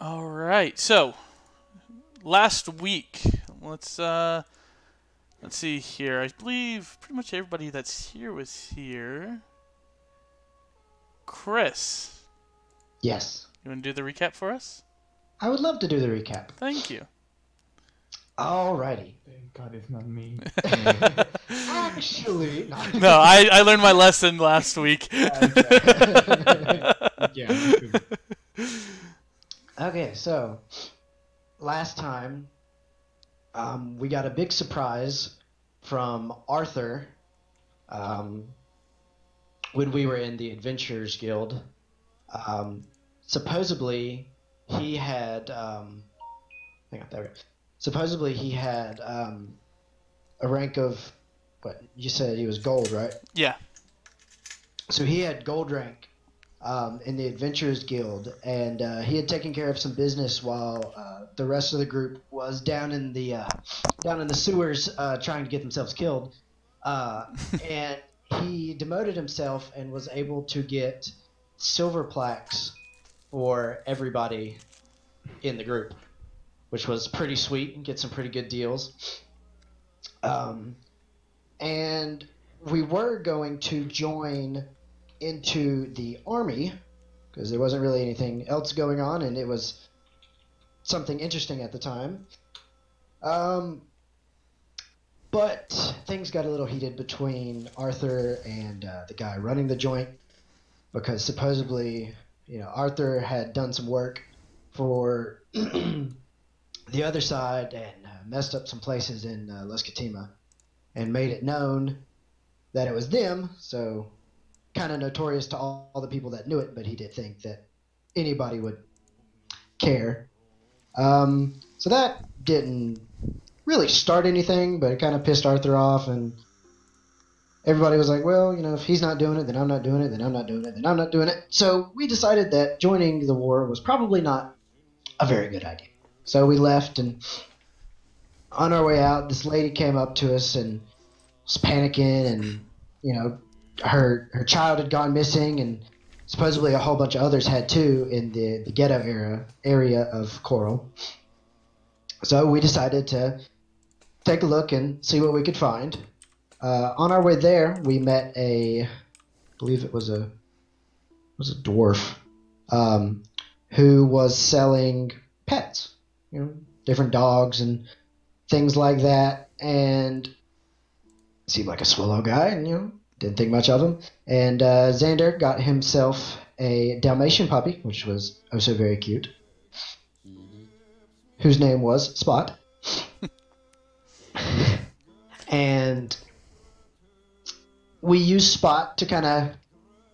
All right. So last week, let's see here. I believe pretty much everybody that's here was here. Chris, Yes. you want to do the recap for us? I would love to do the recap. Thank you. Alrighty. Thank God it's not me. Actually, No, I learned my lesson last week. Yeah. Okay, so last time we got a big surprise from Arthur when we were in the Adventurers Guild. Supposedly he had hang on, there we go. Supposedly he had a rank of, what you said he was gold, right? Yeah. So he had gold rank in the Adventurers Guild, and he had taken care of some business while the rest of the group was down in the sewers trying to get themselves killed. And he demoted himself and was able to get silver plaques for everybody in the group, which was pretty sweet, and get some pretty good deals. And we were going to join into the army because there wasn't really anything else going on, and it was something interesting at the time. But things got a little heated between Arthur and the guy running the joint, because supposedly, Arthur had done some work for the other side and messed up some places in Lescatima and made it known that it was them, so kind of notorious to all the people that knew it, but he did think that anybody would care. So that didn't really start anything, but it kind of pissed Arthur off, and everybody was like, well, if he's not doing it, then I'm not doing it, then I'm not doing it, then I'm not doing it. So we decided that joining the war was probably not a very good idea. So we left, and on our way out, this lady came up to us and was panicking, and, her child had gone missing, and supposedly a whole bunch of others had too in the ghetto area of Coral. So we decided to take a look and see what we could find. On our way there, we met I believe it was a dwarf, who was selling pets, different dogs and things like that, and seemed like a swallow guy, and didn't think much of him. And Xander got himself a Dalmatian puppy, which was also very cute, whose name was Spot. And we used Spot to kind of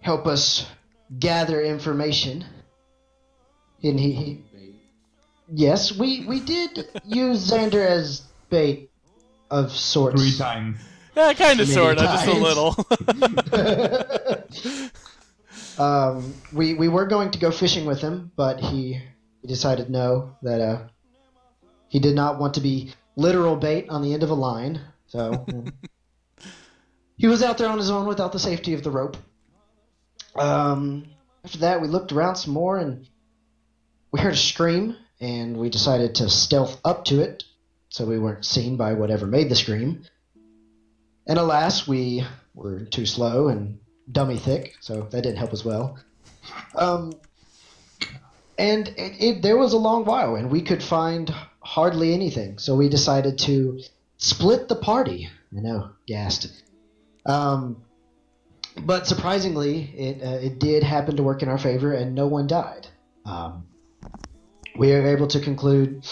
help us gather information. And yes, we did use Xander as bait of sorts. 3 times. Yeah, kind of, sort of, just a little. We were going to go fishing with him, but he decided no, that he did not want to be literal bait on the end of a line. So he was out there on his own without the safety of the rope. After that, we looked around some more, and we heard a scream, and we decided to stealth up to it so we weren't seen by whatever made the scream. And alas, we were too slow and dummy thick, so that didn't help as well. And there was a long while, and we could find hardly anything, so we decided to split the party. I know, gassed. But surprisingly, it did happen to work in our favor, and no one died. We were able to conclude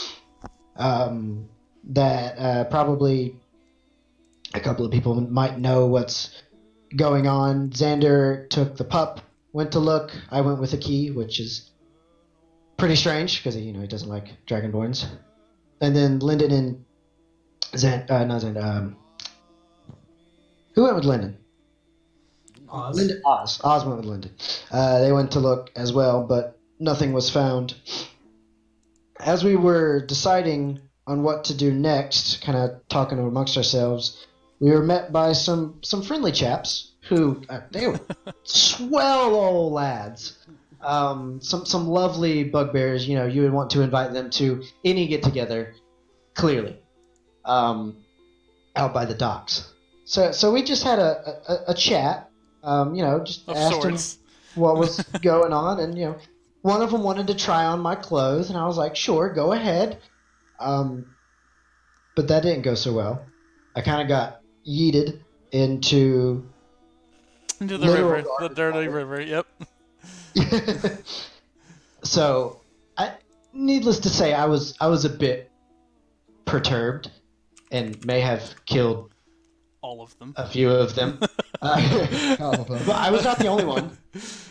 that probably a couple of people might know what's going on. Xander took the pup, went to look. I went with a key, which is pretty strange because he doesn't like dragonborns. And then Lyndon and who went with Lyndon? Oz. Oz went with Lyndon. They went to look as well, but nothing was found. As we were deciding on what to do next, kind of talking amongst ourselves, we were met by some friendly chaps who they were swell old lads. Some lovely bugbears. You know, you would want to invite them to any get together. Clearly, out by the docks. So we just had a chat. You know, just Of asked sorts. him what was going on, and you know, one of them wanted to try on my clothes, and I was like, sure, go ahead. But that didn't go so well. I kind of got yeeted into Into the literal river, the dirty river. Yep. So, needless to say, I was a bit perturbed, and may have killed All of them. a few of them. But I was not the only one.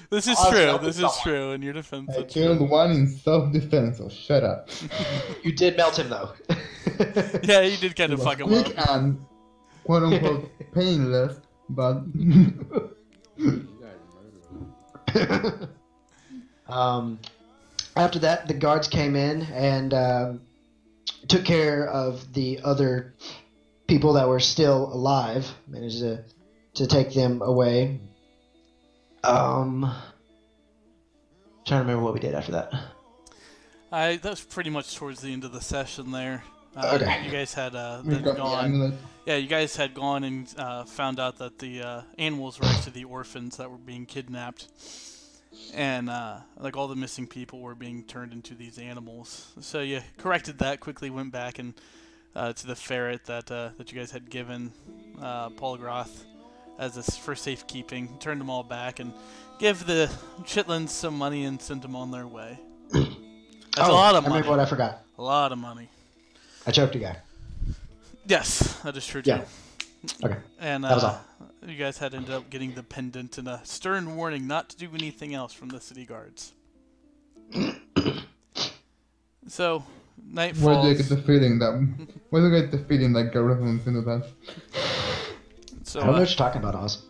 This is I'll true. stop This with is someone. true. In your defense, I it's killed true. one in self-defense, so shut up. You did melt him, though. Yeah, you did kind It of was fucking well. quick and quote-unquote painless, but After that, the guards came in and took care of the other people that were still alive. Managed to take them away. Trying to remember what we did after that. That was pretty much towards the end of the session there. Okay. You guys had we then got the gone. amulet. Yeah, you guys had gone and found out that the animals were actually the orphans that were being kidnapped, and like all the missing people were being turned into these animals. So you corrected that quickly, went back and to the ferret that you guys had given Paul Groth as for safekeeping, turned them all back and gave the chitlins some money and sent them on their way. That's a lot of I remember money. what I forgot. A lot of money. I choked a guy. Yes, that is true too. Yeah. Okay. And That was all. you guys had ended up getting the pendant and a stern warning not to do anything else from the city guards. So, night Where do you falls. get the feeling that Gareth wants into that? So I don't know what you're talking about, Oz.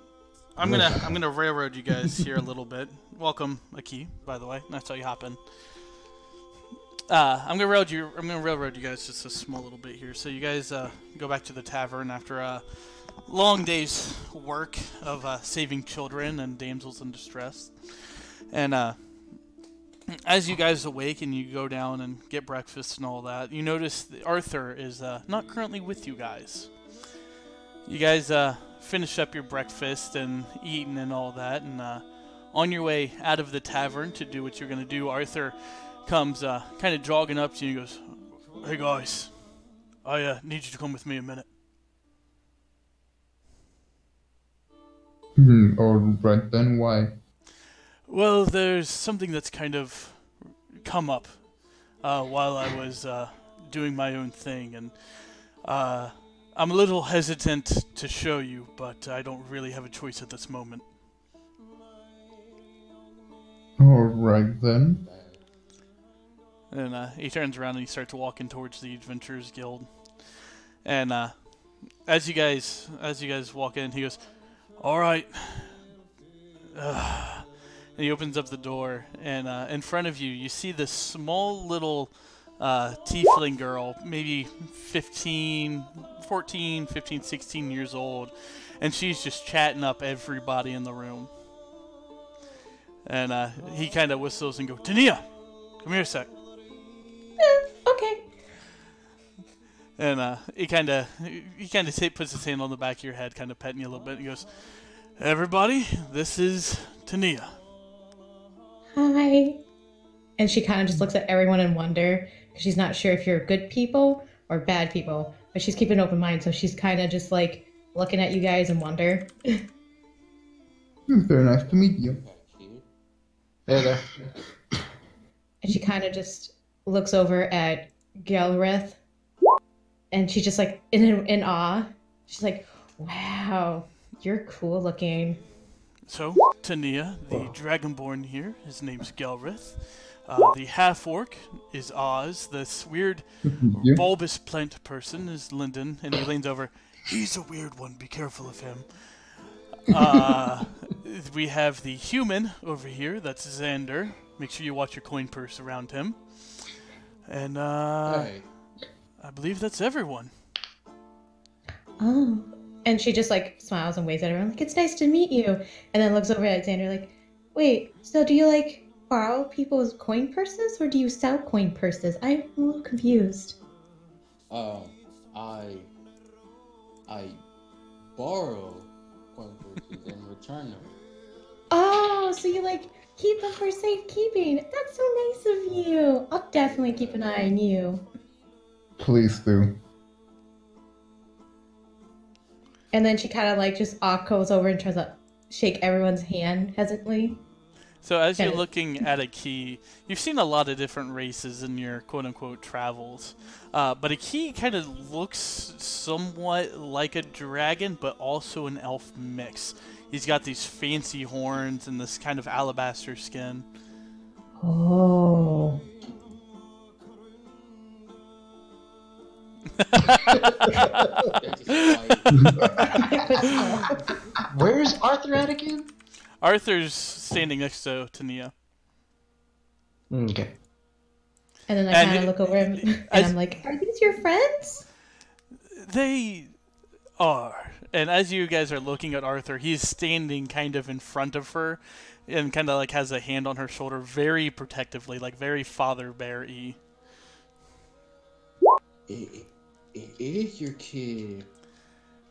I'm gonna railroad you guys here a little bit. Welcome, Aki, by the way. That's how you hop in. I'm gonna railroad you guys just a small little bit here. So you guys go back to the tavern after a long day's work of saving children and damsels in distress. And as you guys awake and you go down and get breakfast and all that, you notice that Arthur is not currently with you guys. You guys finish up your breakfast and eating and all that, and on your way out of the tavern to do what you're gonna do, Arthur comes kind of jogging up to you and goes, "Hey guys, I need you to come with me a minute." Alright then, why? Well, there's something that's kind of come up while I was doing my own thing, and I'm a little hesitant to show you, but I don't really have a choice at this moment. Alright then. And he turns around and he starts walking towards the Adventurers Guild. And as you guys walk in, he goes, "All right." And he opens up the door, and in front of you, you see this small little tiefling girl, maybe 14, 15, 16 years old, and she's just chatting up everybody in the room. And he kind of whistles and goes, "Tania, come here a sec." Okay. And he kind of puts his hand on the back of your head, kind of petting you a little bit. And he goes, "Everybody, this is Tania." Hi. And she kind of just looks at everyone in wonder because she's not sure if you're good people or bad people, but she's keeping an open mind, so she's kind of just like looking at you guys in wonder. Very nice to meet you. Hey there. And she kind of just looks over at Galreth, and she's just like in awe. She's like, "Wow, you're cool looking." So, Tania, the Dragonborn here, his name's Gelrith. The half-orc is Oz. This weird You? bulbous plant person is Lyndon, and he leans over. "He's a weird one, be careful of him." We have the human over here, that's Xander. Make sure you watch your coin purse around him. And Hey. I believe that's everyone. Oh, And she just like smiles and waves at everyone like, it's nice to meet you. And then looks over at Xander like, wait, so do you like borrow people's coin purses or do you sell coin purses? I'm a little confused. I borrow coin purses and return them. Oh, so you like keep them for safekeeping. That's so nice of you. I'll definitely keep an eye on you. Please do. And then she kind of like just goes over and tries to shake everyone's hand hesitantly. So as you're Okay. looking at a key, you've seen a lot of different races in your quote-unquote travels, but a key kind of looks somewhat like a dragon, but also an elf mix. He's got these fancy horns and this kind of alabaster skin. Oh. They're just like, Where's Arthur at again? Arthur's standing next to Nia. Okay. And then I And kind of look over him and as- I'm like, are these your friends? They are. And as you guys are looking at Arthur, he's standing kind of in front of her and kind of like has a hand on her shoulder very protectively, like very father bear-y. it is your kid.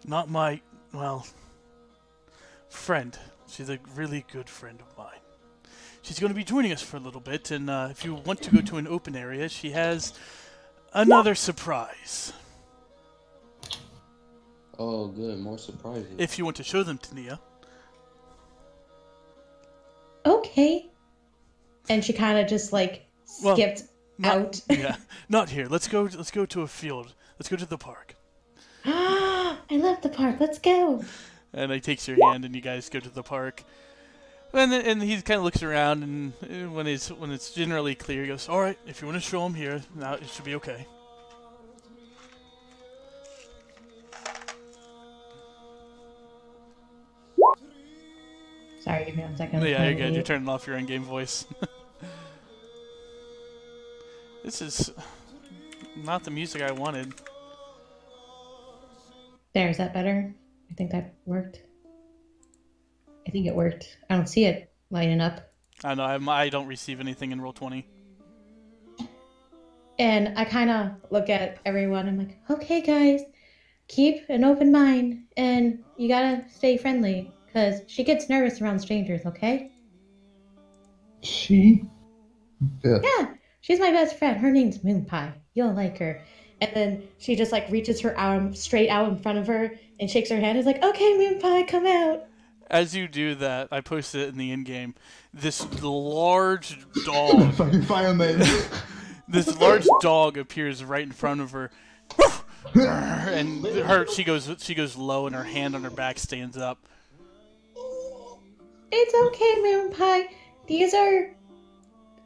Not my, well, friend. She's a really good friend of mine. She's going to be joining us for a little bit, and if you want to go to an open area, she has another surprise. Oh, good. More surprises. If you want to show them to Nia. Okay. And she kind of just like Well, skipped Not, out. Yeah, not here. Let's go to a field. Let's go to the park. I love the park. Let's go. And he takes your hand, and you guys go to the park. And he kind of looks around, and when it's generally clear, he goes, "All right, if you want to show him here, now it should be okay." Sorry, give me 1 second. Yeah, you're good. You're turning off your in-game voice. This is not the music I wanted. There, is that better? I think that worked. I think it worked. I don't see it lighting up. I know I don't receive anything in Roll20. And I kind of look at everyone. I'm like, okay, guys, keep an open mind, and you gotta stay friendly, because she gets nervous around strangers, okay? She? Yeah. Yeah, she's my best friend. Her name's Moon Pie. You'll like her. And then she just like reaches her arm straight out in front of her and shakes her hand. Is like, okay, Moon Pie, come out. As you do that, I posted it in the in-game. This large dog, Fucking fireman. this large dog appears right in front of her, and she goes low, and her hand on her back stands up. It's okay, Moon Pie. These are,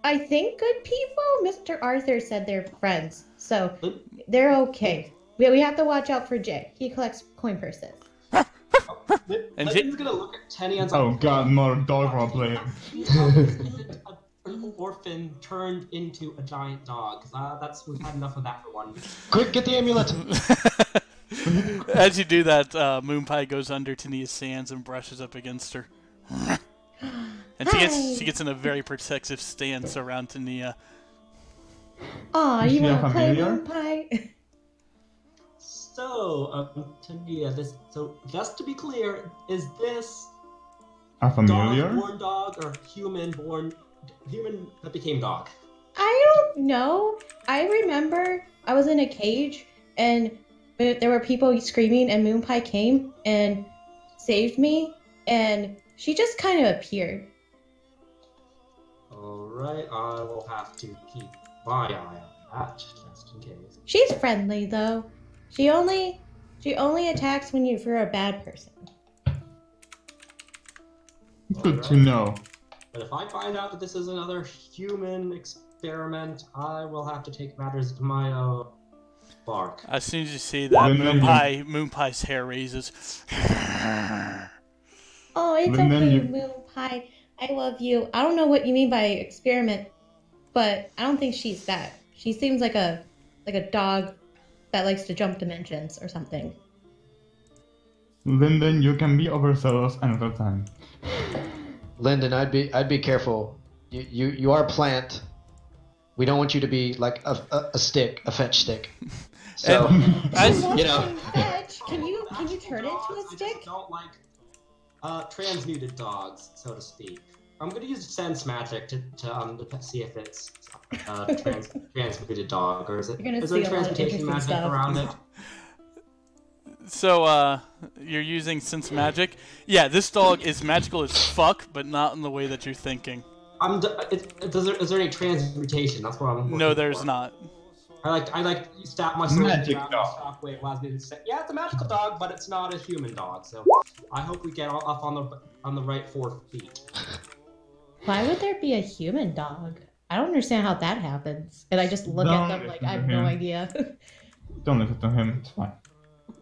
I think, good people. Mr. Arthur said they're friends, so they're okay. We have to watch out for Jay. He collects coin purses. And Legends gonna look at Tenny and Oh god, not a dog roleplay. an orphan turned into a giant dog. We've had enough of that for one. Quick, get the amulet. As you do that, Moonpie goes under Tania's sands and brushes up against her. And she gets in a very protective stance around Tania. Aw, Is you she a want to play, familiar? Moon Pie? So, Tania, so just to be clear, is this A familiar? dog-born dog or human that became dog? I don't know. I remember I was in a cage and there were people screaming, and Moon Pie came and saved me, and she just kind of appeared. Alright, I will have to keep my eye on that, just in case. She's friendly though. She only attacks when you're a bad person. Good to know. But if I find out that this is another human experiment, I will have to take matters into my own bark. As soon as you see that, Moonpie's hair raises. Oh, it's And then okay, you- Moon Pie. I love you. I don't know what you mean by experiment, but I don't think she's that. She seems like a dog that likes to jump dimensions or something. Lyndon, you can be overzealous another time. Lyndon, I'd be careful. You are a plant. We don't want you to be like a stick, a fetch stick. So As, you know. Fetch. Can you turn it into a We just stick? don't like transmuted dogs, so to speak. I'm gonna use sense magic to see if it's transmuted dog, or is it? You're gonna Is there see a lot of transmutation interesting magic stuff. around it? so, you're using sense magic? Yeah, this dog is magical as fuck, but not in the way that you're thinking. Is there any transmutation? That's what I'm looking No, there's for. not. I like stab my sword Magic down dog. my shockwave allows me to say, yeah, it's a magical dog, but it's not a human dog. So I hope we get up on the right 4 feet. Why would there be a human dog? I don't understand how that happens. And I just look at them like I have no idea. Don't listen to him, it's fine.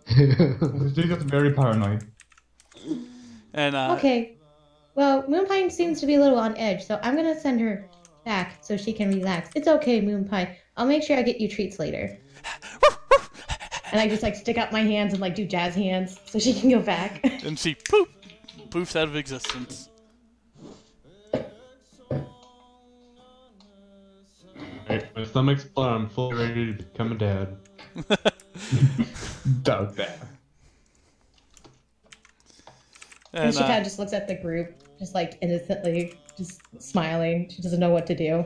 He's just very paranoid. And, Okay. Well, Moonpie seems to be a little on edge, so I'm gonna send her back so she can relax. It's okay, Moonpie. I'll make sure I get you treats later. And I just like stick out my hands and like do jazz hands so she can go back. and she poofs out of existence. Alright, my stomach's full. I'm fully ready to become a dad. Doubt that. And she kind of just looks at the group, just like innocently, just smiling. She doesn't know what to do.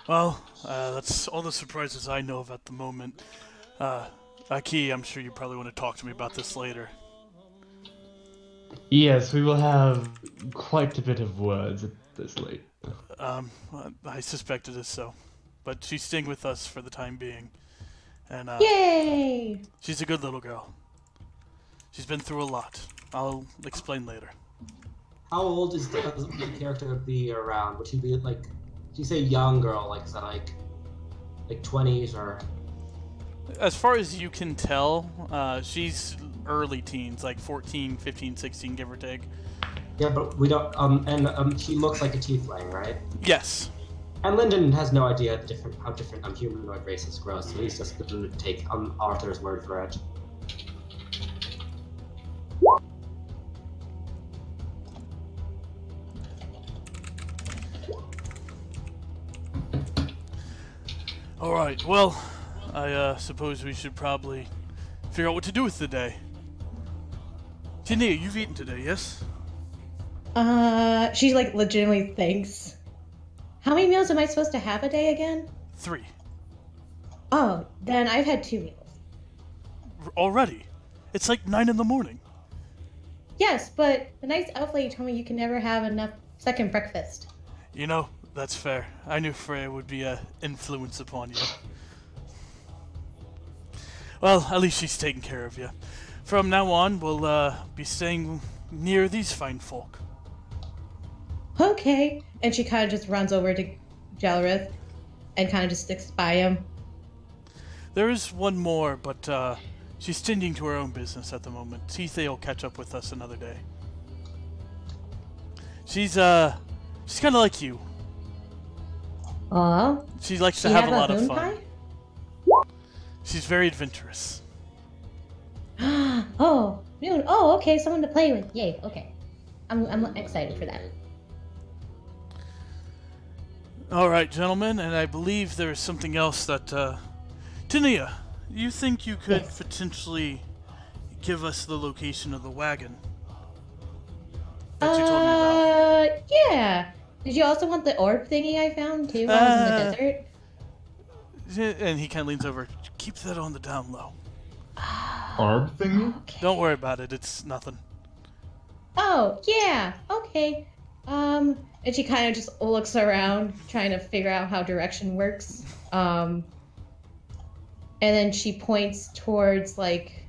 Well, that's all the surprises I know of at the moment. Aki, I'm sure you probably want to talk to me about this later. Yes, we will have quite a bit of words at this late. I suspect it is so. But she's staying with us for the time being. And, Yay! she's a good little girl. She's been through a lot. I'll explain later. How old is the character be around? Would she be like? Did you say young girl? Like is that like 20s or? As far as you can tell, she's early teens, like 14, 15, 16, give or take. Yeah, but we don't. She looks like a tiefling, right? Yes. And Lyndon has no idea how different humanoid races grow, so he's just going to take Arthur's word for it. Alright, well, I suppose we should probably figure out what to do with the day. Tinia, you've eaten today, yes? She like legitimately thinks. How many meals am I supposed to have a day again? 3. Oh, then I've had 2 meals. Already? It's like 9 in the morning. Yes, but the nice elf lady told me you can never have enough second breakfast. You know, that's fair. I knew Freya would be an influence upon you. Well, at least she's taking care of you. From now on, we'll be staying near these fine folk. Okay. And she kind of just runs over to Gelrith and kind of just sticks by him. There is one more, but she's tending to her own business at the moment. Tithe will catch up with us another day. She's kind of like you. Oh. She likes to You have a lot of moon fun. pie? She's very adventurous. Oh, noon. Oh, okay, someone to play with. Yay. Okay, I'm excited for that. All right, gentlemen, and I believe there is something else that Tinia, you think you could Yes. potentially give us the location of the wagon that you told me about? Yeah. Did you also want the orb thingy I found too? While I was in the desert. And he kind of leans over. Keep that on the down low. Orb thingy? Don't worry about it. It's nothing. Oh, yeah. Okay. And she kind of just looks around, trying to figure out how direction works. And then she points towards, like,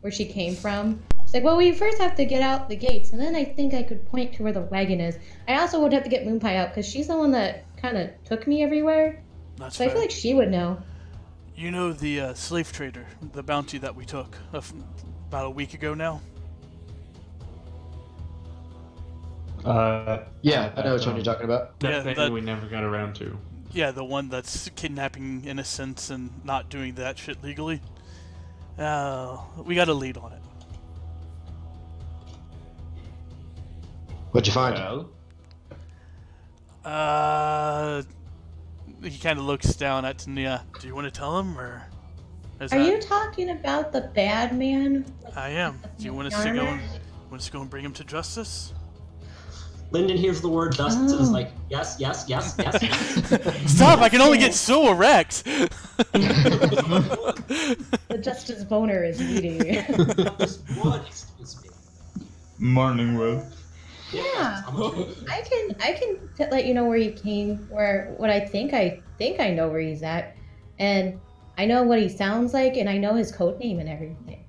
where she came from. She's like, well, we first have to get out the gates, and then I think I could point to where the wagon is. I also would have to get Moonpie out, because she's the one that kind of took me everywhere. That's So I fair. feel like she would know. You know the slave trader, the bounty that we took about a week ago now? Yeah, I know which one you're talking about. That Yeah, thing that- we never got around to. Yeah, the one that's kidnapping innocents and not doing that shit legally. We got a lead on it. What'd you find? Well, He kind of looks down at Tania. Do you want to tell him, or? Are you talking about the bad man? I am. Do you want us to go? Want us to go and bring him to justice? Lyndon hears the word justice and is like, yes, yes, yes, yes. Stop! I can only get so erect. The justice boner is needy. Just one, excuse me. Morning, Will. Yeah. I'm okay. I can let you know where he came, what I think I know where he's at, and I know what he sounds like, and I know his code name and everything.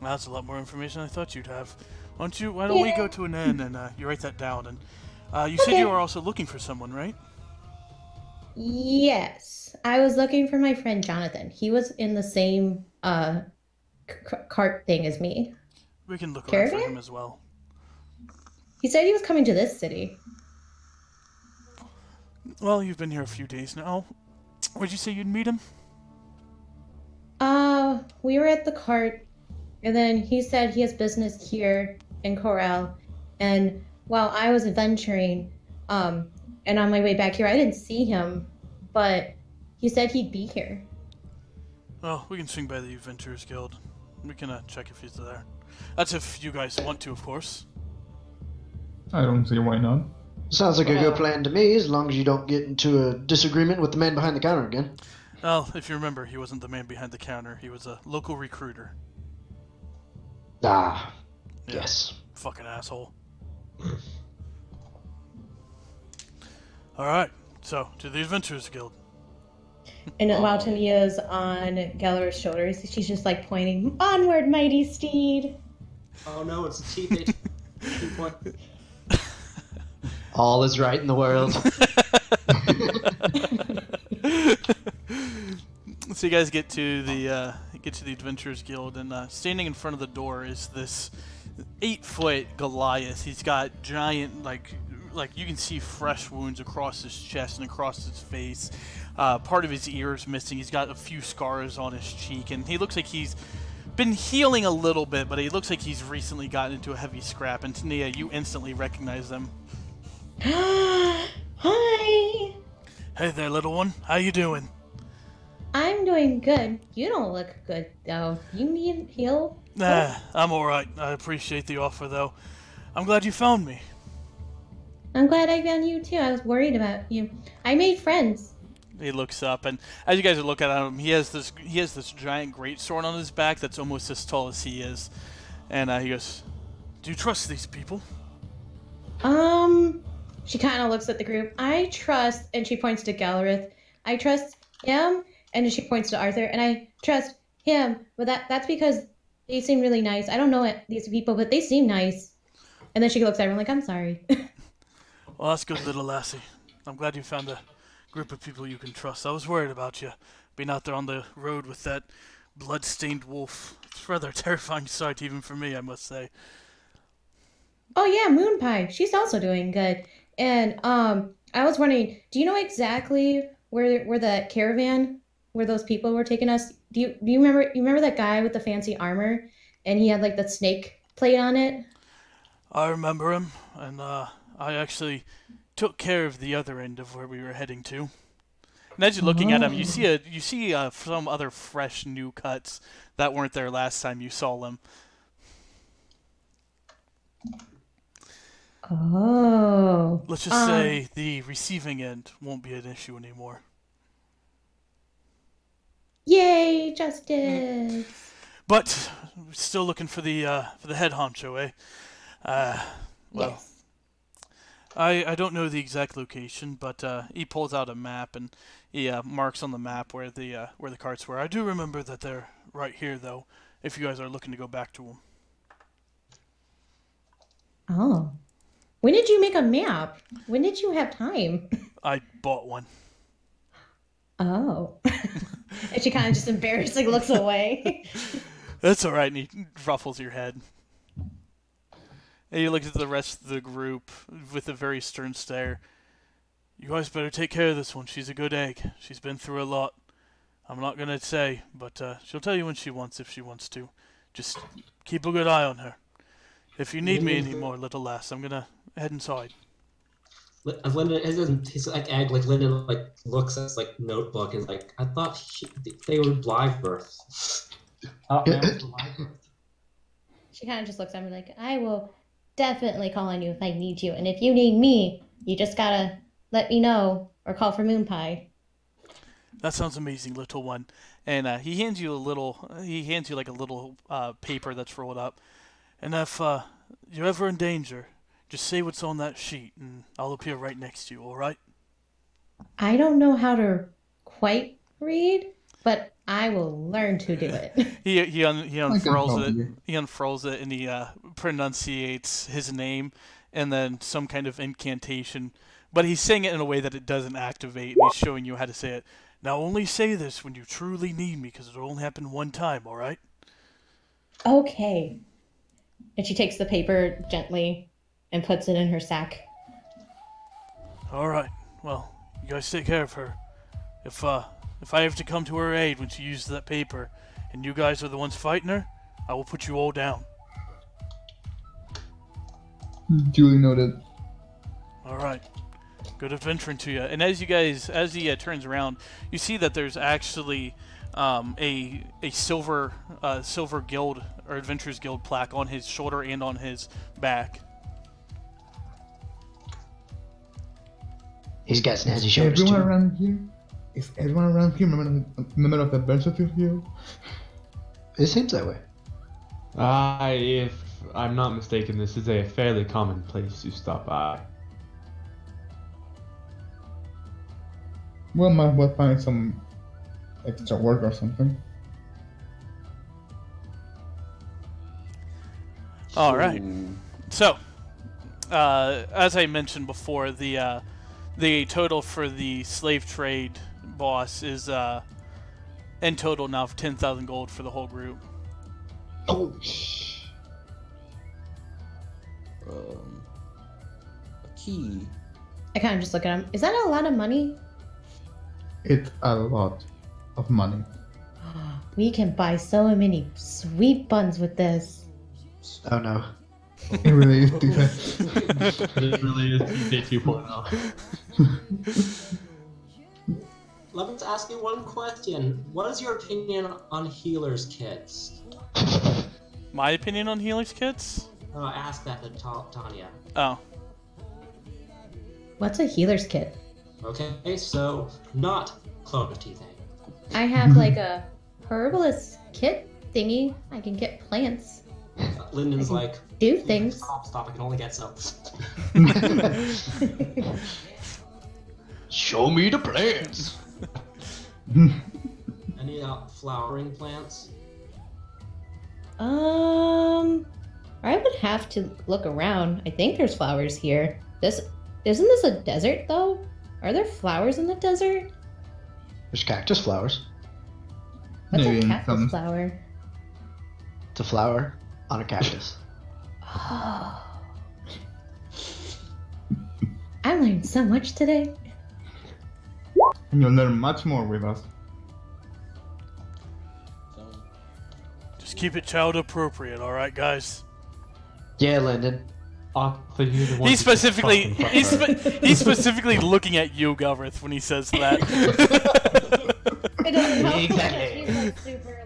That's a lot more information than I thought you'd have. Why don't we go to an inn and you write that down? And you said you were also looking for someone, right? Yes, I was looking for my friend Jonathan. He was in the same cart thing as me. We can look around for Caravan? him as well. He said he was coming to this city. Well, you've been here a few days now. Where'd you say you'd meet him? We were at the cart, and then he said he has business here in Corral. And while I was adventuring, and on my way back here, I didn't see him, but he said he'd be here. Well, we can swing by the Adventurers Guild. We can check if he's there. That's if you guys want to, of course. I don't see why not. Sounds like a good plan to me, as long as you don't get into a disagreement with the man behind the counter again. Well, if you remember, he wasn't the man behind the counter. He was a local recruiter. Ah, Yeah, yes. Fucking asshole. Alright, so, to the Adventurers Guild. And while Tania's on Galler's shoulders, she's just like pointing, "Onward, mighty steed!" Oh no, it's a cheap point. All is right in the world. So you guys get to the Adventurers Guild, and standing in front of the door is this 8-foot Goliath. He's got giant, like you can see fresh wounds across his chest and across his face. Part of his ear is missing. He's got a few scars on his cheek, and he looks like he's been healing a little bit, but he looks like he's recently gotten into a heavy scrap. And Tania, you instantly recognize him. Hi! Hey there, little one. How you doing? I'm doing good. You don't look good, though. You need heal? Nah, I'm alright. I appreciate the offer, though. I'm glad you found me. I'm glad I found you, too. I was worried about you. I made friends. He looks up, and as you guys are looking at him, he has this giant greatsword on his back that's almost as tall as he is. And he goes, "Do you trust these people?" She kind of looks at the group. I trust, and she points to Gallerith. I trust him, and she points to Arthur, and I trust him. But that's because they seem really nice. I don't know these people, but they seem nice. And then she looks at everyone like, "I'm sorry." Well, that's good, little lassie. I'm glad you found a group of people you can trust. I was worried about you being out there on the road with that blood-stained wolf. It's rather a terrifying sight, even for me, I must say. Oh yeah, Moon Pie. She's also doing good. And I was wondering, do you know exactly where that caravan, where those people were taking us? Do you remember that guy with the fancy armor, and he had like the snake plate on it? I remember him, and I actually took care of the other end of where we were heading to. And as you're looking at him, you see some other fresh new cuts that weren't there last time you saw them. Oh. Let's just say the receiving end won't be an issue anymore. Yay, justice! But we're still looking for the head honcho, eh? Well, Yes. I don't know the exact location, but he pulls out a map and he marks on the map where the carts were. I do remember that they're right here, though. If you guys are looking to go back to them. Oh. When did you make a map? When did you have time? I bought one. Oh. And she kind of just embarrassed, like looks away. That's all right. And he ruffles your head. And he looks at the rest of the group with a very stern stare. You guys better take care of this one. She's a good egg. She's been through a lot. I'm not gonna say, but she'll tell you when she wants if she wants to. Just keep a good eye on her. If you need me anymore, little lass, I'm gonna head inside. As Linda, he's like egg, like Linda like looks at his like notebook and is like, I thought they were live births. Oh, man, it's a live birth. She kind of just looks at me like, I will definitely call on you if I need you. And if you need me, you just gotta let me know or call for Moon Pie. That sounds amazing, little one. And he hands you like a little paper that's rolled up. And if you're ever in danger, just say what's on that sheet, and I'll appear right next to you. All right? I don't know how to quite read, but I will learn to do it. He unfurls it. you. He unfurls it, and he pronunciates his name, and then some kind of incantation. But he's saying it in a way that it doesn't activate, and he's showing you how to say it. Now, only say this when you truly need me, because it'll only happen one time. All right? Okay. And she takes the paper gently and puts it in her sack. All right. Well, you guys take care of her. If I have to come to her aid when she uses that paper, and you guys are the ones fighting her, I will put you all down. Duly noted. All right. Good adventuring to you. And as he turns around, you see that there's actually a silver guild or Adventurers Guild plaque on his shoulder and on his back. He's got snazzy shoulders too. Is everyone around here member of the Adventurers Guild? It seems that way. If I'm not mistaken, this is a fairly common place to stop by. Well, might well find some extra work or something. All right. So, as I mentioned before, the total for the slave trade boss is in total now 10,000 gold for the whole group. Oh, A key. I kind of just look at him. Is that a lot of money? it's a lot of money. We can buy so many sweet buns with this. Oh no. It really is different. It really is DJ 2.0. Let me ask you one question. What is your opinion on healers' kits? My opinion on healers kits? Ask that to Tanya. Oh. What's a healer's kit? Okay, so not clone teething. I have like a herbalist kit thingy. I can get plants. Lyndon's like, Do things. Stop, I can only get some. Show me the plants. Any flowering plants? I would have to look around. I think there's flowers here. Isn't this a desert though? Are there flowers in the desert? There's cactus flowers. What's Maybe a in cactus some- flower? It's a flower on a cactus. Oh. I learned so much today. And you'll learn much more with us. So, Just keep it child appropriate, alright, guys? Yeah, Lyndon. Arthur, you're the one He's who just specifically fucking fucked her. he's specifically looking at you, Galbraith, when he says that. I don't know. Exactly. She's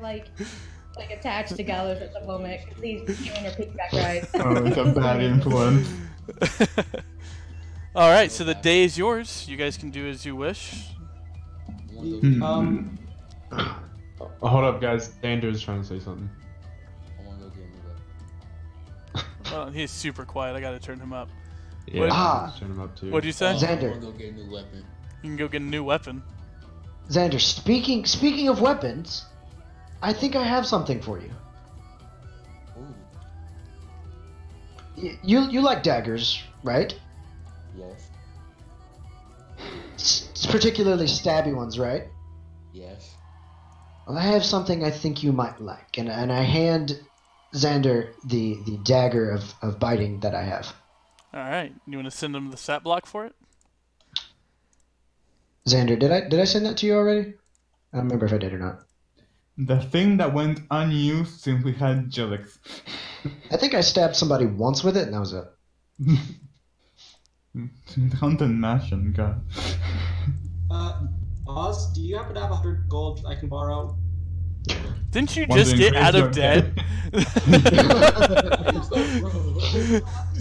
like super like attached to Gallows at the moment because he's giving her piggyback rides. Oh, it's a bad influence. Alright, so the day is yours. You guys can do as you wish. I wanna go, Hold up, guys. Andrew's trying to say something. I wanna go get me that. Oh, he's super quiet. I gotta turn him up. Yeah, Ah. turn him up too. What'd you say? I Xander. wanna go get a new weapon. You can go get a new weapon. Xander, speaking of weapons, I think I have something for you. Ooh, You like daggers, right? yes, Particularly stabby ones, right? yes. Well, I have something I think you might like, and I hand Xander the dagger of biting that I have. Alright, you want to send him the stat block for it? Xander, did I send that to you already? I don't remember if I did or not. The thing that went unused since we had Jillix. I think I stabbed somebody once with it, and that was it. Haunted Mansion, God. Oz, do you happen to have 100 gold I can borrow? Didn't you One just thing get out of crazy debt?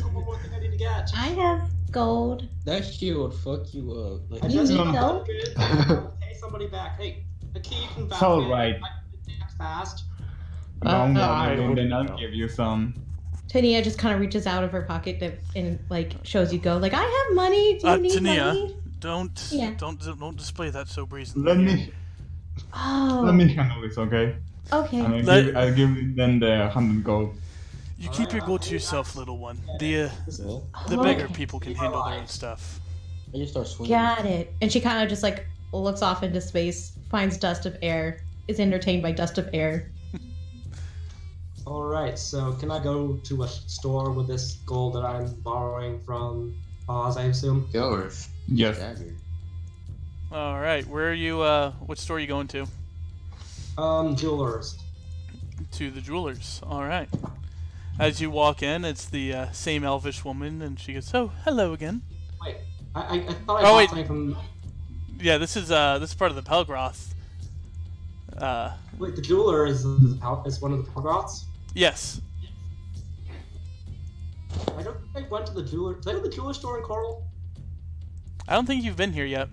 One more thing I need to get. I have gold. That shit would fuck you up. Like, I You just need need help? 100. I'll pay somebody back. Hey, the key you can back. It's alright. I can act fast. Long I one, don't then I'll know. give you some. Tania just kind of reaches out of her pocket and like shows you gold. Like, I have money. Do you need Tania, money? don't Yeah. don't display that so brazenly. Let me Oh. handle this, okay? Okay. And I'll give them the 100 gold. You keep your gold to yourself, little one. The well, bigger Okay. people can handle their own stuff. I just start swinging. Got it. And she kind of just like looks off into space, finds dust of air, is entertained by dust of air. Alright, so can I go to a store with this gold that I'm borrowing from Oz, I assume? Yours. Yes. Dagger. All right, where are you? What store are you going to? Jewelers. To the jewelers. All right. As you walk in, it's the same elvish woman, and she goes, "Oh, hello again." Wait, I thought I Oh, bought wait. something from... Yeah, this is part of the Pelgroth. Wait, the jeweler is one of the Pelgroths? Yes. I don't think I went to the jeweler... Did I go to the jeweler store in Coral? I don't think you've been here yet.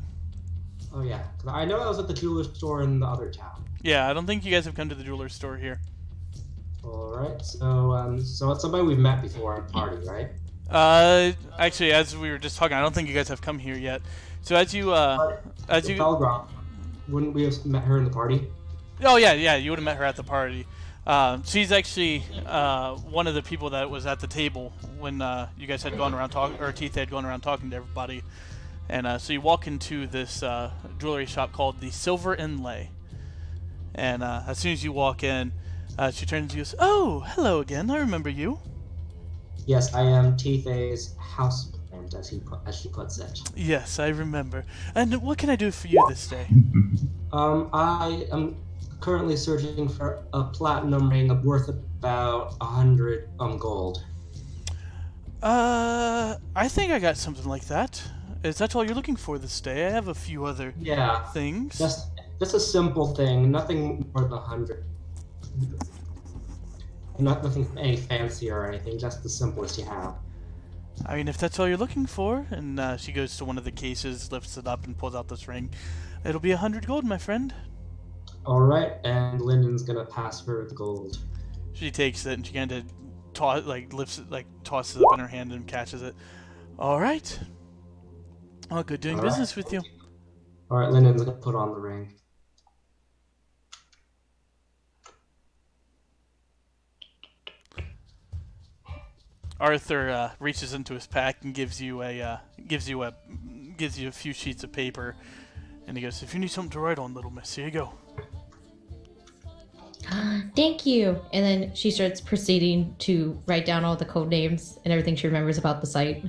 Oh yeah, 'cause I know I was at the jeweler store in the other town. Yeah, I don't think you guys have come to the jeweler's store here. Alright, so it's somebody we've met before at a party, right? Actually, as we were just talking, I don't think you guys have come here yet. So as you The Pelgroth. Wouldn't we have met her in the party? Oh yeah, you would have met her at the party. She's actually one of the people that was at the table when you guys had gone around talking, or Teeth had gone around talking to everybody. And so you walk into this jewelry shop called the Silver Inlay. And as soon as you walk in, she turns and goes, "Oh, hello again. I remember you." Yes, I am Teeth A's houseplant, as she puts it. Yes, I remember. And what can I do for you this day? I am currently searching for a platinum ring worth about 100 gold. I think I got something like that. Is that all you're looking for this day? I have a few other Yeah, things. just a simple thing, nothing more than 100. Nothing any fancy or anything, just the simplest you have. I mean, if that's all you're looking for, and she goes to one of the cases, lifts it up, and pulls out this ring, it'll be 100 gold, my friend. Alright, and Lyndon's gonna pass her the gold. She takes it and she kind of lifts it, tosses it up in her hand and catches it. All right. Oh, good doing All right. business with you. Alright, Lyndon's gonna put on the ring. Arthur reaches into his pack and gives you a few sheets of paper, and he goes, "If you need something to write on, little miss, here you go." Thank you. And then she starts proceeding to write down all the code names and everything she remembers about the site.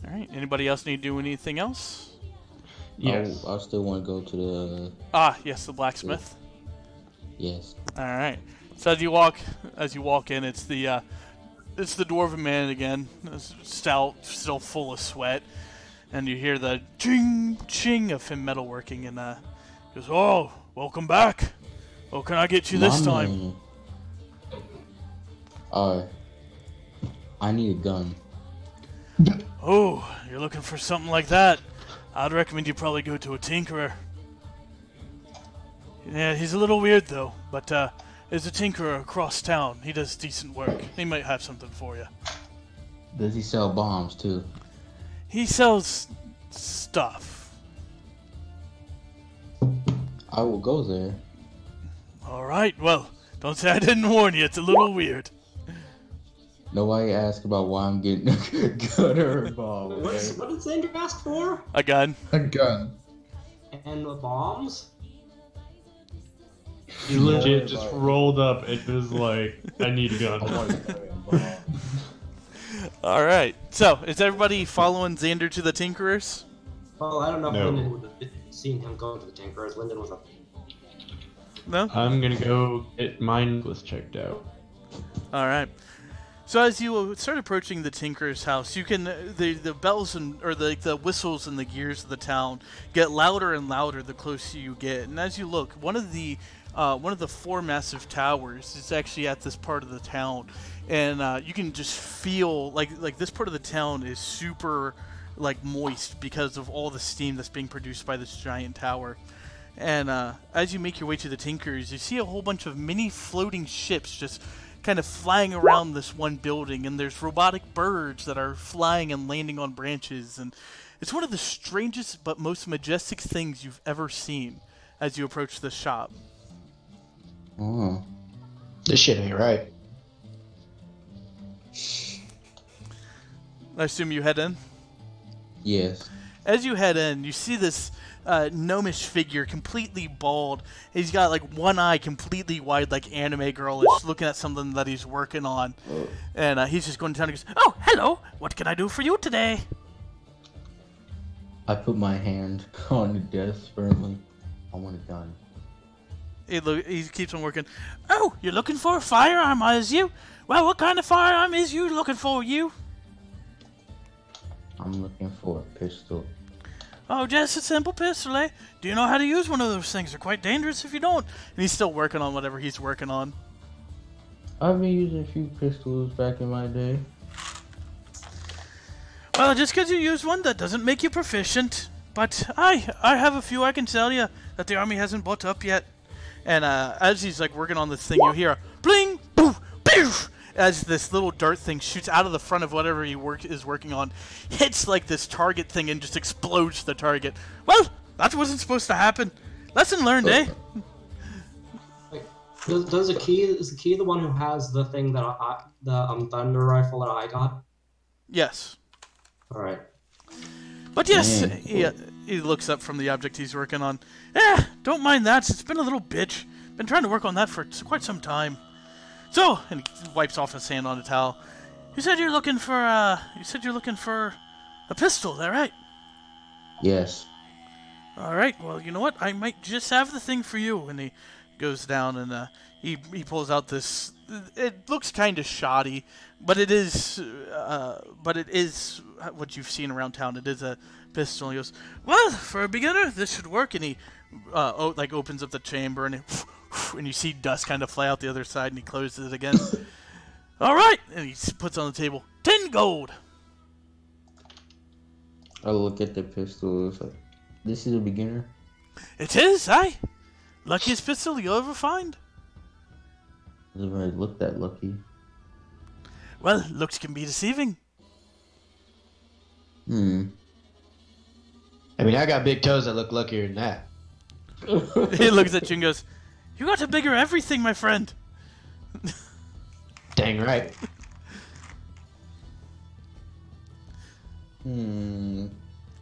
All right. Anybody else need to do anything else? Yes. I still want to go to the. Ah, yes, the blacksmith. Yes. All right. So as you walk in, it's the dwarven man again, stout, still full of sweat, and you hear the ching ching of him metalworking, and he goes, "Oh, welcome back. What can I get you this time?" I need a gun. Oh, you're looking for something like that? I'd recommend you probably go to a tinkerer. Yeah, he's a little weird though, but there's a tinkerer across town. He does decent work. He might have something for you. Does he sell bombs too? He sells stuff. I will go there. All right, well, don't say I didn't warn you. It's a little weird. Nobody asked about why I'm getting a gun or a bomb. What Okay? did Xander ask for? A gun. A gun. And the bombs? He legit just rolled up and was like, I need a gun. All right. So, is everybody following Xander to the tinkerers? Well, I don't know if No. Lyndon would have been, seen him go to the Tinkerers. Lyndon was up. No? I'm gonna go get mine was checked out. Alright. So as you start approaching the Tinker's house, you can the bells and or the whistles and the gears of the town get louder and louder the closer you get. And as you look, one of the 4 massive towers is actually at this part of the town, and you can just feel like this part of the town is super like moist because of all the steam that's being produced by this giant tower. And as you make your way to the Tinkers, you see a whole bunch of mini floating ships just kind of flying around this one building, and there's robotic birds that are flying and landing on branches, and it's one of the strangest but most majestic things you've ever seen as you approach the shop. Oh. This shit ain't right. I assume you head in? Yes. As you head in, you see this gnomish figure, completely bald. He's got like one eye completely wide, like anime girlish, looking at something that he's working on. And he's just going down and goes, "Oh, hello! What can I do for you today?" I put my hand on the desk firmly. I want it done. He keeps on working. "Oh, you're looking for a firearm, is you? Well, what kind of firearm is you looking for, you?" I'm looking for a pistol. "Oh, just a simple pistol, eh? Do you know how to use one of those things? They're quite dangerous if you don't." And he's still working on whatever he's working on. I've been using a few pistols back in my day. "Well, just because you use one, that doesn't make you proficient. But I have a few I can tell you that the army hasn't bought up yet." And as he's like working on this thing, you hear a bling, poof, poof, as this little dart thing shoots out of the front of whatever he is working on, hits like this target thing and just explodes the target. "Well, that wasn't supposed to happen. Lesson learned, eh?" Wait, is the key the one who has the thing that the thunder rifle that I got? Yes. All right. But yes, he looks up from the object he's working on. Don't mind that. It's been a little bitch. Been trying to work on that for quite some time. So, and he wipes off his hand on a towel. You said you're looking for a pistol, is that right?" Yes. "All right. Well, you know what? I might just have the thing for you." And he goes down and he pulls out this. It looks kind of shoddy, but it is what you've seen around town. It is a pistol. And he goes, "Well, for a beginner, this should work." And he opens up the chamber and and you see dust kind of fly out the other side, and he closes it again. "All right," and he puts on the table 10 gold. I look at the pistol. It's like, this is a beginner. "It is, aye. Luckiest pistol you'll ever find." Doesn't really look that lucky. "Well, looks can be deceiving." I mean, I got big toes that look luckier than that. He looks at you and goes, "You got a bigger everything, my friend." Dang right. And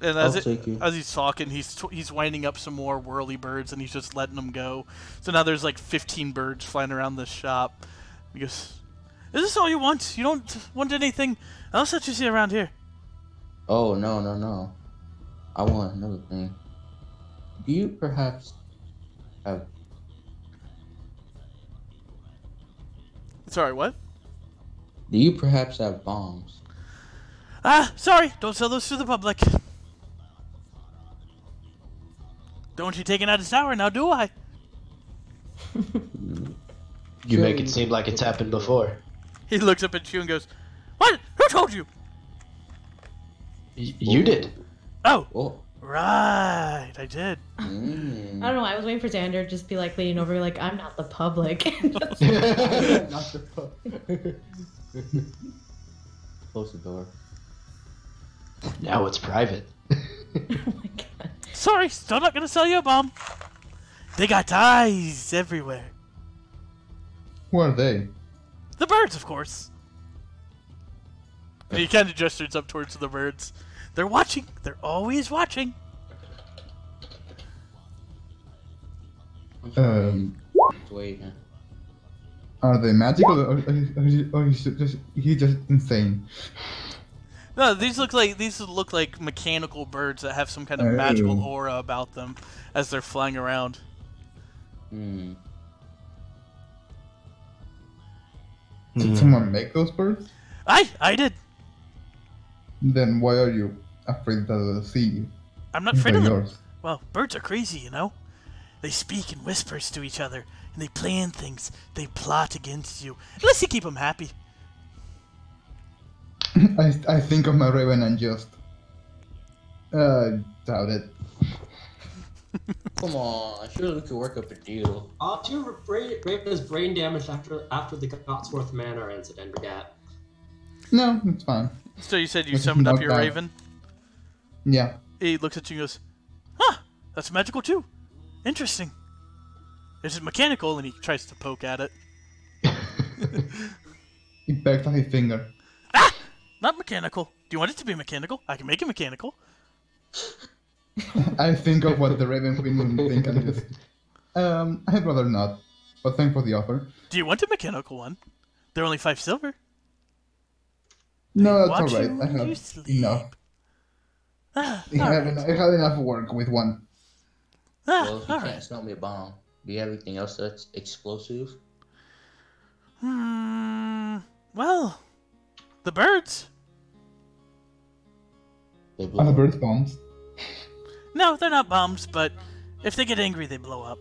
as take it. as he's talking, he's winding up some more whirly birds, and he's just letting them go. So now there's like 15 birds flying around the shop. He goes, "Is this all you want? You don't want anything else that you see around here?" Oh, no. I want another thing. Do you perhaps have... Sorry, what? Do you perhaps have bombs? Sorry, don't sell those to the public. "Don't want you taking out his tower now, do I?" You make it seem like it's happened before. He looks up at you and goes, "What? Who told you?" You did. "Oh, Oh. right, I did." I don't know. I was waiting for Xander to just be like leaning over, like, "I'm not the public." Not the Close the door. Now it's private. Oh my god. "Sorry, still not gonna sell you a bomb. They got eyes everywhere. Who are they? The birds, of course." And he kind of gestures up towards the birds. "They're watching. They're always watching." Wait. Are they magical or he's just insane? No, these look like mechanical birds that have some kind of magical aura about them as they're flying around. Hmm. Did someone make those birds? I did. Then why are you afraid that they'll see you? I'm not afraid of them. Yours. Well, birds are crazy, you know. They speak in whispers to each other, and they plan things. They plot against you, unless you keep them happy. I think of my raven and just doubt it. Come on, surely we could work up a deal. Your Raven is brain damaged after the Gotsworth Manor incident, Brigat. No, it's fine. So you said you It's summoned up not your bad. raven? Yeah. He looks at you and goes, "Huh, that's magical too. Interesting. Is it mechanical?" And he tries to poke at it. He pecked at his finger. Ah! Not mechanical. Do you want it to be mechanical? I can make it mechanical. I think of what the Raven Queen would think and just... I'd rather not. But thanks for the offer. Do you want a mechanical one? They're only 5 silver. No, that's Watch alright. you I when you have sleep. enough. Ah, I have alright. I had enough work with one. Well, if you Alright. can't smell me a bomb, do you have anything else that's explosive? Well, the birds. They Are blow the up. birds bombs? No, they're not bombs, but if they get angry, they blow up.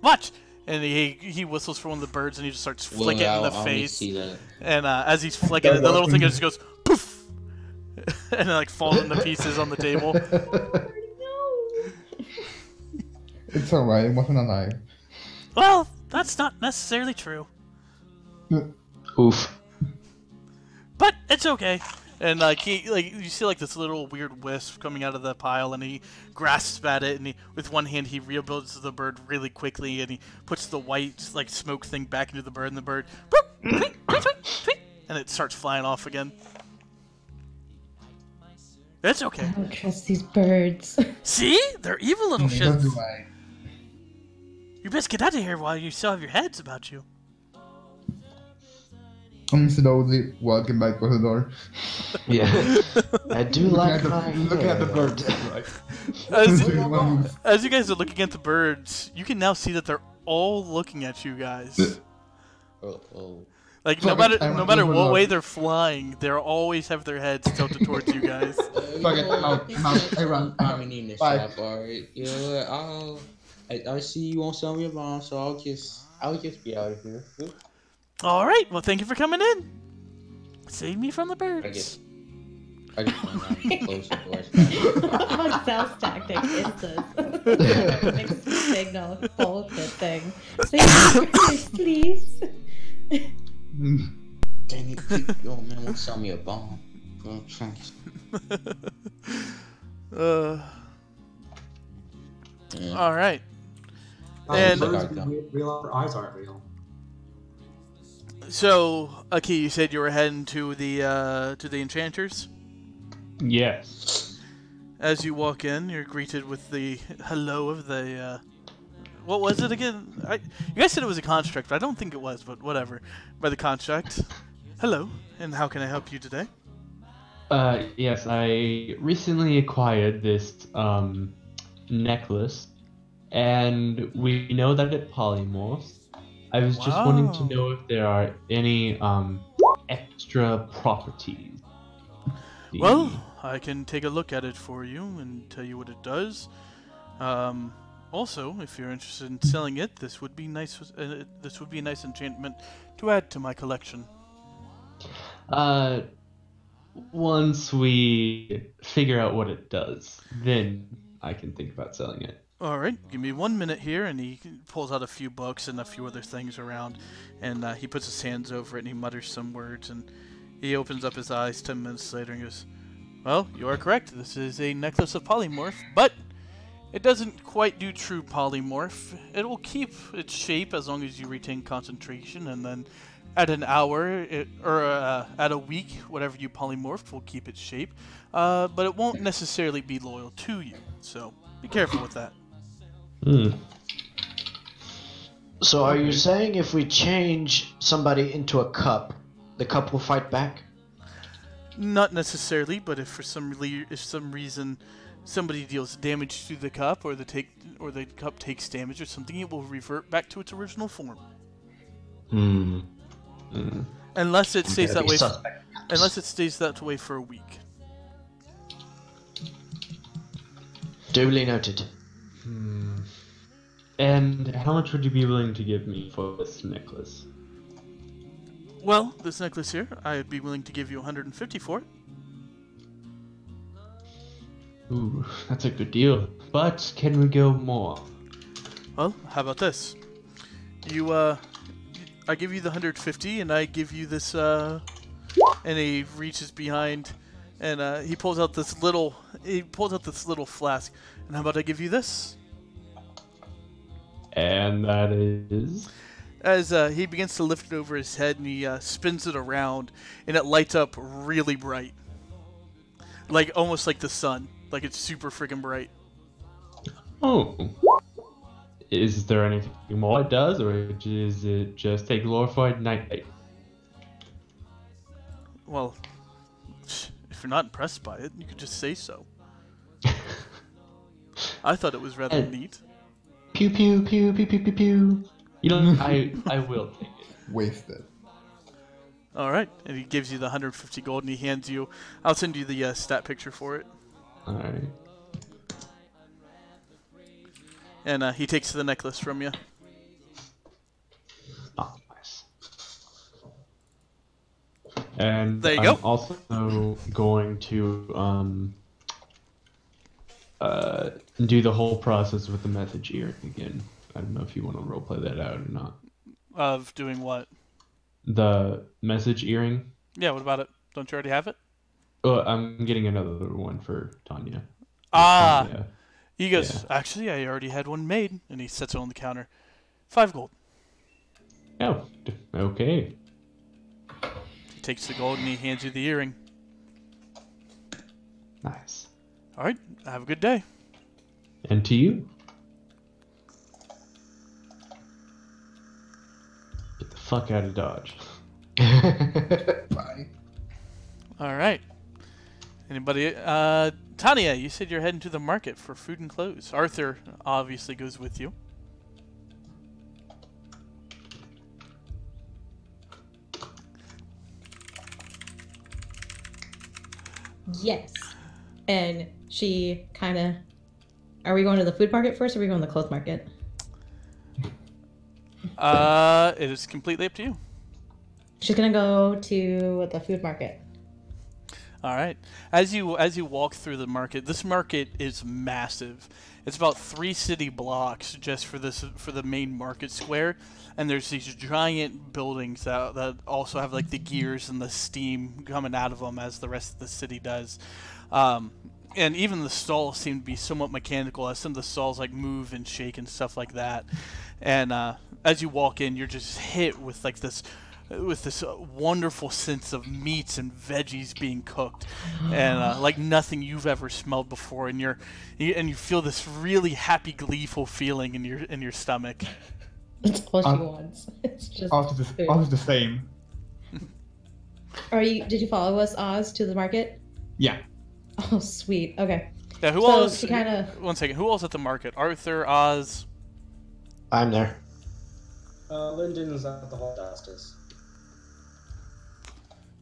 Watch! And he whistles for one of the birds, and he just starts flicking it in the I'll face. see that. And as he's flicking it, the little thing just goes poof, and it like falls into pieces on the table. It's alright, it wasn't alive. Well, that's not necessarily true, Oof. but it's okay. And you see like this little weird wisp coming out of the pile, and he grasps at it, and with one hand he rebuilds the bird really quickly, and he puts the white like smoke thing back into the bird, and the bird, and it starts flying off again. It's okay. I don't trust these birds. See, they're evil little Neither do shits. I. You best get out of here while you still have your heads about you. I'm slowly walking back to the door. Yeah. I do like my Look at the birds. As you guys are looking at the birds, you can now see that they're all looking at you guys. Oh. Like Fuck it, I'm no matter moving what on. way they're flying, they always have their heads tilted towards you guys. Fuck it, I'm out. I run. I don't need this Bye. shop, alright. You know what, I see you won't sell me a bomb, so I'll just be out of here. All right, well, thank you for coming in. Save me from the birds. I just want to close the door. What fuck sales tactic is this? Mixed signal bullshit thing. Say please. Dang it, yo man won't sell me a bomb. Oh, thanks. Yeah. All right. The And- birds are real, our eyes aren't real. So, Aki, you said you were heading to the enchanters. Yes. As you walk in, you're greeted with the hello of the. What was it again? You guys said it was a construct, but I don't think it was, but whatever. By the construct. Hello, and how can I help you today? Yes, I recently acquired this necklace, and we know that it polymorphs. I was just wanting to Wow. know if there are any extra properties. Well, I can take a look at it for you and tell you what it does. Also, if you're interested in selling it, this would be nice. This would be a nice enchantment to add to my collection. Once we figure out what it does, then I can think about selling it. All right, give me 1 minute here, and he pulls out a few books and a few other things around, and he puts his hands over it and he mutters some words, and he opens up his eyes 10 minutes later and goes, "Well, you are correct. This is a necklace of polymorph, but it doesn't quite do true polymorph. It will keep its shape as long as you retain concentration, and then at an hour or at a week, whatever you polymorphed will keep its shape, but it won't necessarily be loyal to you. So be careful with that." So are you saying if we change somebody into a cup, the cup will fight back? Not necessarily, but if for some reason somebody deals damage to the cup, or the cup takes damage or something, it will revert back to its original form. Unless it stays that way. Unless it stays that way for a week. Duly noted. And how much would you be willing to give me for this necklace? Well, this necklace here, I'd be willing to give you 150 for it. Ooh, that's a good deal. But can we go more? Well, how about this? I give you the 150, and I give you this, and he reaches behind, and he pulls out this little flask. And how about I give you this? And that is... As he begins to lift it over his head, and he spins it around, and it lights up really bright. Like, almost like the sun. Like, it's super freaking bright. Oh. Is there anything more it does, or is it just a glorified nightlight? Well, if you're not impressed by it, you could just say so. I thought it was rather neat. Pew pew pew pew pew pew pew. You know, I will take it. Wasted. Alright, and he gives you the 150 gold, and he hands you... I'll send you the stat picture for it. Alright. And he takes the necklace from you. Oh, nice. And there you I'm go. also going to do the whole process with the message earring again. I don't know if you want to roleplay that out or not. Of doing what? The message earring? Yeah, what about it? Don't you already have it? Oh, I'm getting another one for Tanya. Ah! Tanya. He goes, actually, I already had one made. And he sets it on the counter. 5 gold. Oh, okay. He takes the gold and he hands you the earring. Nice. Alright, have a good day. And to you. Get the fuck out of Dodge. Bye. Alright. Anybody? Tanya, you said you're heading to the market for food and clothes. Arthur obviously goes with you. Yes. And she kind of... Are we going to the food market first, or are we going to the clothes market? It is completely up to you. She's going to go to the food market. All right. As you walk through the market, this market is massive. It's about 3 city blocks just for the main market square, and there's these giant buildings that also have like the gears and the steam coming out of them as the rest of the city does. And even the stalls seem to be somewhat mechanical, as some of the stalls like move and shake and stuff like that. And as you walk in, you're just hit with like this wonderful sense of meats and veggies being cooked, and like nothing you've ever smelled before, and you feel this really happy, gleeful feeling in your stomach. That's all she wants. It's just Ours is the same. Did you follow us, Oz, to the market? Yeah. Oh, sweet. Okay. Yeah. Who So else? she kinda... One second. Who else at the market? Arthur, Oz. I'm there. Lyndon's at the hall downstairs.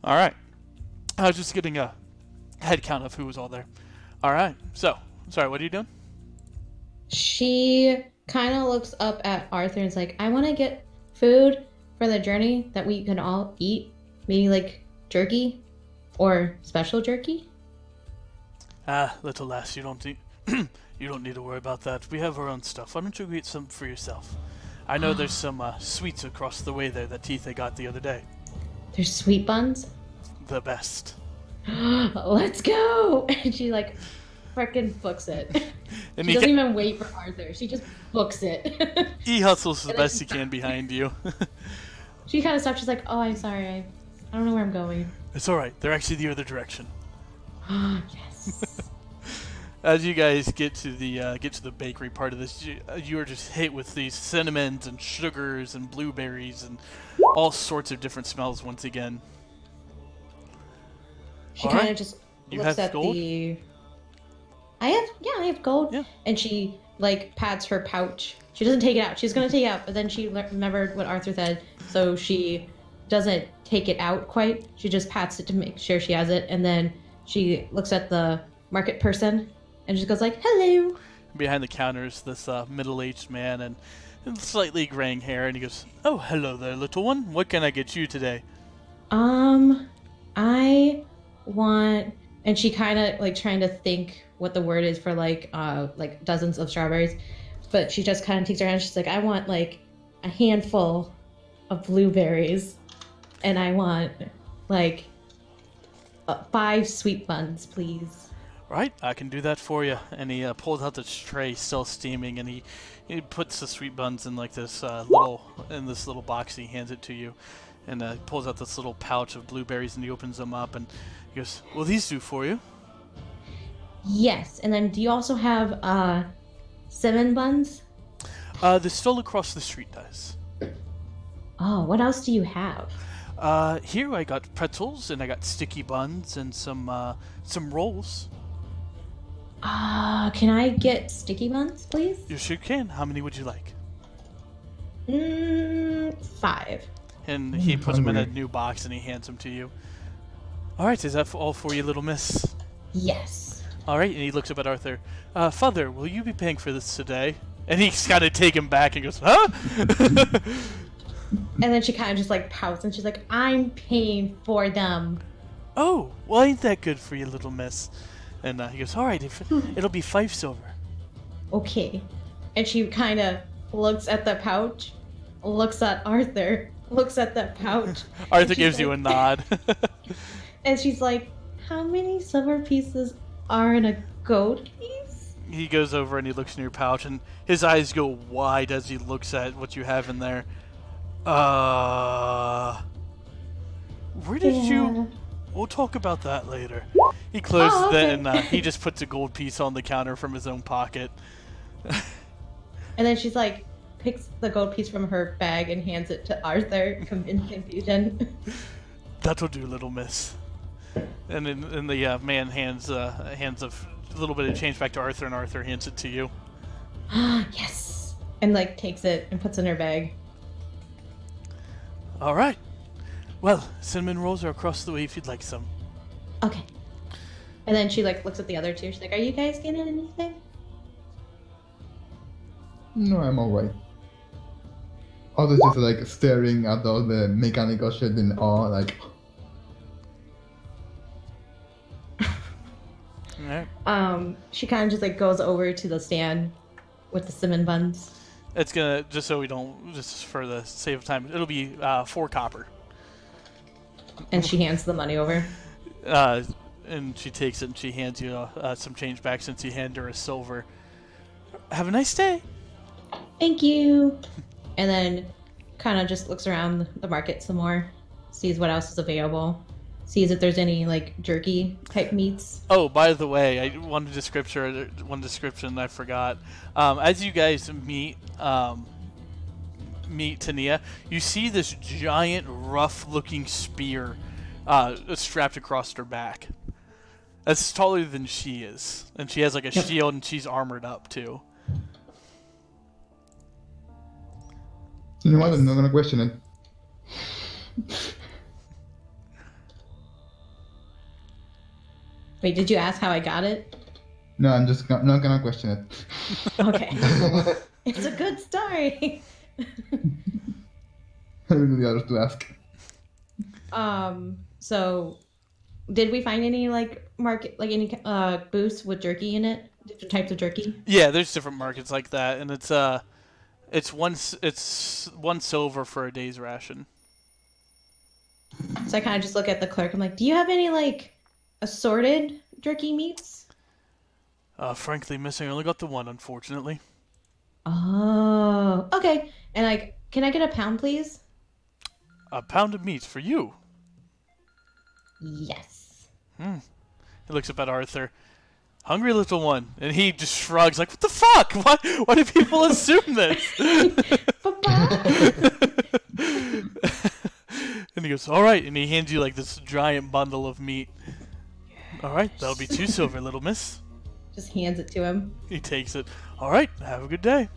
All right. I was just getting a head count of who was all there. All right. So, sorry. What are you doing? She kind of looks up at Arthur and is like, I want to get food for the journey that we can all eat. Maybe like jerky or special jerky. Little lass, you don't need to worry about that. We have our own stuff. Why don't you get some for yourself? I know there's some sweets across the way there that Teetha got the other day. There's sweet buns. The best. Let's go! And she like freaking books it. And she doesn't even wait for Arthur. She just books it. He hustles as best he can behind you. She kind of stops. She's like, "Oh, I'm sorry. I don't know where I'm going." It's all right. They're actually the other direction. Yes. As you guys get to the bakery part of this, you are just hit with these cinnamons and sugars and blueberries and all sorts of different smells once again. She All kind of right. just You looks have at gold? the. I have gold. Yeah. And she like pats her pouch. She doesn't take it out. She's gonna take it out, but then she remembered what Arthur said, so she doesn't take it out quite. She just pats it to make sure she has it, and then she looks at the market person and just goes like, "Hello." Behind the counter is this middle-aged man and slightly graying hair, and he goes, "Oh, hello there, little one. What can I get you today?" I want, and she kind of like trying to think what the word is for like dozens of strawberries, but she just kind of takes her hand. She's like, I want like a handful of blueberries, and I want like 5 sweet buns, please. Right, I can do that for you. And he pulls out the tray, still steaming, and he puts the sweet buns in like this little box. And he hands it to you, and pulls out this little pouch of blueberries, and he opens them up, and he goes, "Will these do for you?" Yes, and then do you also have cinnamon buns? The stall across the street does. Oh, what else do you have? Here I got pretzels, and I got sticky buns, and some rolls. Can I get sticky buns, please? You sure can. How many would you like? 5. And he puts them in a hungry. new box, and he hands them to you. All right, is that all for you, little miss? Yes. All right, and he looks up at Arthur. Father, will you be paying for this today? And he's got to take him back and goes, huh? And then she kind of just like pouts and she's like, I'm paying for them. Oh, well, ain't that good for you, little miss? And he goes, all right, it'll be 5 silver. Okay. And she kind of looks at the pouch, looks at Arthur, looks at the pouch. Arthur she's gives you a like- nod. And she's like, how many silver pieces are in a gold piece? He goes over and he looks in your pouch, and his eyes go wide as he looks at what you have in there. Where did you... We'll talk about that later. He closes Oh, okay. it, and he just puts a gold piece on the counter from his own pocket. And then she's like, picks the gold piece from her bag and hands it to Arthur in confusion. That'll do, little miss. And then the man hands a little bit of change back to Arthur, and Arthur hands it to you. Yes. And like takes it and puts it in her bag. All right. Well, cinnamon rolls are across the way if you'd like some. Okay. And then she like looks at the other two. She's like, are you guys getting anything? No, I'm alright. Others just like staring at all the mechanical shit in awe, like. All right. She kind of just like goes over to the stand with the cinnamon buns. It's gonna, just so we don't, just for the sake of time, it'll be 4 copper. And she hands the money over. And she takes it and she hands you some change back since you hand her a silver. Have a nice day. Thank you. And then kind of just looks around the market some more, sees what else is available, sees if there's any like jerky type meats. Oh, by the way, one description I forgot. As you guys meet Tania, you see this giant, rough-looking spear strapped across her back. That's taller than she is, and she has like a shield, and she's armored up too. You know what? I'm not gonna question it. Wait, did you ask how I got it? No, I'm just not gonna question it. Okay. It's a good story. I will do the others to ask. So did we find any like market, like any booths with jerky in it? Different types of jerky? Yeah, there's different markets like that, and it's one silver for a day's ration. So I kind of just look at the clerk. I'm like, do you have any like assorted jerky meats? Frankly, miss, I only got the one, unfortunately. Oh, okay. And like, can I get a pound, please? A pound of meat for you. Yes. He looks up at Arthur. Hungry little one. And he just shrugs like, what the fuck? Why do people assume this? Papa? And he goes, all right. And he hands you like this giant bundle of meat. All right, that'll be 2 silver, little miss. Just hands it to him. He takes it. All right, have a good day.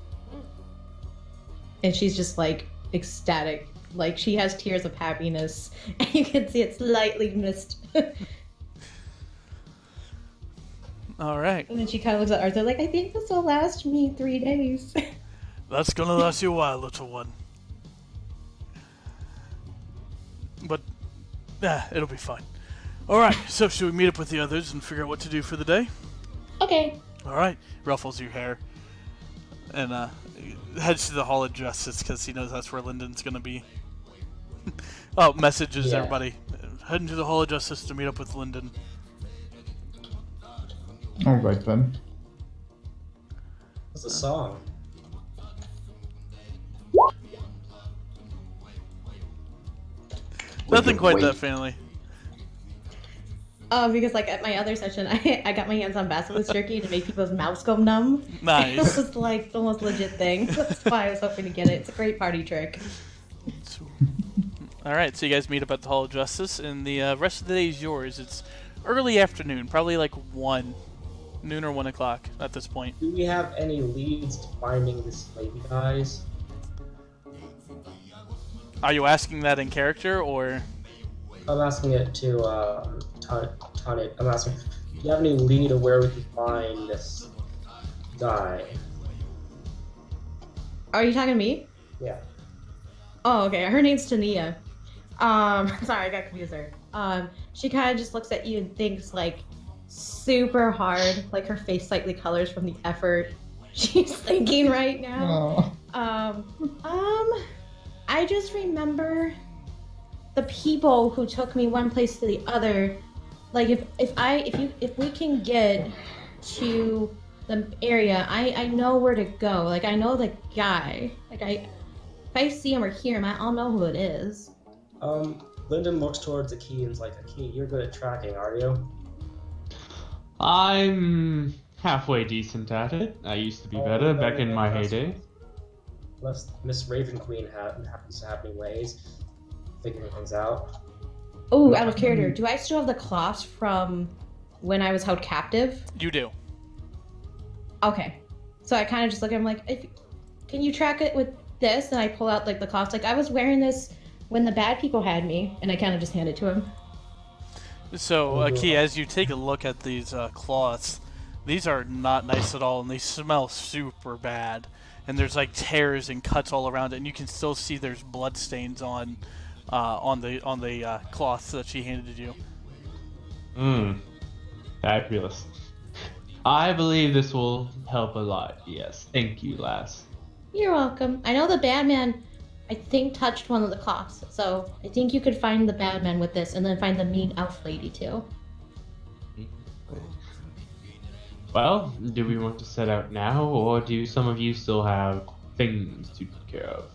And she's just like ecstatic. Like she has tears of happiness. And you can see it slightly missed. All right. And then she kind of looks at Arthur like, I think this will last me 3 days. That's gonna last you a while, little one. But, it'll be fine. Alright, so should we meet up with the others and figure out what to do for the day? Okay. Alright, ruffles your hair. And, heads to the Hall of Justice because he knows that's where Lyndon's gonna be. Oh, messages everybody. Heading to the Hall of Justice to meet up with Lyndon. Alright then. What's the song? Nothing quite that family. Oh, because like at my other session, I got my hands on basilisk jerky to make people's mouths go numb. Nice. It was like the most legit thing. That's why I was hoping to get it. It's a great party trick. Alright, so you guys meet up at the Hall of Justice, and the rest of the day is yours. It's early afternoon, probably like 1. Noon or 1 o'clock at this point. Do we have any leads to finding this lady, guys? Are you asking that in character, or...? I'm asking it to, Tonic. I'm asking, do you have any lead of where we can find this guy? Are you talking to me? Yeah. Oh, okay. Her name's Tania. Sorry, I got confused there. She kind of just looks at you and thinks like super hard, like her face slightly colors from the effort she's thinking right now. I just remember the people who took me one place to the other. Like if we can get to the area, I know where to go. Like I know the guy. Like if I see him or hear him, I'll know who it is. Lyndon looks towards the key and is like, "Key, you're good at tracking, are you?" I'm halfway decent at it. I used to be better back in my heyday. Unless Miss Raven Queen happens to have any ways figuring things out. Oh, out of character. Do I still have the cloths from when I was held captive? You do. Okay. So I kind of just look at him like, can you track it with this? And I pull out like the cloths. Like I was wearing this when the bad people had me, and I kind of just hand it to him. So, Key, as you take a look at these cloths, these are not nice at all, and they smell super bad. And there's like tears and cuts all around it, and you can still see there's blood stains on the cloths that she handed you. Fabulous. I believe this will help a lot. Yes, thank you, lass. You're welcome. I know the bad man, I think, touched one of the cloths, so I think you could find the bad man with this, and then find the mean elf lady too. Well, do we want to set out now, or do some of you still have things to take care of?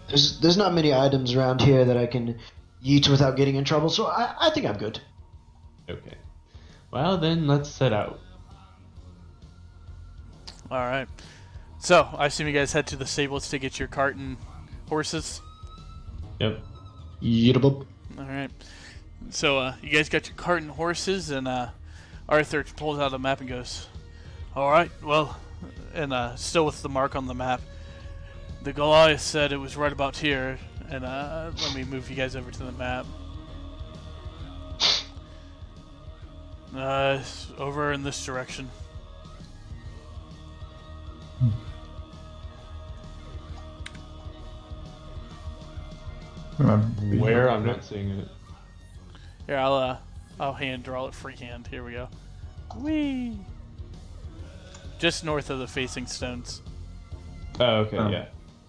There's not many items around here that I can yeet without getting in trouble, so I think I'm good. Okay. Well, then let's set out. Alright. So, I assume you guys head to the stables to get your cart and horses? Yep. Yeetable. Alright. So, you guys got your cart and horses, and Arthur pulls out a map and goes, "Alright, well," and still with the mark on the map, "the Goliath said it was right about here," and let me move you guys over to the map. It's over in this direction. Where? I'm not seeing it. Here, I'll hand draw it freehand. Here we go. Whee! Just north of the facing stones. Oh, okay, yeah.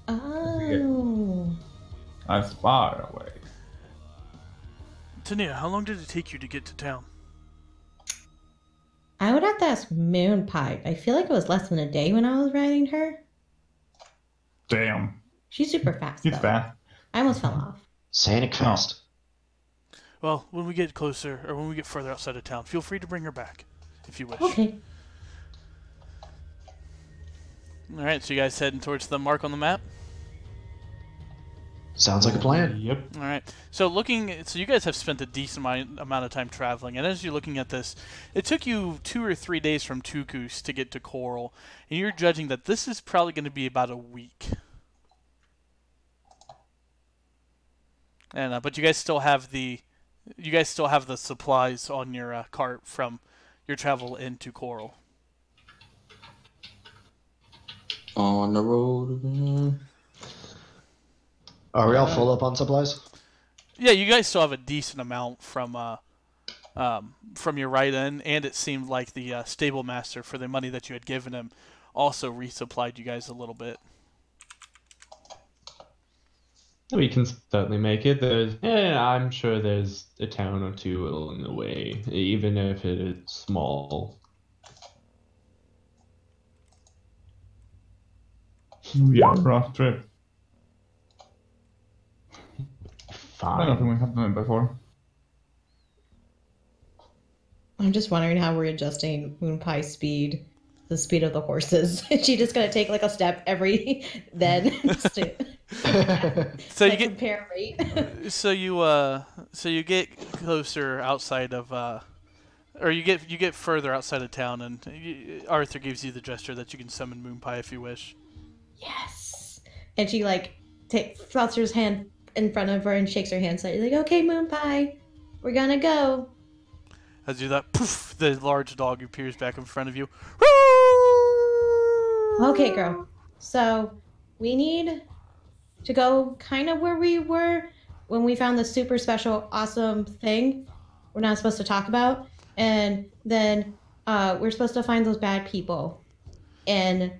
Oh. That's far away. Tania, how long did it take you to get to town? I would have to ask Moonpipe. I feel like it was less than a day when I was riding her. Damn. She's super fast, He's though. fast. I almost fell off. Sanic fast. Well, when we get closer, or when we get further outside of town, feel free to bring her back, if you wish. Okay. Alright, so you guys heading towards the mark on the map? Sounds like a plan. Yep. All right. So you guys have spent a decent amount of time traveling, and as you're looking at this, it took you 2 or 3 days from Tukus to get to Coral, and you're judging that this is probably going to be about a week. And but you guys still have the supplies on your cart from your travel into Coral. On the road again. Are we all full up on supplies? Yeah, you guys still have a decent amount from your ride-in, and it seemed like the stable master, for the money that you had given him, also resupplied you guys a little bit. We can certainly make it. I'm sure there's a town or two along the way, even if it is small. Yeah, rough trip. I don't Fine. think we have done it before. I'm just wondering how we're adjusting Moon Pie's speed, the speed of the horses. Is she just gonna take like a step every then just to So like, you get compare rate? so you get closer outside of or you get further outside of town, and Arthur gives you the gesture that you can summon Moon Pie if you wish. Yes. And she like throws her hand in front of her and shakes her hand slightly, like, "Okay, Moon Pie, we're gonna go." As you do that, poof, the large dog appears back in front of you. Okay, girl. So we need to go kind of where we were when we found the super special, awesome thing we're not supposed to talk about, and then we're supposed to find those bad people, and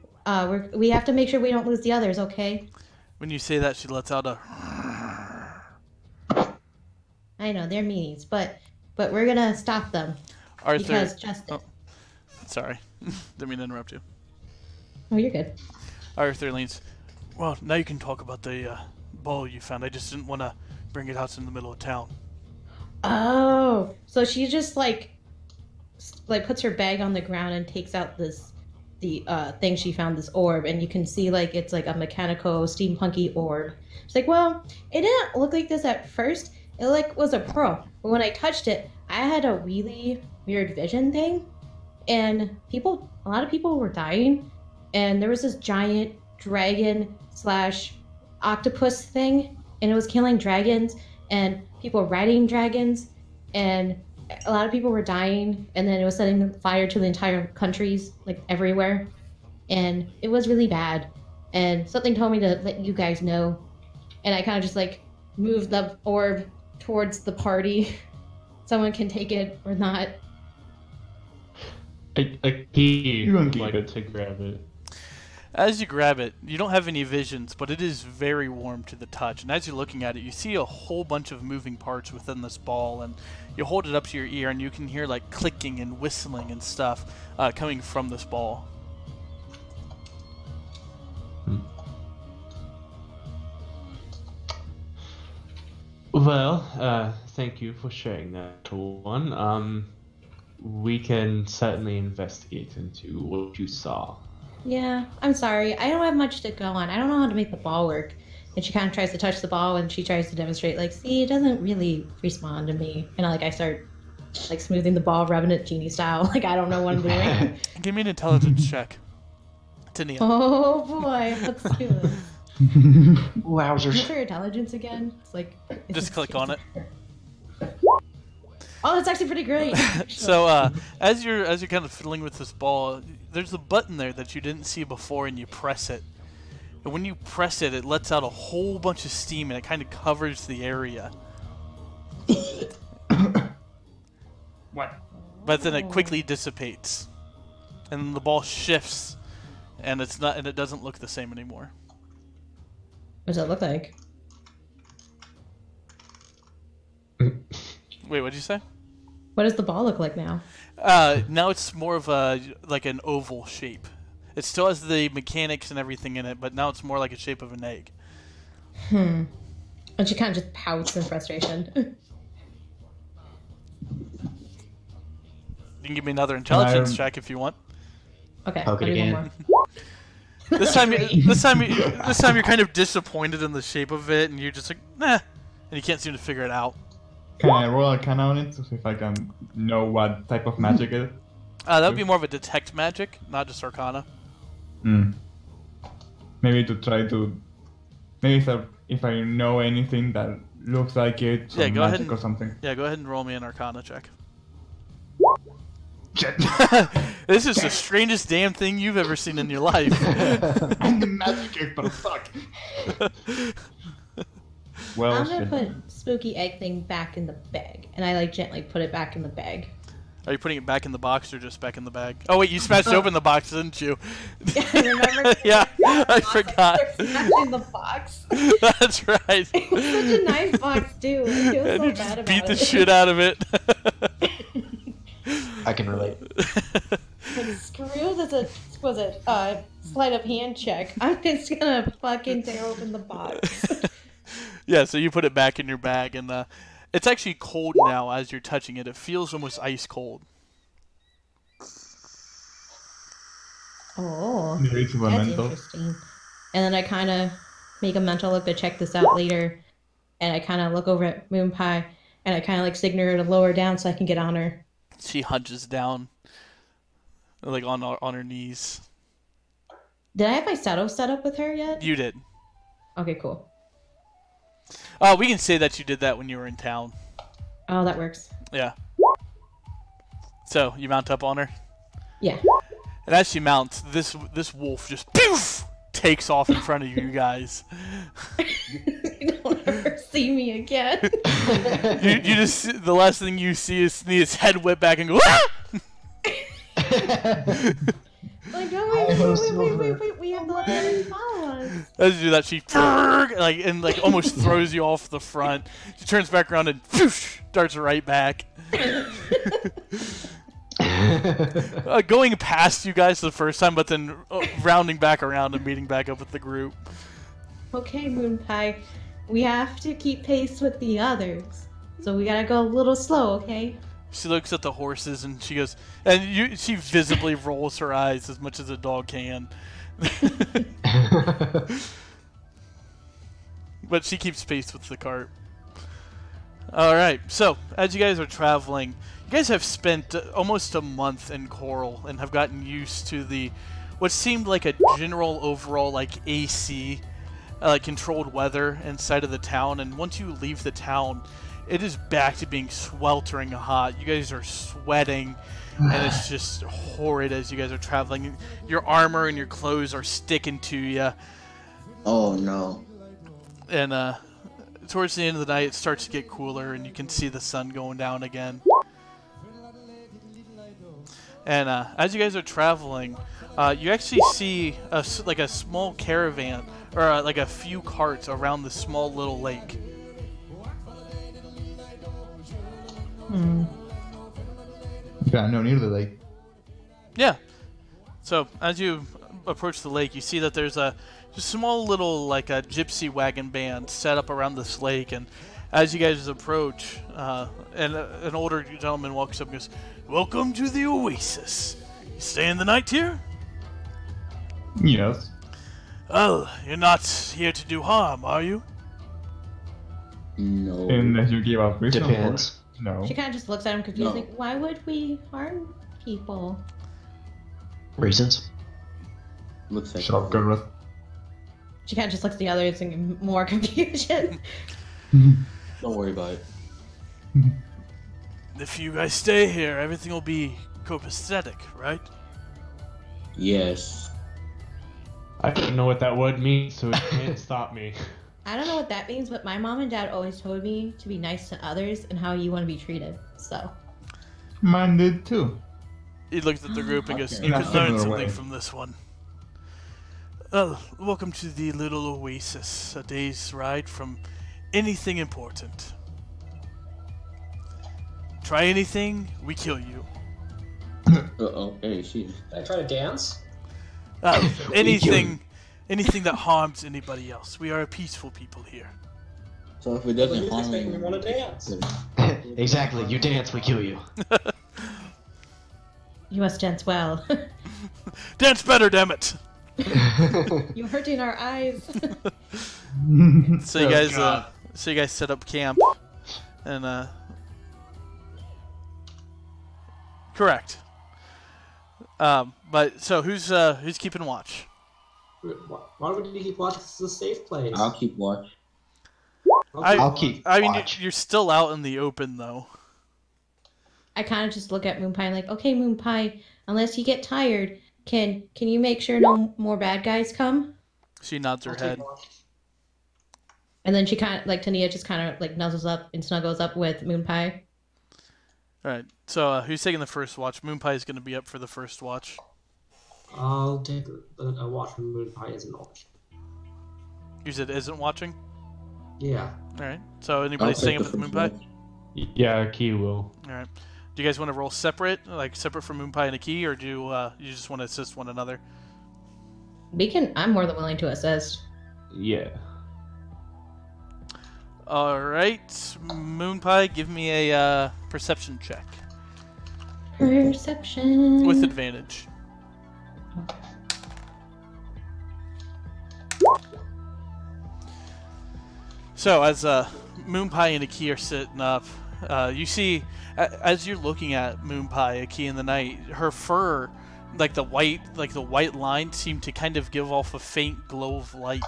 we have to make sure we don't lose the others. Okay? When you say that, she lets out a. I know they're meanies, but we're gonna stop them Arthur. because justice. Sorry, didn't mean to interrupt you. Oh, you're good. Arthur leans. Well, now you can talk about the ball you found. I just didn't want to bring it out in the middle of town. Oh, so she just like puts her bag on the ground and takes out the thing she found, this orb, and you can see like it's like a mechanical steampunky orb. She's like, well, it didn't look like this at first. It like was a pearl, but when I touched it, I had a really weird vision thing, and a lot of people were dying, and there was this giant dragon / octopus thing, and it was killing dragons, and people were riding dragons, and a lot of people were dying, and then it was setting fire to the entire countries, like everywhere, and it was really bad, and something told me to let you guys know, and I kind of just like moved the orb towards the party. Someone can take it or not. A key You won't keep like it. to grab it. As you grab it, you don't have any visions, but it is very warm to the touch. And as you're looking at it, you see a whole bunch of moving parts within this ball, and you hold it up to your ear, and you can hear like clicking and whistling and stuff coming from this ball. Well, thank you for sharing that, one. We can certainly investigate into what you saw. Yeah, I'm sorry. I don't have much to go on. I don't know how to make the ball work. And she kind of tries to touch the ball, and she tries to demonstrate, like, see, it doesn't really respond to me. And I start, like, smoothing the ball, rubbing it genie style. Like, I don't know what I'm doing. Give me an intelligence check. Tania. Oh, boy. Let's do this. Wowzers. What's her intelligence again? It's like... Just click on it. Oh, that's actually pretty great. So, as you're kind of fiddling with this ball, there's a button there that you didn't see before, and you press it. And when you press it, it lets out a whole bunch of steam, and it kind of covers the area. What? But then it quickly dissipates, and the ball shifts, and it doesn't look the same anymore. What does that look like? Wait, what did you say? What does the ball look like now? Now it's more of like an oval shape. It still has the mechanics and everything in it, but now it's more like a shape of an egg. And she kind of just pouts in frustration. You can give me another intelligence check if you want. Okay, Poke I'll it do one again. more. This time you're kind of disappointed in the shape of it, and you're just like, nah, and you can't seem to figure it out. Can I roll Arcana on it to see if I can know what type of magic it is? That would be more of a detect magic, not just Arcana. Maybe to try to... Maybe if I know anything that looks like it, some Yeah, go ahead magic or something. Yeah, go ahead and roll me an Arcana check. Shit. This is the strangest damn thing you've ever seen in your life. I'm the magic expert, fuck! Well, I'm gonna shit. put spooky egg thing back in the bag, and I like gently put it back in the bag. Are you putting it back in the box or just back in the bag? Oh wait, you smashed open the box, didn't you? Yeah, remember? Yeah, I forgot. In the box. That's right. It was such a nice box too. I feel And so you bad just about beat the it. shit out of it. I can relate. Like, screw this, was it sleight of hand check. I'm just gonna fucking tear open the box. Yeah, so you put it back in your bag, and it's actually cold now as you're touching it. It feels almost ice cold. Oh, Maybe it's a that's memento. interesting. And then I kind of make a mental look to check this out later, and I kind of look over at Moon Pie, and I kind of like signal her to lower down so I can get on her. She hunches down, like on her knees. Did I have my saddle set up with her yet? You did. Okay, cool. Oh, we can say that you did that when you were in town. Oh, that works. Yeah. So you mount up on her, Yeah. and as she mounts, this wolf just poof takes off in front of you guys. You don't ever see me again. You just the last thing you see is his head whip back and go. Ah! Like, oh, wait, we have to let them follow us. As you do that, she almost throws you off the front. She turns back around and whoosh, darts right back. Going past you guys the first time, but then rounding back around and meeting back up with the group. Okay, Moon Pie, we have to keep pace with the others. So we gotta go a little slow, okay? She looks at the horses and she goes, and she visibly rolls her eyes as much as a dog can. But she keeps pace with the cart. Alright, so as you guys are traveling, you guys have spent almost a month in Coral and have gotten used to what seemed like a general overall like AC controlled weather inside of the town, and once you leave the town, it is back to being sweltering hot. You guys are sweating, and it's just horrid as you guys are traveling. Your armor and your clothes are sticking to you. Oh no. And towards the end of the night, it starts to get cooler, and you can see the sun going down again. And as you guys are traveling, you actually see a small caravan, or like a few carts around the small little lake. Yeah, no, near the lake. Yeah. So as you approach the lake, you see that there's a small little a gypsy wagon band set up around this lake, and as you guys approach, and an older gentleman walks up and goes, "Welcome to the Oasis. You staying the night here?" Yes. Well, you're not here to do harm, are you? No. Unless you give up reason Depends. for it. No. She kind of just looks at him confused, No. like, why would we harm people? Reasons? Looks like Shut up, Gareth. She kind of just looks at the others in more confusion. Don't worry about it. If you guys stay here, everything will be copacetic, right? Yes. I don't know what that word means, so it can't stop me. I don't know what that means, but my mom and dad always told me to be nice to others and how you want to be treated. So, Mine did too. He looks at the group and goes, Okay. "You In a can learn similar something way. from this one." Well, welcome to the little oasis, a day's ride from anything important. Try anything, we kill you. Uh-oh. Hey, she. Did I try to dance? Anything that harms anybody else. We are a peaceful people here. So if it The doesn't music's harm making me me, want to dance. Exactly. You dance, we kill you. you must dance well. Dance better, damn it! You're hurting our eyes. So you guys, set up camp, and correct. But so who's keeping watch? Why would you keep watch? This is a safe place. I'll keep watch. I'll keep I mean, watch. you're still out in the open though. I kind of just look at Moonpie and like, okay, Moonpie, unless you get tired, can you make sure no more bad guys come? She nods her head. And then she kind of, like, Tania just kind of, like, nuzzles up and snuggles up with Moonpie. All right. So who's taking the first watch? Moonpie is going to be up for the first watch. I'll take a watch from Moonpie as an watch. You said isn't watching? Yeah. All right. So anybody staying up with Moonpie? Yeah, Key will. All right. Do you guys want to roll separate, like separate from Moonpie and a Key, or do you just want to assist one another? I'm more than willing to assist. Yeah. All right. Moonpie, give me a perception check. Perception. With advantage. So as Moonpie and Aki are sitting up, you see, as you're looking at Moonpie, Aki in the night, her fur, like the white lines, seem to kind of give off a faint glow of light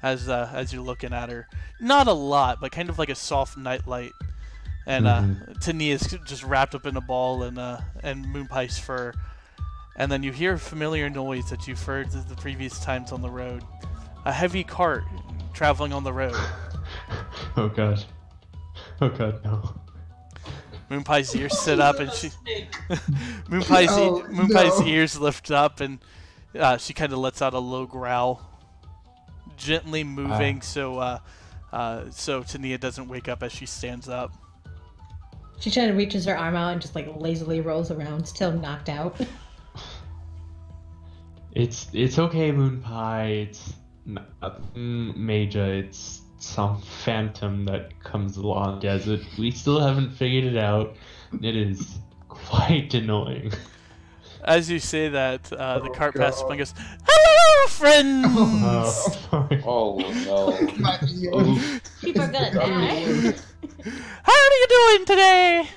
as you're looking at her. Not a lot, but kind of like a soft night light. And Tania's just wrapped up in a ball and Moonpie's fur. And then you hear a familiar noise that you've heard the previous times on the road. A heavy cart traveling on the road. Oh god. Oh god, no. Moonpie's ears sit up and she... Moonpie's ears lift up and she kind of lets out a low growl. Gently moving so Tania doesn't wake up as she stands up. She kind of reaches her arm out and just like lazily rolls around, still knocked out. It's okay, Moonpie. It's nothing major. It's some phantom that comes along desert. We still haven't figured it out. It is quite annoying. As you say that, the cart passes by and goes, "Hello, friends! Oh no. People are gonna die. How are you doing today?"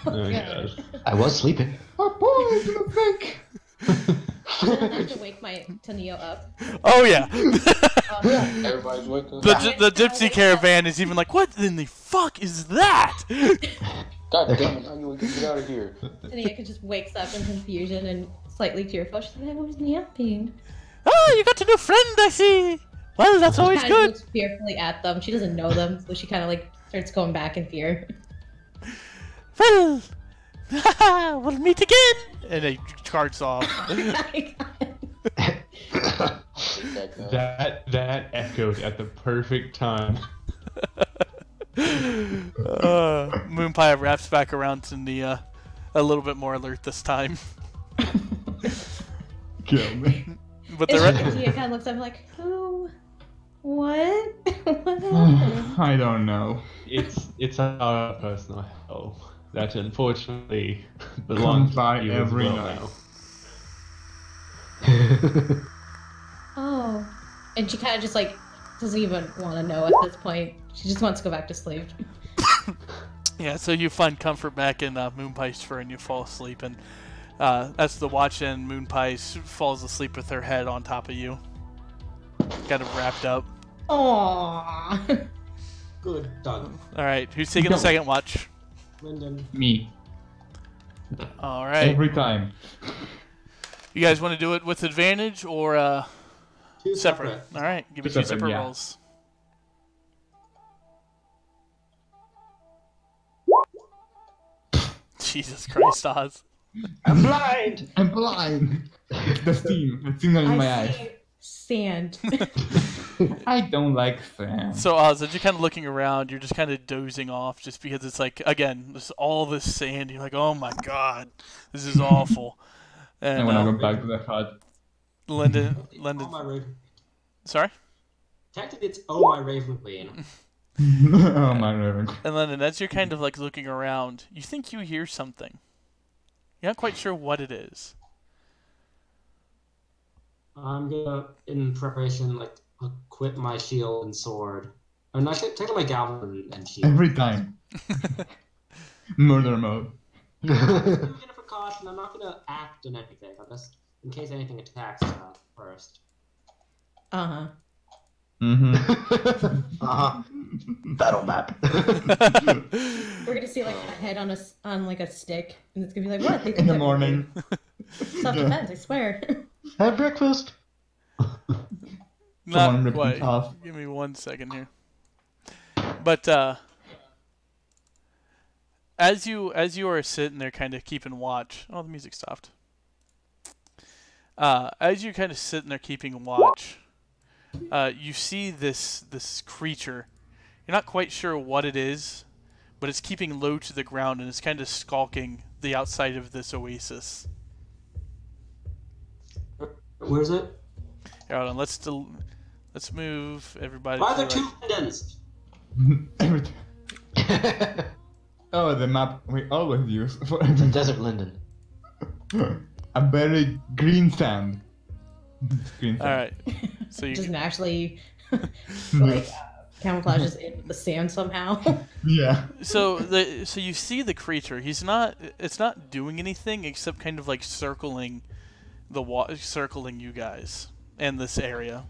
Oh god. I was sleeping. Oh boy, it's gonna think. I have to wake my Tania up. Oh yeah. Everybody's waking up. The gypsy caravan is even like, what in the fuck is that? God damn it, how you gonna get out of here? Tania just wakes up in confusion and slightly tearful. She's like, I was napping. Oh, you got a new friend, I see. Well, that's always She kind of good. looks fearfully at them. She doesn't know them, so she kind of like starts going back in fear. Well, we'll meet again. And it carts off. That echoed at the perfect time. Moonpie wraps back around to Nia, a little bit more alert this time. Kill me. But And the rest. Tania kind of looks up like, who? What? What happened? I don't know. It's our personal hell that unfortunately belongs by to you every as well night. now. Oh. And she kind of just like doesn't even want to know at this point. She just wants to go back to sleep. Yeah, so you find comfort back in Moonpie's fur and you fall asleep. And that's the watch, and Moonpie falls asleep with her head on top of you. Kind of wrapped up. Aww. Good dog. Alright, who's taking the second watch? Lyndon. Me. Alright. Every time. You guys want to do it with advantage or Two separate? Alright, give me two separate yeah. rolls. Jesus Christ, Oz. I'm blind. I'm blind. The steam. The steam in my eyes. see sand. I don't like sand. So Oz, as you're kind of looking around, you're just kind of dozing off just because it's like, again, there's all this sand. You're like, oh my god, this is awful. And And when I go back to the hut. Lyndon, Oh my Raven. sorry? Technically, it's Oh My Raven Queen. Oh my Raven. And Lyndon, as you're kind of like looking around, you think you hear something. You're not quite sure what it is. I'm gonna, in preparation, like equip my shield and sword. I'm not gonna take my javelin and shield. Every time. Murder mode. I'm gonna get a precaution. I'm not gonna act on anything. I'm just in case anything attacks first. Uh-huh. Battle map. We're gonna see like a head on like a stick, and it's gonna be like, what? They In the morning. Self-defense, I swear. Have breakfast. Not ripped quite. it off. Give me 1 second here. But as you are sitting there, kind of keeping watch. Oh, the music stopped. As you're kind of sitting there keeping watch, you see this creature. You're not quite sure what it is, but it's keeping low to the ground and it's kind of skulking the outside of this oasis. Where is it? Here, hold on. Let's move everybody. Why are to there the two right. Lindens? Every time. Oh, the map we always use for It's a everything. desert linden. A very green sand. Green sand. All right. So you Just naturally, like, camouflages in the sand somehow. Yeah. so you see the creature. It's not doing anything except kind of like circling circling you guys and this area.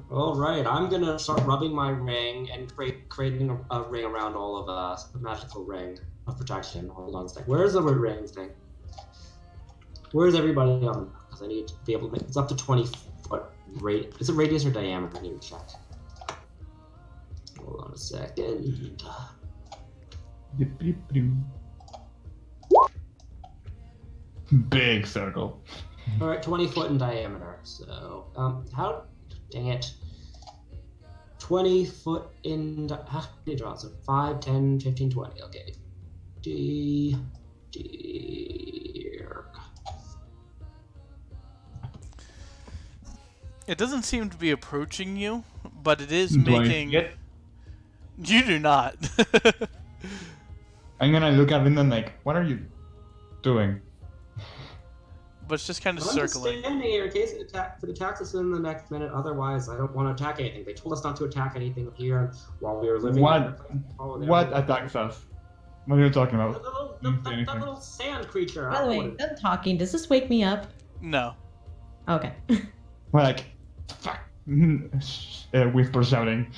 All right, I'm gonna start rubbing my ring and creating a ring around all of us, a magical ring of protection. Hold on a sec. Where's the ring thing? Where's everybody on? Because I need to be able to make it's up to 20-foot radius. Is it radius or diameter? I need to check. Hold on a second. Big circle. All right, 20 foot in diameter. So, dang it. 20 foot in, how many draws? So 5, 10, 15, 20. Okay. It doesn't seem to be approaching you, but it is Do I making. see it? You do not. I'm gonna look at Lyndon like, what are you doing? But it's just kind of I'm just circling. standing here in case it attacks us in the next minute. Otherwise, I don't want to attack anything. They told us not to attack anything here while we were living. What attacks us? What are you talking That about? little, Didn't say that anything. little sand creature. By the way, them talking, does this wake me up? No. Okay. We're like, fuck. Whisper shouting.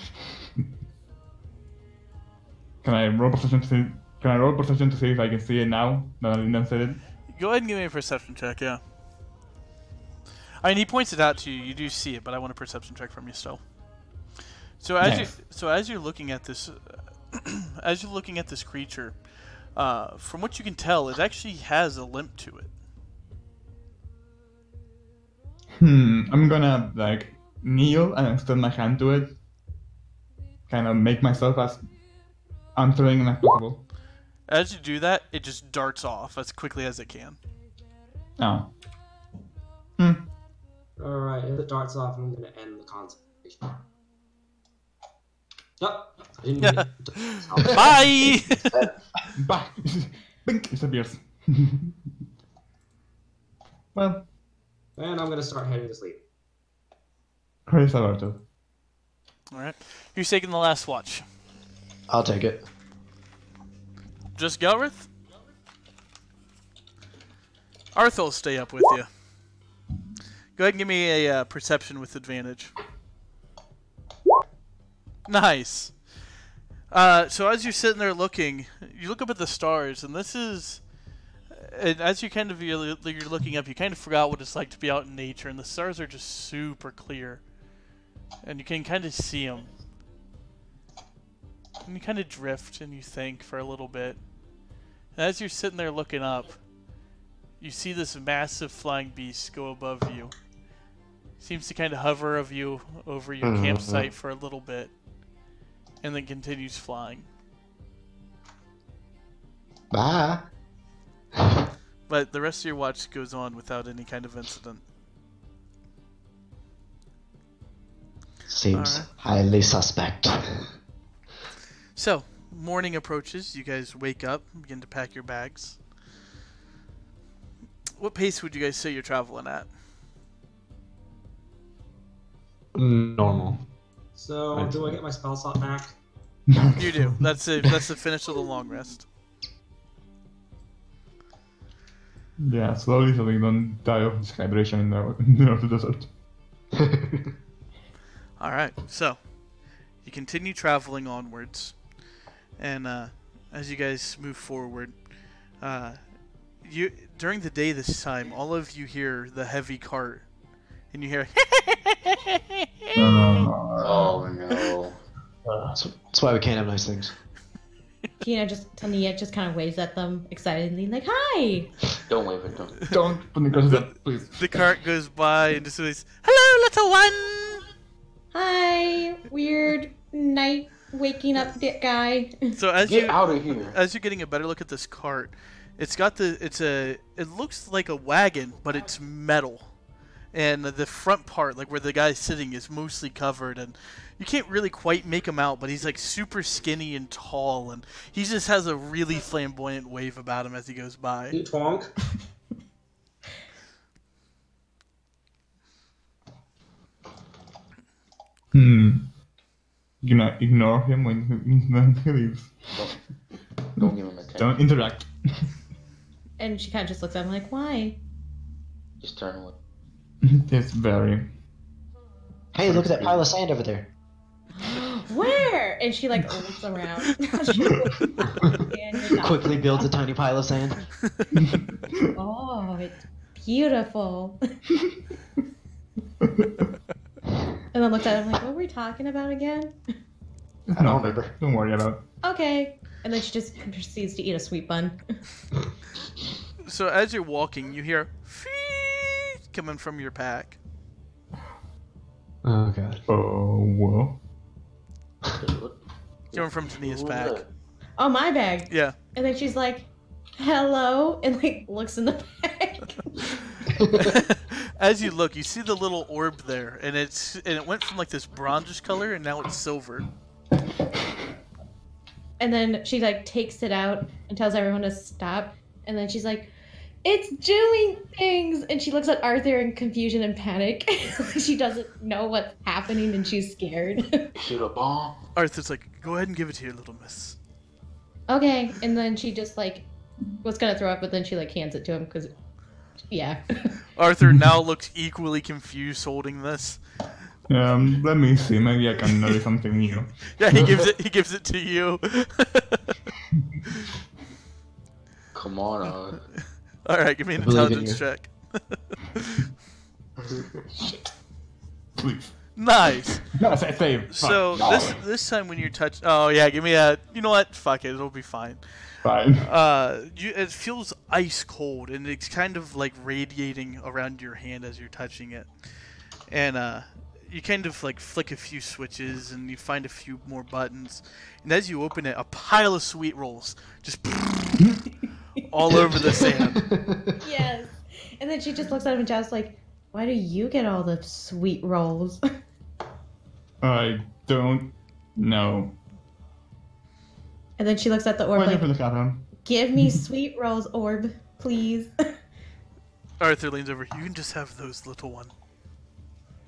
Can I roll perception to see? Can I roll perception to see if I can see it now that Lyndon said it? Go ahead and give me a perception check, yeah. I mean, he points it out to you. You do see it, but I want a perception check from you still. So as you're looking at this, as you're looking at this creature, from what you can tell, it actually has a limp to it. I'm gonna like kneel and extend my hand to it. Kind of make myself as unthreatening as possible. As you do that, it just darts off as quickly as it can. Oh. Alright, if it darts off, I'm going to end the concentration. No, I didn't mean it. Bye! Bah! Bink! Disappears. Well, And I'm going to start heading to sleep. Chris Alberto. Alright. Who's taking the last watch? I'll take it. Just Galrith? Arthur will stay up with you. Go ahead and give me a perception with advantage. Nice. So as you're sitting there looking, you look up at the stars, and this is... And as you kind of you're looking up, you kind of forgot what it's like to be out in nature, and the stars are just super clear. And you can kind of see them. And you kind of drift and you think for a little bit. And as you're sitting there looking up, you see this massive flying beast go above you. Seems to kind of hover over your campsite for a little bit. And then continues flying. Bye. But the rest of your watch goes on without any kind of incident. Seems Alright. highly suspect. So, morning approaches. You guys wake up, begin to pack your bags. What pace would you guys say you're traveling at? Normal. So, do I get my spell slot back? You do. That's it. That's the finish of the long rest. Yeah, slowly so we don't die of dehydration in the middle of the desert. Alright, so you continue traveling onwards, and as you guys move forward, during the day this time, all of you hear the heavy cart, and you hear Oh no. That's why we can't have nice things. Tania just kind of waves at them excitedly, like, "Hi!" Don't wave at them. Don't put me close to that, please. the cart goes by and just says, "Hello, little one." Hi, weird night waking up guy. So as Get out of here. as you're getting a better look at this cart, it looks like a wagon, but it's metal. And the front part, like where the guy's sitting, is mostly covered, and you can't really quite make him out, but he's like super skinny and tall, and he just has a really flamboyant wave about him as he goes by. Hey, Twonk. You know, ignore him when he leaves. Don't give him a 10. Don't interact. And she kind of just looks at him like, "Why?" Just turn away. It's very. Hey, look at that pile of sand over there. Where? And she like looks around. And you're not- Quickly builds a tiny pile of sand. Oh, it's beautiful. And then looks at him like, "What were we talking about again?" I don't remember. Don't worry about it. Okay. And then she just proceeds to eat a sweet bun. So as you're walking, you hear "Feet" coming from your pack. Oh god. Oh, well. Coming from Tania's pack. Oh, my bag. Yeah. And then she's like, "Hello," and like looks in the bag. As you look, you see the little orb there, and it went from like this bronzish color, and now it's silver. And then she like takes it out and tells everyone to stop. And then she's like, "It's doing things!" And she looks at Arthur in confusion and panic. She doesn't know what's happening and she's scared. Shoot a bomb. Arthur's like, "Go ahead and give it to your little miss." Okay. And then she just like was gonna throw up, but then she like hands it to him because, yeah. Arthur now looks equally confused holding this. Let me see. Maybe I can notice something new. Yeah, he gives it to you. Come on, Alright, give me an believe in intelligence you. check. Please. Nice. No, save. So No. this time when you touch, oh yeah, give me a. You know what? Fuck it, it'll be fine. Fine. It feels ice cold, and it's kind of like radiating around your hand as you're touching it, and you kind of like flick a few switches, and you find a few more buttons, and as you open it, a pile of sweet rolls just all over the sand. Yes. And then she just looks at him and just like, "Why do you get all the sweet rolls?" I don't know. And then she looks at the orb Why like, different Catherine? "Give me sweet rolls, orb, please." Arthur leans over. You can just have those, little one.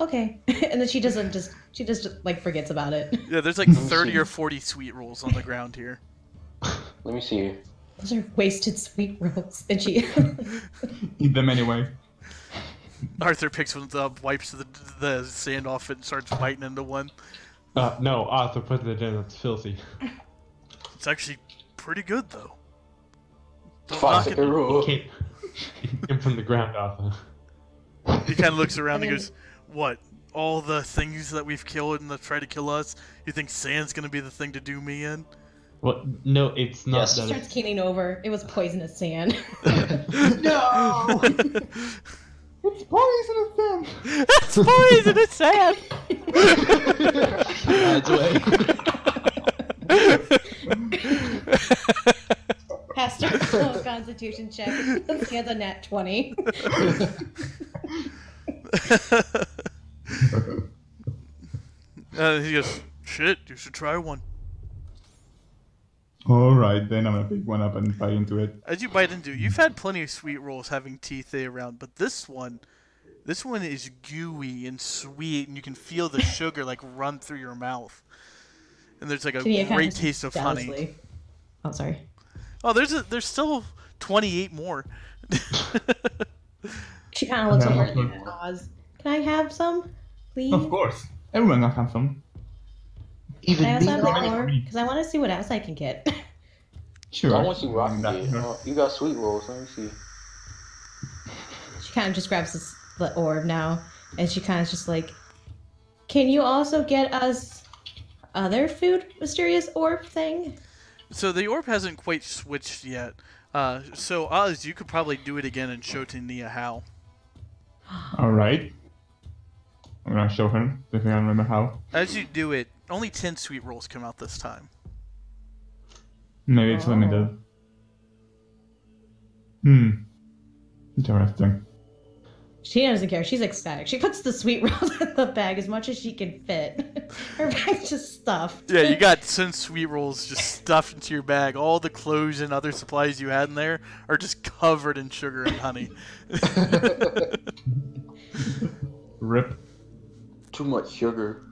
Okay. And then she just like forgets about it. Yeah, there's like 30 or 40 sweet rolls on the ground here. Let me see. Those are wasted sweet rolls. And she Eat them anyway. Arthur picks one up, wipes the sand off, and starts biting into one. No, Arthur, put it in. It's filthy. It's actually pretty good, though. Don't Fuck knock it. it. It came from the ground, Arthur. He kind of looks around and And goes, "What? All the things that we've killed and that try to kill us? You think sand's gonna be the thing to do me in?" What? No, it's not Yes. that. starts keening over. It was poisonous sand. No! It's poisonous then. It's poisonous sand! Rides away. Pastor, slow constitution check. He has a nat 20. He goes, "Shit, you should try one." Alright, then I'm gonna pick one up and bite into it. As you bite into it, you've had plenty of sweet rolls having teeth around, but this This one is gooey and sweet, and you can feel the sugar like run through your mouth. And there's like a Tania kinda great just taste of honey. jealously- Oh, sorry. Oh, there's still 28 more. She kind of looks Yeah, over I'll put at more. Oz. Can I have some, please? Of course. Everyone can have some. Even Can I me. also have Right. more? Because I want to see what else I can get. Sure. I want you rocking That- it. You got sweet rolls. Let me see. She kind of just grabs the orb now, and she kind of just like, can you also get us other food, mysterious orb thing? So the orb hasn't quite switched yet. So Oz, you could probably do it again and show Tania how. Alright. I'm gonna show her if I can remember how. As you do it, only 10 sweet rolls come out this time. Maybe it's limited. Interesting. She doesn't care. She's ecstatic. She puts the sweet rolls in the bag as much as she can fit. Her bag's just stuffed. Yeah, you got 10 sweet rolls just stuffed into your bag. All the clothes and other supplies you had in there are just covered in sugar and honey. Rip. Too much sugar.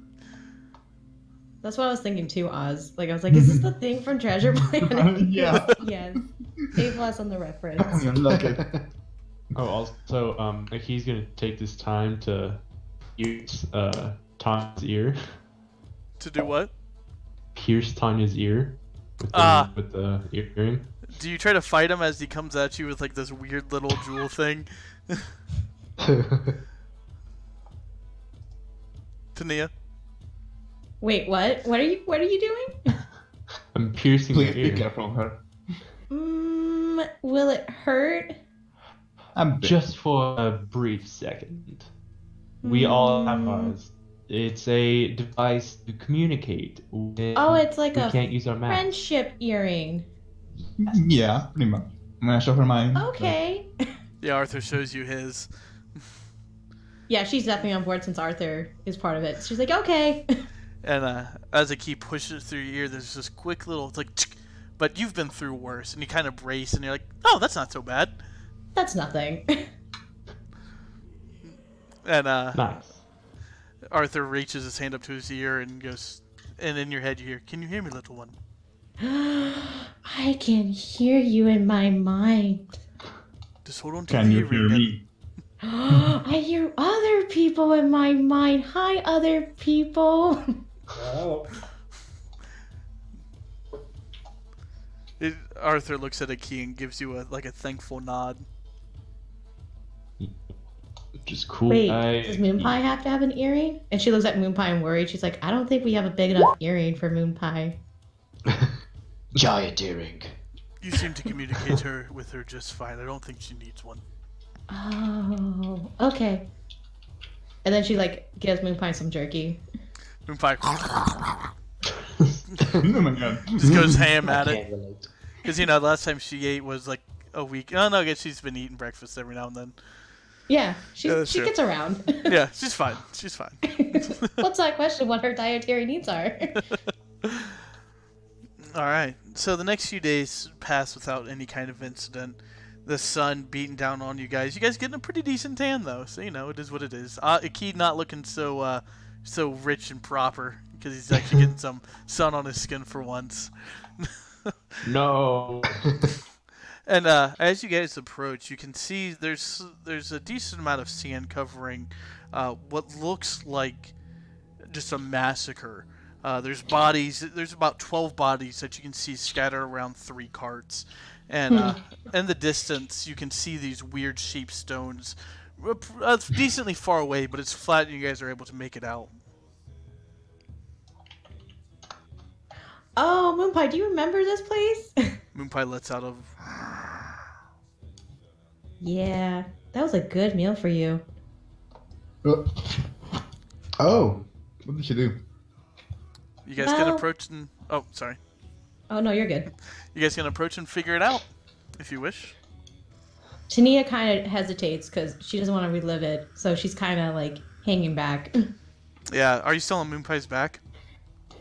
That's what I was thinking too, Oz. Like, I was like, is this the thing from Treasure Planet? Yeah. Yes. A+ on the reference. Look it. Oh, also, he's gonna take this time to use Tanya's ear, To do what? pierce Tanya's ear with with the earring. Do you try to fight him as he comes at you with like this weird little jewel thing? Tania? Wait, what? What are you doing? I'm piercing Please her be ear. careful of her. Will it hurt? A bit. Just for a brief second. We all have ours. It's a device to communicate. Oh, it's like we a can't use our mouth. friendship earring. Yeah, pretty much. I'm gonna show her mine. Okay. Yeah, Arthur shows you his. Yeah, she's definitely on board since Arthur is part of it. She's like, okay. And as a key pushes through your ear, there's this quick little, it's like, tsk, but you've been through worse. And you kind of brace and you're like, oh, that's not so bad. That's nothing. And Nice. Arthur reaches his hand up to his ear and goes, and in your head you hear, can you hear me, little one? I can hear you in my mind. Just hold on to Can the you earring hear and- me? I hear other people in my mind. Hi, other people. Oh. Arthur looks at a key and gives you a thankful nod. Just cool. Wait, does Moonpie have to have an earring? And she looks at Moonpie and worried. She's like, I don't think we have a big enough earring for Moonpie. Giant earring. You seem to communicate with her just fine. I don't think she needs one. Oh, okay. And then she like gives Moonpie some jerky. Moonpie Oh my god. just goes ham I at it. can't relate. Because, the last time she ate was like a week. Oh, no, I guess she's been eating breakfast every now and then. Yeah, Yeah, that's she true. gets around. Yeah, she's fine. She's fine. Let's not question what her dietary needs are. Alright, so the next few days pass without any kind of incident. The sun beating down on you guys. You guys getting a pretty decent tan, though, so, it is what it is. Akid not looking so rich and proper, because he's actually getting some sun on his skin for once. No. And as you guys approach, you can see there's a decent amount of sand covering what looks like just a massacre. There's bodies. There's about 12 bodies that you can see scattered around 3 carts. And in the distance, you can see these weird shaped stones. Decently far away, but it's flat and you guys are able to make it out. Oh, Moonpie, do you remember this place? Moonpie lets out a... Yeah, that was a good meal for you. Oh, What did she do? You guys can Well- approach and... Oh, sorry. Oh no, you're good. You guys can approach and figure it out, if you wish. Tania kind of hesitates because she doesn't want to relive it, so she's kind of like hanging back. Yeah, are you still on Moonpie's back?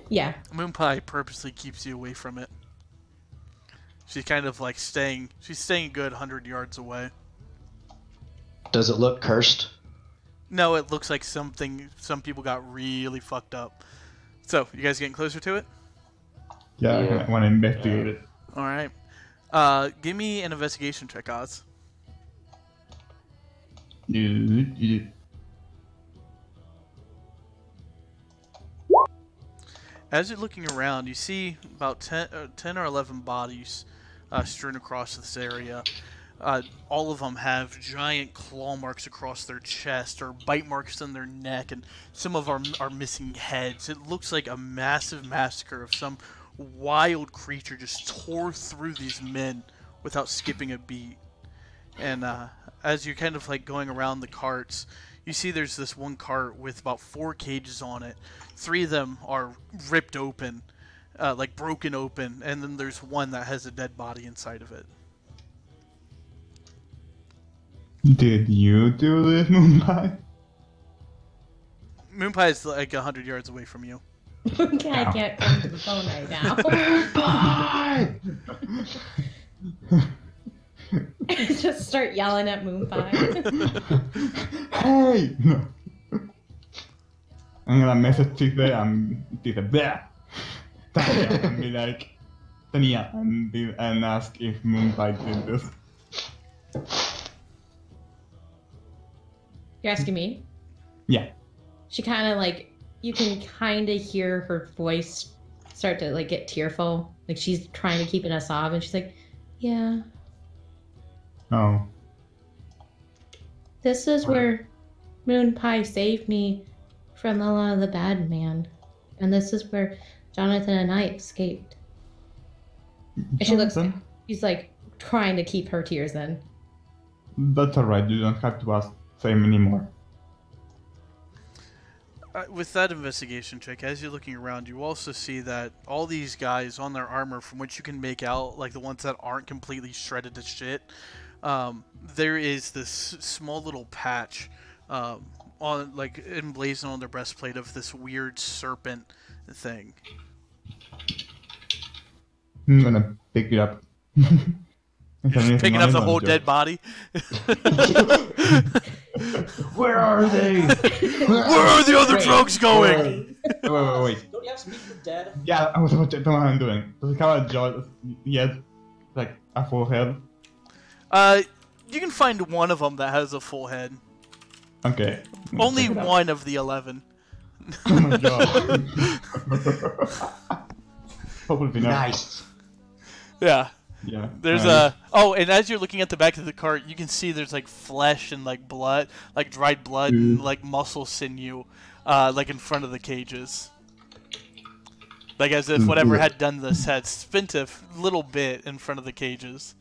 Yeah. Moonpie purposely keeps you away from it. She's kind of like staying a good 100 yards away. does it look cursed? No, it looks like some people got really fucked up. So, you guys getting closer to it? Yeah, Yeah. I want to investigate it. All right. Give me an investigation check, Oz. As you're looking around, you see about 10 or 11 bodies strewn across this area. All of them have giant claw marks across their chest or bite marks on their neck, and some of them are missing heads. It looks like a massive massacre of some wild creature just tore through these men without skipping a beat. And as you're kind of like going around the carts, you see there's this one cart with about 4 cages on it. 3 of them are ripped open, like broken open, and then there's one that has a dead body inside of it. Did you do this, Moonpie? Moonpie is like 100 yards away from you. I can't come to the phone right now. Just start yelling at Moonpie. Hey! No. I'm gonna message Tife and Tife, bleh! Tanya, and be like, Tanya, and ask if Moonpie did this. You're asking me? Yeah. She kind of like, you can kind of hear her voice start to like get tearful. Like she's trying to keep it a sob, and she's like, yeah. Oh. This is where Moonpie saved me from the bad man. And this is where Jonathan and I escaped. And she looks, Jonathan? he's like trying to keep her tears in. That's alright, you don't have to ask same anymore. With that investigation check, as you're looking around, you also see that all these guys on their armor, from which you can make out, like the ones that aren't completely shredded to shit, there is this small little patch on, like, emblazoned on their breastplate of this weird serpent thing. I'm gonna pick it up. You're just picking up the whole dead body. Where are they? Where are the other drugs going? Wait. Don't you have speak for dead? Yeah, I was about to know what I'm doing. Does it have a jaw? Yes, like a full head. You can find one of them that has a full head. Okay. Only one of the 11. Oh my god. Probably not. Nice. Yeah. Yeah. There's oh, and as you're looking at the back of the cart, you can see there's like flesh and like blood, like dried blood and like muscle sinew, like in front of the cages. Like as if whatever had done this had spent a little bit in front of the cages.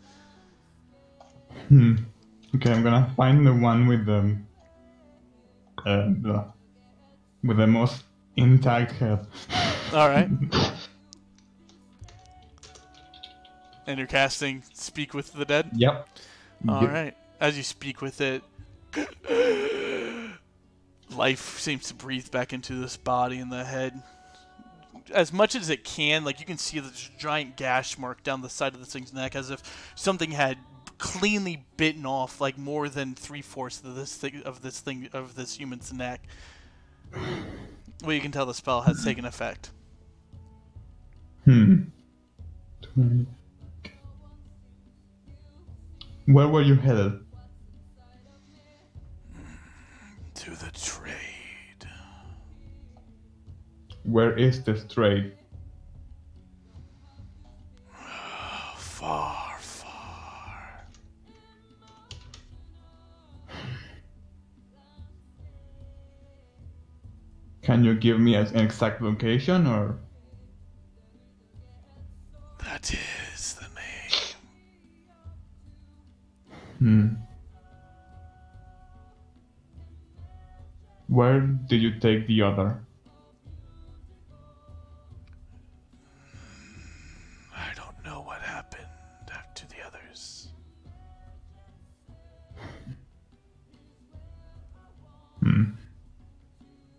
Okay, I'm gonna find the one with the most intact head. All right. And you're casting Speak with the Dead? Yep. All right. As you speak with it, life seems to breathe back into this body and the head. As much as it can, like you can see this giant gash mark down the side of this thing's neck, as if something had cleanly bitten off like more than 3/4 of this human's neck. Well, you can tell the spell has taken effect. Where were you headed? To the trade. Where is this trade? Far, far. Can you give me an exact location, or? That is the name. Where did you take the other? I don't know what happened to the others.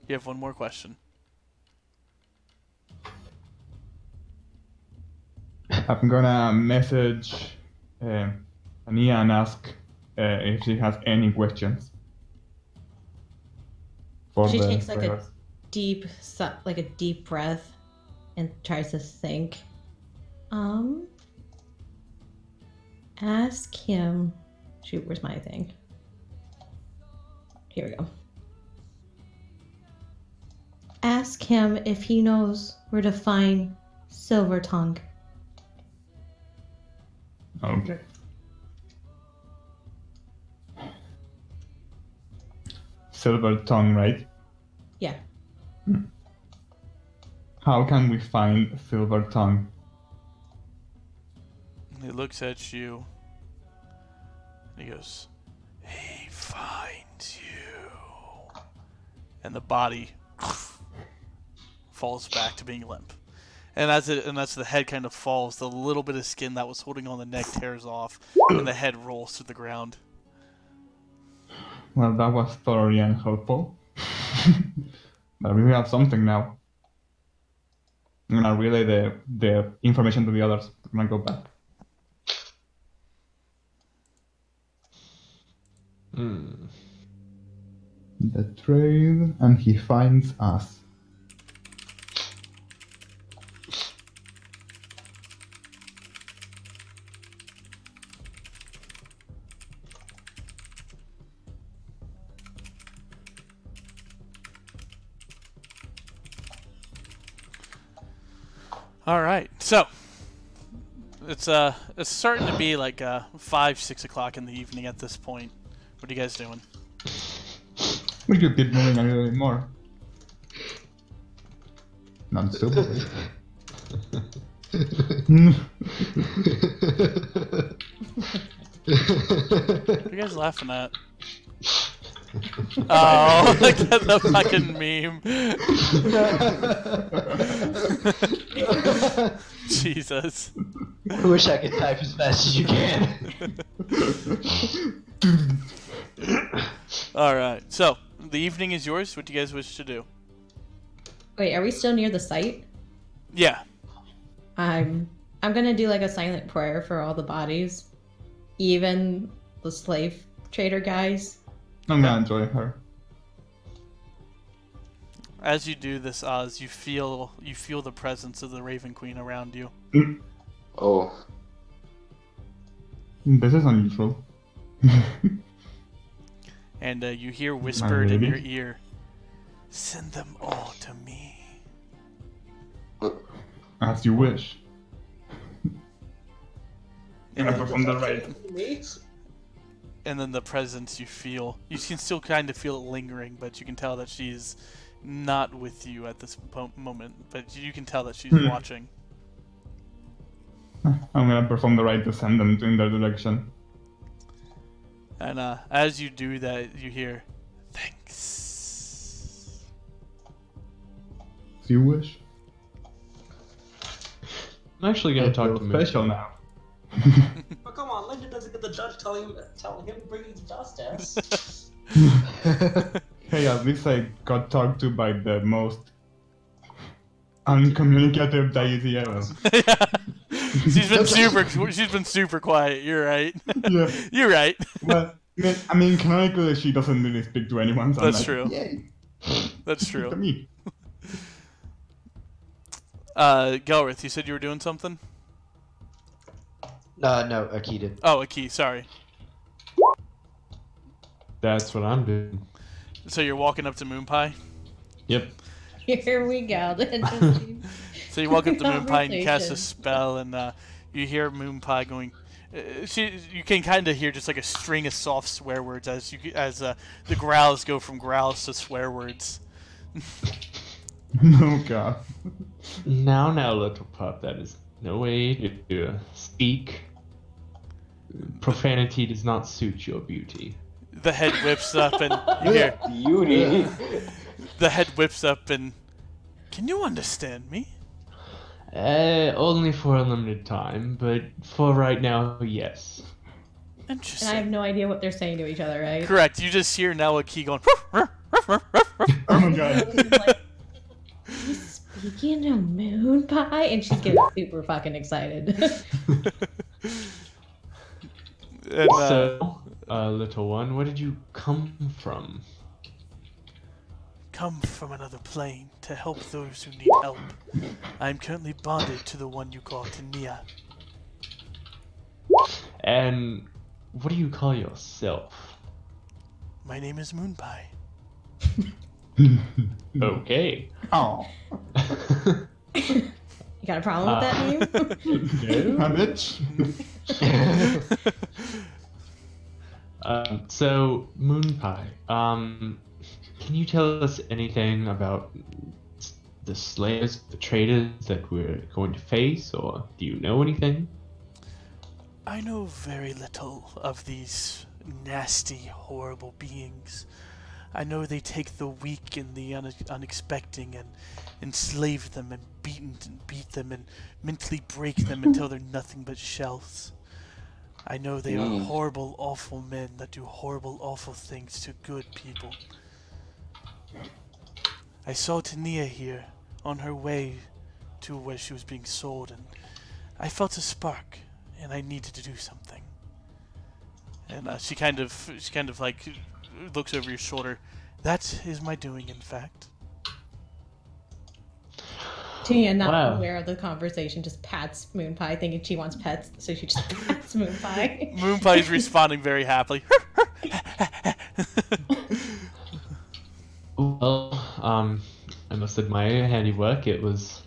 You have one more question. I'm gonna message Ania and ask if she has any questions. for She the takes like a prayers. deep breath and tries to think. Ask him. Shoot, where's my thing? Here we go. Ask him if he knows where to find Silver Tongue. Okay. Silver tongue, right? Yeah. How can we find silver tongue? He looks at you. And he goes, "He finds you." And the body falls back to being limp. And as the head kind of falls, the little bit of skin that was holding on the neck tears off, and the head rolls to the ground. Well, that was thoroughly unhelpful. But we have something now. I'm gonna relay the information to the others. I'm gonna go back. The trail, and he finds us. All right, so it's starting to be like 5-6 o'clock in the evening at this point. What are you guys doing? We could keep moving a little bit more. Not stupid. What are you guys laughing at? Oh, look at the fucking meme. Jesus. I wish I could type as fast as you can. Alright, so the evening is yours. What do you guys wish to do? Wait, are we still near the site? Yeah. I'm gonna do like a silent prayer for all the bodies, even the slave trader guys. I'm gonna enjoy her. As you do this, Oz, you feel the presence of the Raven Queen around you. Oh. This is unusual. And you hear whispered in lady? your ear, "Send them all to me." As you wish. And then, From the right. and then the presence you feel, you can still kind of feel it lingering, but you can tell that she's not with you at this moment. But you can tell that she's watching. I'm gonna perform the right to send them in their direction. And as you do that, you hear, "Thanks." As you wish. I'm actually gonna talk to Feel Moon. special now. But come on, Linda doesn't get the judge telling him to bring him to justice. Hey, at least I got talked to by the most uncommunicative deity ever. She's been super quiet. You're right. Yeah. You're right. Well, I mean, canonically, she doesn't really speak to anyone. So I'm That's like, true. Yay. That's Speak to true. me. Gelrith, you said you were doing something? No, Aki did. Oh, a key. Sorry. That's what I'm doing. So you're walking up to Moonpie? Yep. Here we go. The interesting So you walk up to Moonpie and you cast a conversation. spell, and you hear Moonpie going. You can kind of hear just like a string of soft swear words as the growls go from growls to swear words. Oh god. Now, little pup, that is no way to speak. Profanity does not suit your beauty. The head whips up, and you hear Beauty. the head whips up, and can you understand me? Only for a limited time, but for right now, yes. And Interesting. I have no idea what they're saying to each other, right? Correct. You just hear now a key going. Oh my god. Like, he's speaking to Moon Pie, and she's getting super fucking excited. And, So, little one, where did you come from? come from another plane to help those who need help. I am currently bonded to the one you call Tania. And what do you call yourself? My name is Moonpie. Okay. Oh, You got a problem with that name? a bitch. So, Moonpie, can you tell us anything about the slayers, the traitors that we're going to face, or do you know anything? I know very little of these nasty, horrible beings. I know they take the weak and the unexpecting and enslave them and beat them and mentally break them until they're nothing but shells. I know they are horrible, awful men that do horrible, awful things to good people. I saw Tania here on her way to where she was being sold, and I felt a spark, and I needed to do something. And she kind of like looks over your shoulder. That is my doing, in fact. Tia, not Wow. aware of the conversation, just pats Moonpie, thinking she wants pets, so she just pats Moonpie. Moonpie is responding very happily. Well, I must admire your handiwork. It was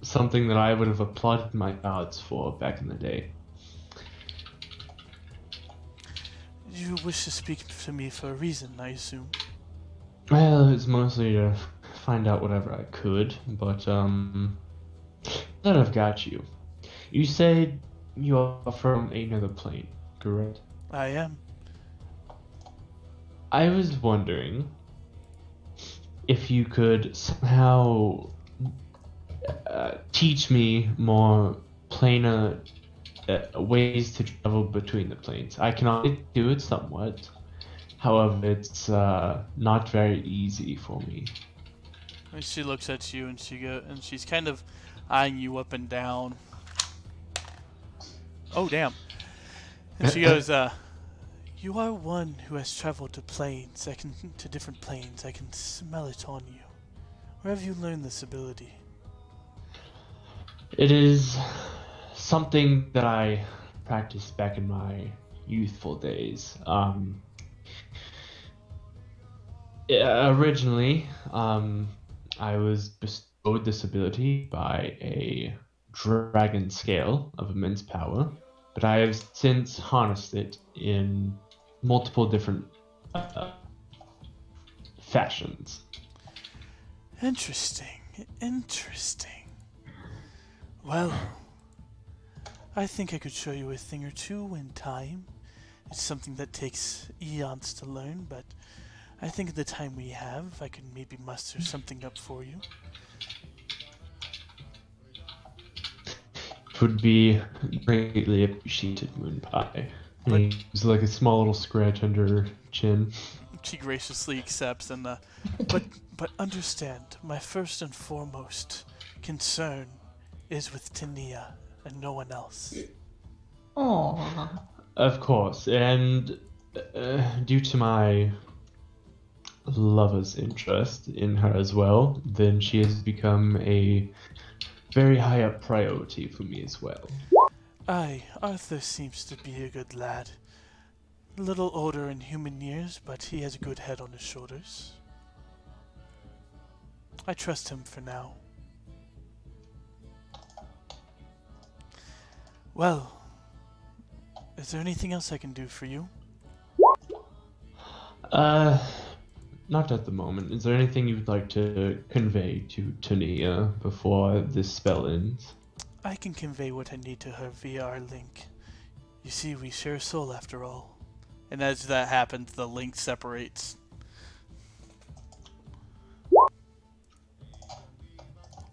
something that I would have applauded my gods for back in the day. You wish to speak to me for a reason, I assume. Well, it's mostly to find out whatever I could, but, that I've got you. You said you are from another plane, correct? I am. I was wondering if you could somehow teach me more planar ways to travel between the planes. I can already do it somewhat. However, it's not very easy for me. And she looks at you and she's kind of eyeing you up and down. Oh damn. And she goes, you are one who has traveled to to different planes. I can smell it on you. Where have you learned this ability? It is something that I practiced back in my youthful days. Originally, I was bestowed this ability by a dragon scale of immense power, but I have since harnessed it in multiple different fashions. Interesting. Well, I think I could show you a thing or two in time. It's something that takes eons to learn, but I think in the time we have, I could maybe muster something up for you. It would be greatly appreciated, Moonpie. It's like a small little scratch under her chin. She graciously accepts, and but understand, my first and foremost concern is with Tania and no one else. Aww. Of course, and due to my lover's interest in her as well, then she has become a very high up priority for me as well. Aye, Arthur seems to be a good lad. A little older in human years, but he has a good head on his shoulders. I trust him for now. Well, is there anything else I can do for you? Not at the moment. Is there anything you would like to convey to Tania before this spell ends? I can convey what I need to her via our link. You see, we share a soul after all. And as that happens, the link separates.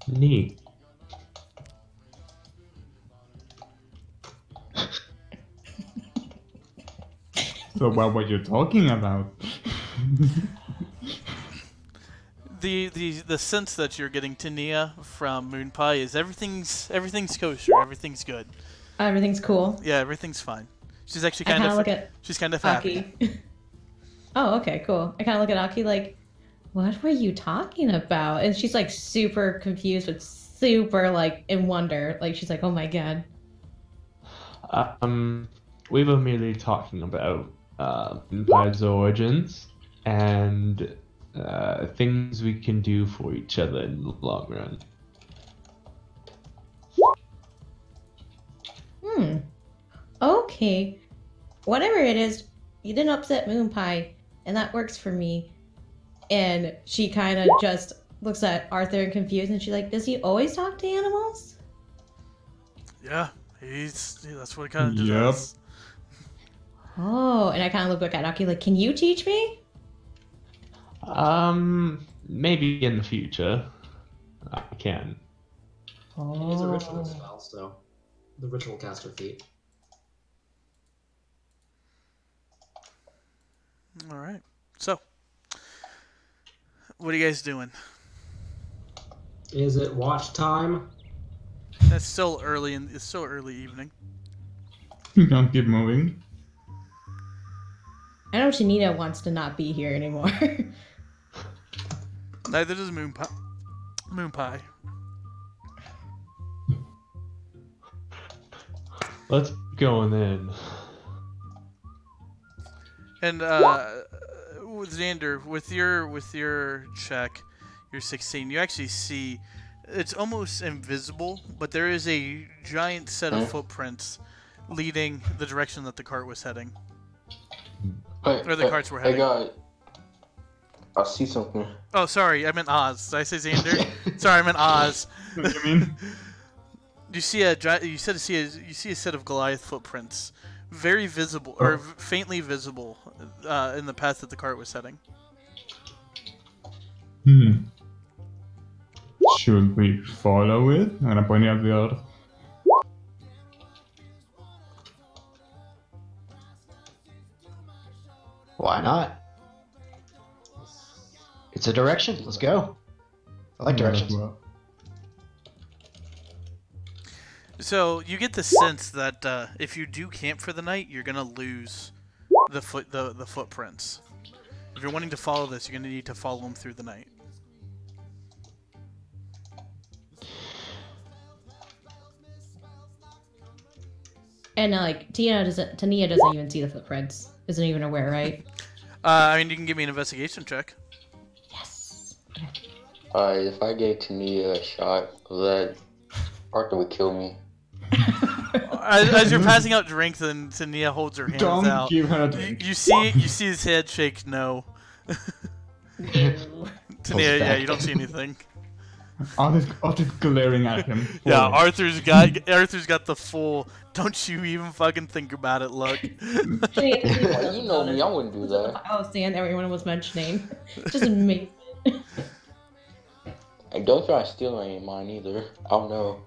Neat. So what you're talking about? The sense that you're getting Tania from Moonpie is everything's kosher, everything's good. Everything's cool. Yeah, everything's fine. She's actually I kind kind of of look at she's kind of happy. Aki. Oh, okay, cool. I kind of look at Aki like, what were you talking about? And she's like super confused, but super like in wonder. Like she's like, oh my god. We were merely talking about Moonpide's origins and things we can do for each other in the long run. Okay. Whatever it is, you didn't upset Moon Pie, and that works for me. And she kind of just looks at Arthur and confused, and she's like, does he always talk to animals? Yeah, that's what he kind of Yep. does. Oh, and I kind of look back at Aki like, can you teach me? Maybe in the future. I can. He's a ritual spell, so the ritual caster feat. All right. So, what are you guys doing? Is it watch time? It's still early evening. You can't keep moving. I know Tanita wants to not be here anymore. Neither does Moon Pie. Let's go in. And with Xander, with your check, you're 16. You actually see it's almost invisible, but there is a giant set of footprints leading the direction that the cart was heading. Or the carts were heading. Hey guys, I see something. Oh, sorry, I meant Oz. Did I say Xander? Sorry, I meant Oz. What do you mean? You see you see a set of Goliath footprints, very visible or faintly visible, in the path that the cart was heading. Should we follow it? I'm gonna point out the other. Why not? It's a direction. Let's go. I like directions. Well. So you get the sense that if you do camp for the night, you're gonna lose the footprints. If you're wanting to follow this, you're gonna need to follow them through the night. And like Tania doesn't even see the footprints. Isn't even aware, right? I mean, you can give me an investigation check. Yes. If I gave Tania a shot of that, Arthur would kill me. As you're passing out drinks, and Tania holds her hands Don't out. give her a drink. You see his head shake no. Tania, yeah, you don't see anything. Arthur's glaring at him. Yeah, Arthur's got the full. Don't you even fucking think about it look. Well, you know me, I wouldn't do that. I was saying everyone was mentioning. Just amazing. And don't try to steal any of mine either. I don't know.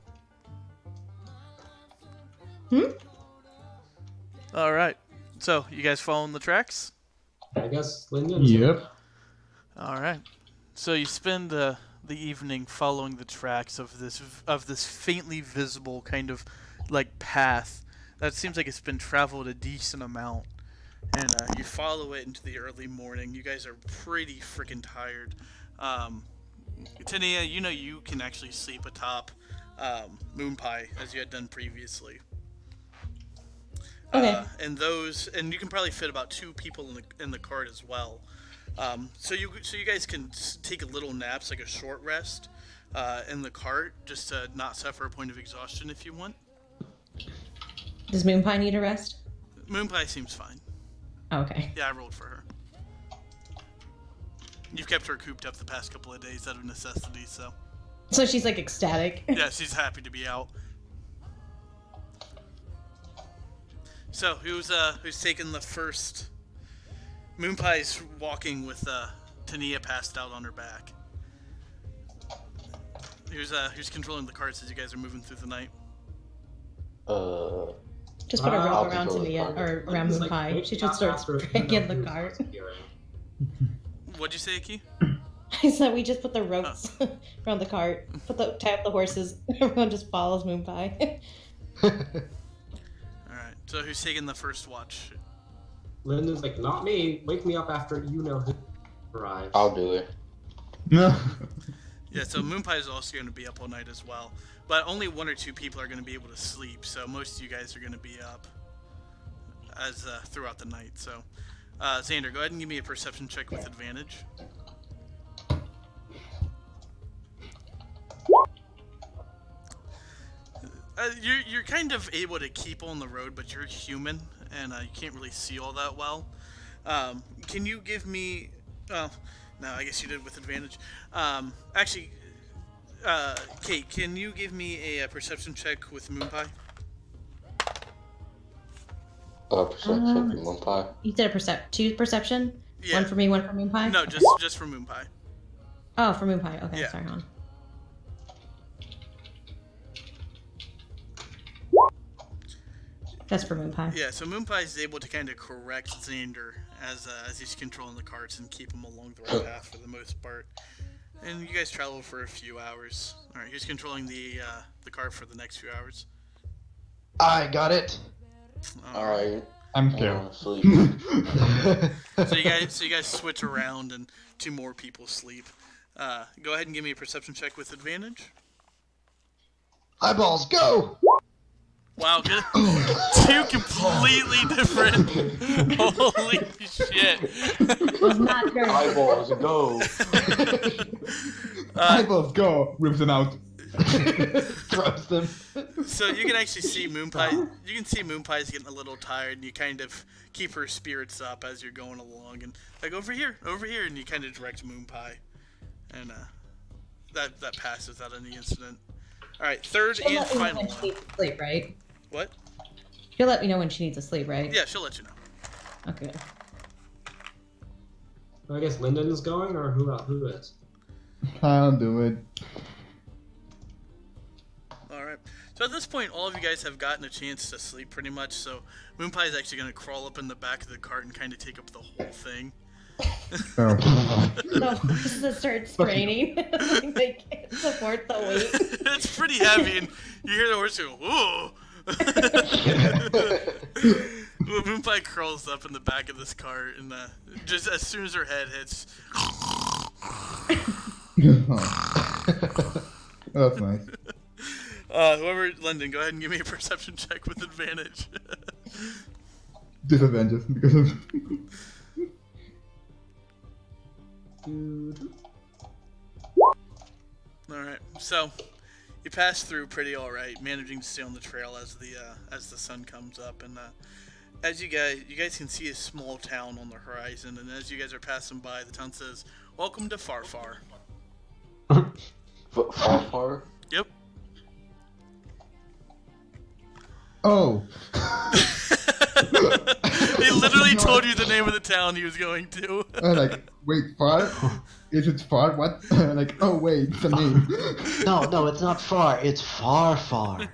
All right. So you guys following the tracks? I guess Lyndon. Yep. All right. So you spend the evening following the tracks of this faintly visible kind of like path that seems like it's been traveled a decent amount, and you follow it into the early morning. You guys are pretty freaking tired. Tania, you know you can actually sleep atop Moon Pie as you had done previously. Okay. And you can probably fit about 2 people in the cart as well. So you guys can take a little naps, like a short rest, in the cart, just to not suffer a point of exhaustion if you want. Does Moon Pie need a rest? Moon Pie seems fine. Okay. Yeah, I rolled for her. You've kept her cooped up the past couple of days out of necessity, so. So she's like ecstatic. Yeah, she's happy to be out. So who's taking the first? Moon Pie's walking with Tania passed out on her back. Who's controlling the carts as you guys are moving through the night? Just put a rope I'll around control the Tania, cart. or around Moon Pie. She just starts breaking the cart. What'd you say, Aki? I said we just put the ropes around the cart, tie up the horses. Everyone just follows Moon Pie. All right. So who's taking the first watch? Lyndon's like, not me. Wake me up after you know who arrives. I'll do it. No. Yeah, so Moonpie is also going to be up all night as well. But only 1 or 2 people are going to be able to sleep, so most of you guys are going to be up as throughout the night. So, Xander, go ahead and give me a perception check with advantage. You're kind of able to keep on the road, but you're human, and you can't really see all that well. Can you give me... no, I guess you did with advantage. Actually, Kate, can you give me a perception check with Moonpie? Perception check with Moonpie. You did a 2 perception? Yeah. 1 for me, 1 for Moonpie? No, just for Moonpie. Oh, for Moonpie. Okay, Yeah. sorry, hon. That's for Moonpie. Yeah, so Moonpie is able to kind of correct Xander as he's controlling the carts and keep him along the right path for the most part. And you guys travel for a few hours. All right, he's controlling the cart for the next few hours. I got it. Alright. I'm I scared. wanna sleep. So you guys switch around and 2 more people sleep. Go ahead and give me a perception check with advantage. Eyeballs, go! Wow, good. 2 completely different. Holy shit. Was not very Eyeballs, go! Eyeballs, go! Rips them out. Throws them. So you can actually see Moonpie. You can see Moonpie's getting a little tired, and you kind of keep her spirits up as you're going along, and like over here, and you kind of direct Moonpie, and that passes without any incident. All right, third She'll and let me know final when she one. needs to sleep, right? What? She'll let me know when she needs to sleep, right? Yeah, she'll let you know. Okay. I guess Lyndon is going, or who is? I'll do it. All right. So at this point, all of you guys have gotten a chance to sleep pretty much. So Moonpie is actually going to crawl up in the back of the cart and kind of take up the whole thing. Oh. The horses start straining. They can't support the weight. It's pretty heavy, and you hear the horse go, "Whoa!" Moonpie crawls up in the back of this cart, and just as soon as her head hits, That's nice. whoever, Lyndon, go ahead and give me a perception check with advantage. Disadvantages because of. Alright, so you pass through pretty alright, managing to stay on the trail as the sun comes up, and as you guys can see a small town on the horizon, and as you guys are passing by, the town says, "Welcome to Farfar." Farfar? Yep. Oh. He literally told you the name of the town he was going to. Like, wait, far? Is it far? What? Like, oh wait, it's a name. No, it's not far. It's far, far.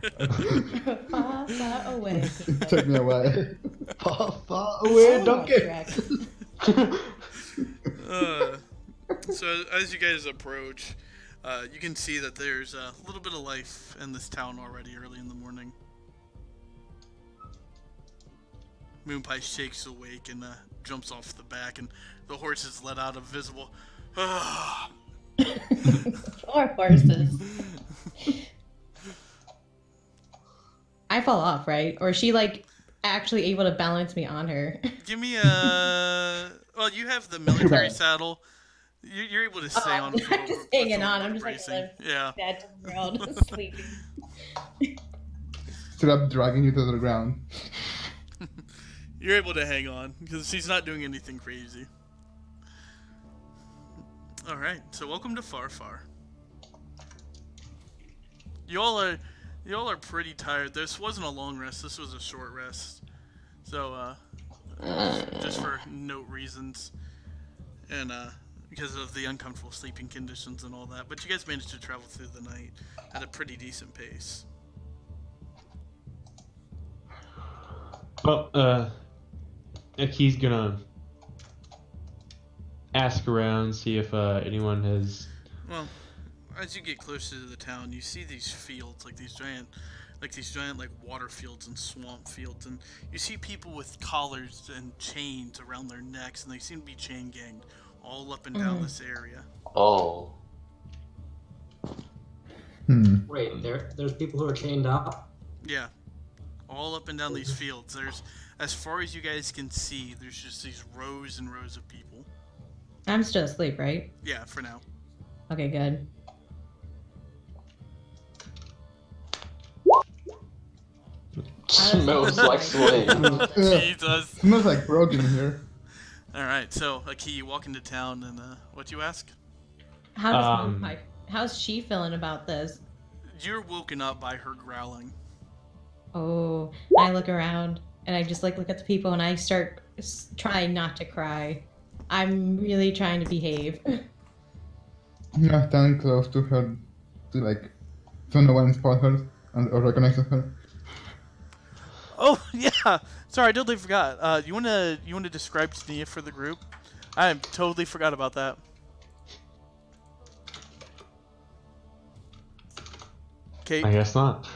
Far, far away. Took me a while. Far, far away. Don't get. Shrek. So as you guys approach, you can see that there's a little bit of life in this town already early in the morning. Moonpie shakes awake and jumps off the back, and the horse is let out a visible. Poor horses. I fall off, right? Or is she like actually able to balance me on her? Give me a. Well, you have the military saddle. You're able to stay on. For I'm just hanging on. I'm just racing. like Yeah. dead to the ground, sleeping. Straight up dragging you to the ground. You're able to hang on because she's not doing anything crazy. All right, so welcome to Farfar. You all are pretty tired. This wasn't a long rest. This was a short rest. So just for note reasons, and because of the uncomfortable sleeping conditions and all that. But you guys managed to travel through the night at a pretty decent pace. Well, he's gonna ask around, see if anyone has. Well, as you get closer to the town, you see these fields, like these giant water fields and swamp fields, and you see people with collars and chains around their necks, and they seem to be chain ganged all up and down this area. Oh. Wait, there's people who are chained up? Yeah, all up and down these fields. There's, as far as you guys can see, there's just these rows and rows of people. I'm still asleep, right? Yeah, for now. Okay, good. Smells like slave. Jesus. Smells like broken in here. Alright, so, Aki, you walk into town, and, what you ask? How does Moonpipe, how's she feeling about this? You're woken up by her growling. Oh, I look around, and I just, like, look at the people, and I start trying not to cry. I'm really trying to behave. Yeah, stand close to her, to like, so no one spots her or recognizes her. Oh, yeah! Sorry, I totally forgot. You wanna describe Tania for the group? I totally forgot about that. Kate, I guess not.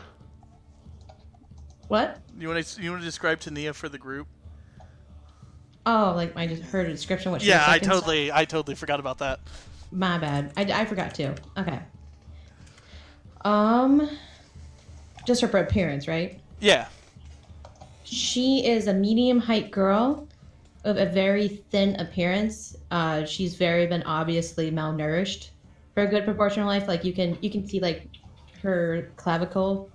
What? you wanna describe Tania for the group? Oh, like her description. What? She Yeah, looks like I totally forgot about that. My bad. I forgot too. Okay. Just her appearance, right? Yeah. She is a medium height girl of a very thin appearance. She's been obviously malnourished for a good proportion of life. Like you can see like her clavicle,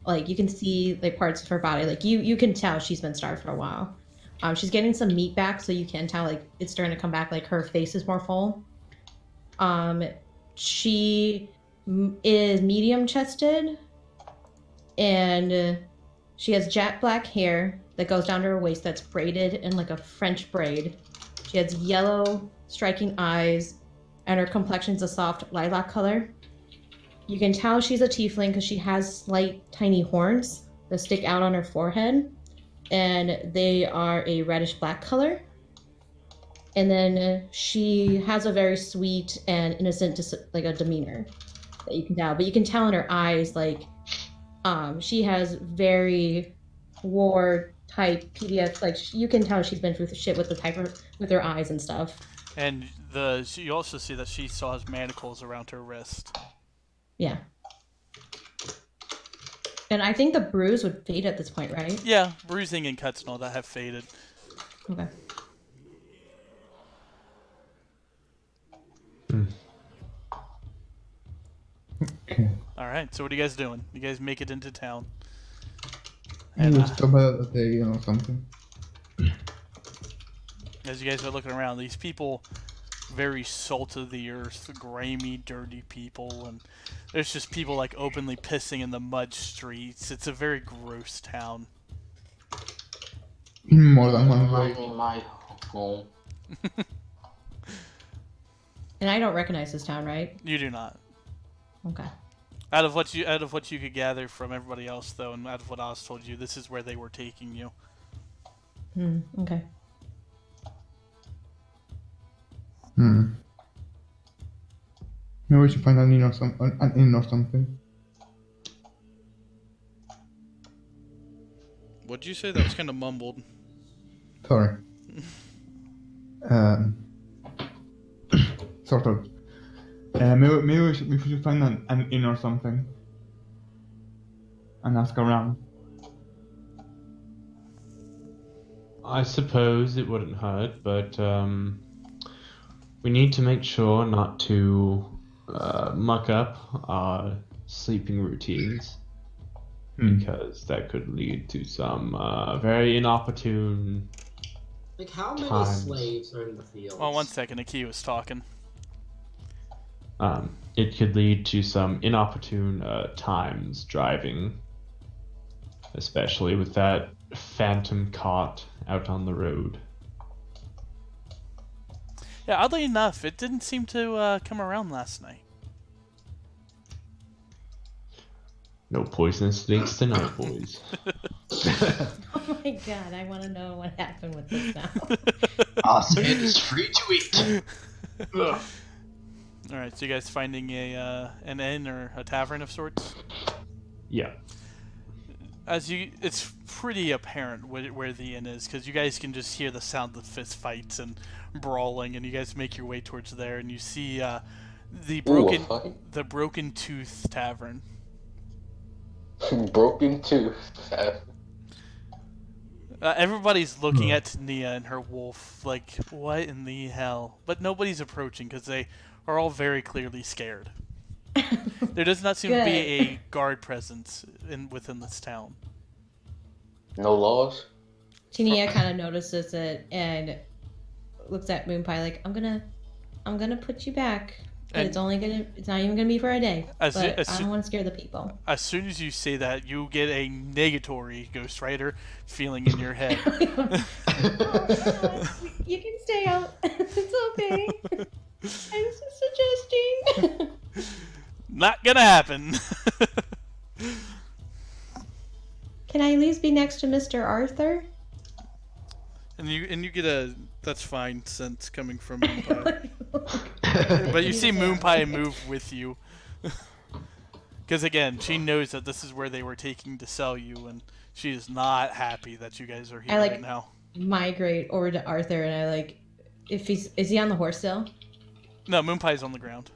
like you can see like parts of her body. Like you can tell she's been starved for a while. She's getting some meat back, so you can tell like it's starting to come back. Like her face is more full. She is medium chested, and she has jet black hair that goes down to her waist that's braided in like a French braid. She has yellow striking eyes, and her complexion's a soft lilac color. You can tell she's a tiefling because she has slight tiny horns that stick out on her forehead, and they are a reddish black color. And then she has a very sweet and innocent, like a demeanor that you can tell. But you can tell in her eyes, like, she has very war type PDF. Like you can tell she's been through the shit with with her eyes and stuff. And you also see that she still has manacles around her wrist. Yeah. And I think the bruise would fade at this point, right? Yeah, bruising and cuts and all that have faded. Okay. Okay. Alright, so what are you guys doing? You guys make it into town. And And stop at the or something. as you guys are looking around, these people, very salt of the earth, grimy, dirty people, and there's just people like openly pissing in the mud streets. It's a very gross town. More than one way. I'm in my home. And I don't recognize this town, right? You do not. Okay. Out of what you could gather from everybody else, though, and out of what Oz told you, this is where they were taking you. Okay. Maybe we should find an inn or something. What'd you say? That was kind of mumbled. Sorry. Sort of. Maybe we should find an inn or something. And ask around. I suppose it wouldn't hurt, but we need to make sure not to muck up our sleeping routines, because that could lead to some very inopportune. Like, how many times. slaves are in the field? Oh, 1 second. Aki was talking. It could lead to some inopportune times driving, especially with that phantom cart out on the road. Yeah, oddly enough, it didn't seem to come around last night. No poisonous snakes tonight, boys. Oh my god, I want to know what happened with this now. Awesome. It is free to eat. Alright, so you guys finding an inn or a tavern of sorts? Yeah. it's pretty apparent where the inn is, because you guys can just hear the sound of fist fights and brawling, and you guys make your way towards there, and you see the Broken Tooth Tavern. Broken Tooth. Everybody's looking at Nia and her wolf like, what in the hell? But nobody's approaching because they are all very clearly scared. There does not seem to be a guard presence within this town. No laws? Nia kind of notices it and looks at Moonpie like, I'm gonna put you back. But it's not even gonna be for a day. I don't want to scare the people. As soon as you say that, you get a negatory Ghost Rider feeling in your head. You can stay out. It's okay. I'm just suggesting. Not gonna happen. Can I at least be next to Mr. Arthur? And you get a that's fine sense coming from Moonpie. But you see Moonpie move with you. Because again, she knows that this is where they were taking to sell you, and she is not happy that you guys are here right now. Migrate over to Arthur, and is he on the horse still? No, Moonpie's on the ground.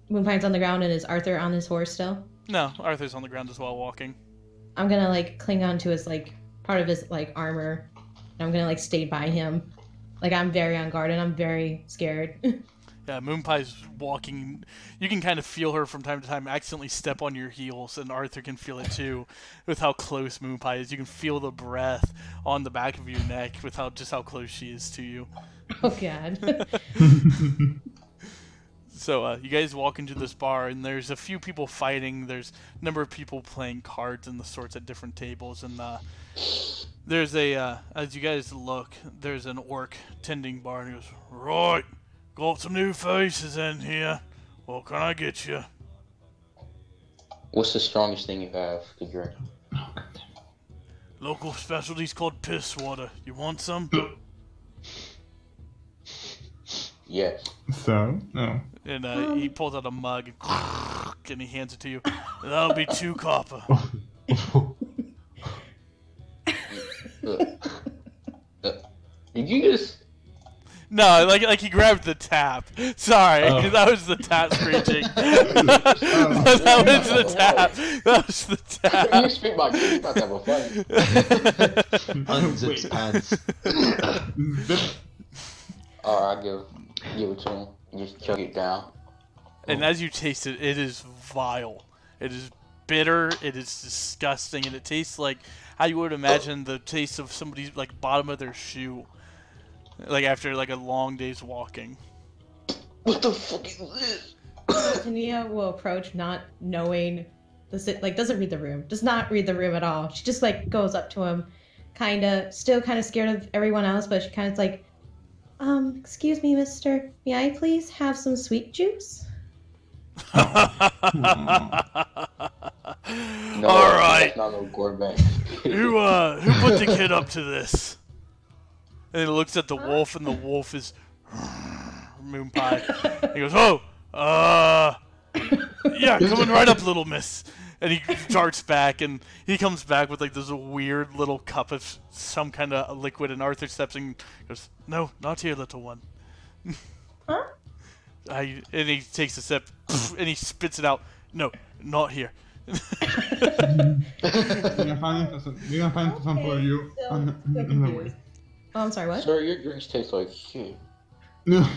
Moonpine's on the ground, and is Arthur on his horse still? No, Arthur's on the ground as well, walking. I'm gonna cling on to his part of his armor. And I'm gonna stay by him. I'm very on guard and I'm very scared. Yeah, Moonpie's walking. You can kind of feel her from time to time accidentally step on your heels, and Arthur can feel it too, with how close Moonpie is. You can feel the breath on the back of your neck with just how close she is to you. Oh God. So you guys walk into this bar, and there's a few people fighting. There's a number of people playing cards and the sorts at different tables, and there's as you guys look, there's an orc tending bar, and he goes, "Right, got some new faces in here. What can I get you?" What's the strongest thing you have to drink? Local specialty's called piss water. You want some? Yes. So? No. And he pulls out a mug and he hands it to you. That'll be 2 copper. Did you just... No, like he grabbed the tap. Sorry, that was the tap screeching. That was the tap. That was the tap. You speak my kid, about to have a fight. Unzips pants. Alright, give it to him. Just chug it down. And as you taste it, it is vile. It is bitter. It is disgusting, and it tastes like how you would imagine the taste of somebody's bottom of their shoe, after a long day's walking. What the fuck is this? Tania will approach, not knowing doesn't read the room. Does not read the room at all. She just goes up to him, still kind of scared of everyone else, but she kind of excuse me, mister. May I please have some sweet juice? No, All right. That's not no Gorbank. Who put the kid up to this? And he looks at the wolf, and the wolf is Moonpie. He goes, yeah, coming right up, little miss. And he darts back, and he comes back with this weird little cup of some kind of liquid, and Arthur steps in and goes, "No, not here, little one." Huh? And he takes a sip, and he spits it out. "No, not here." We're gonna find some for you on the way. Oh, I'm sorry, what? Sir, your drinks taste like shit. No.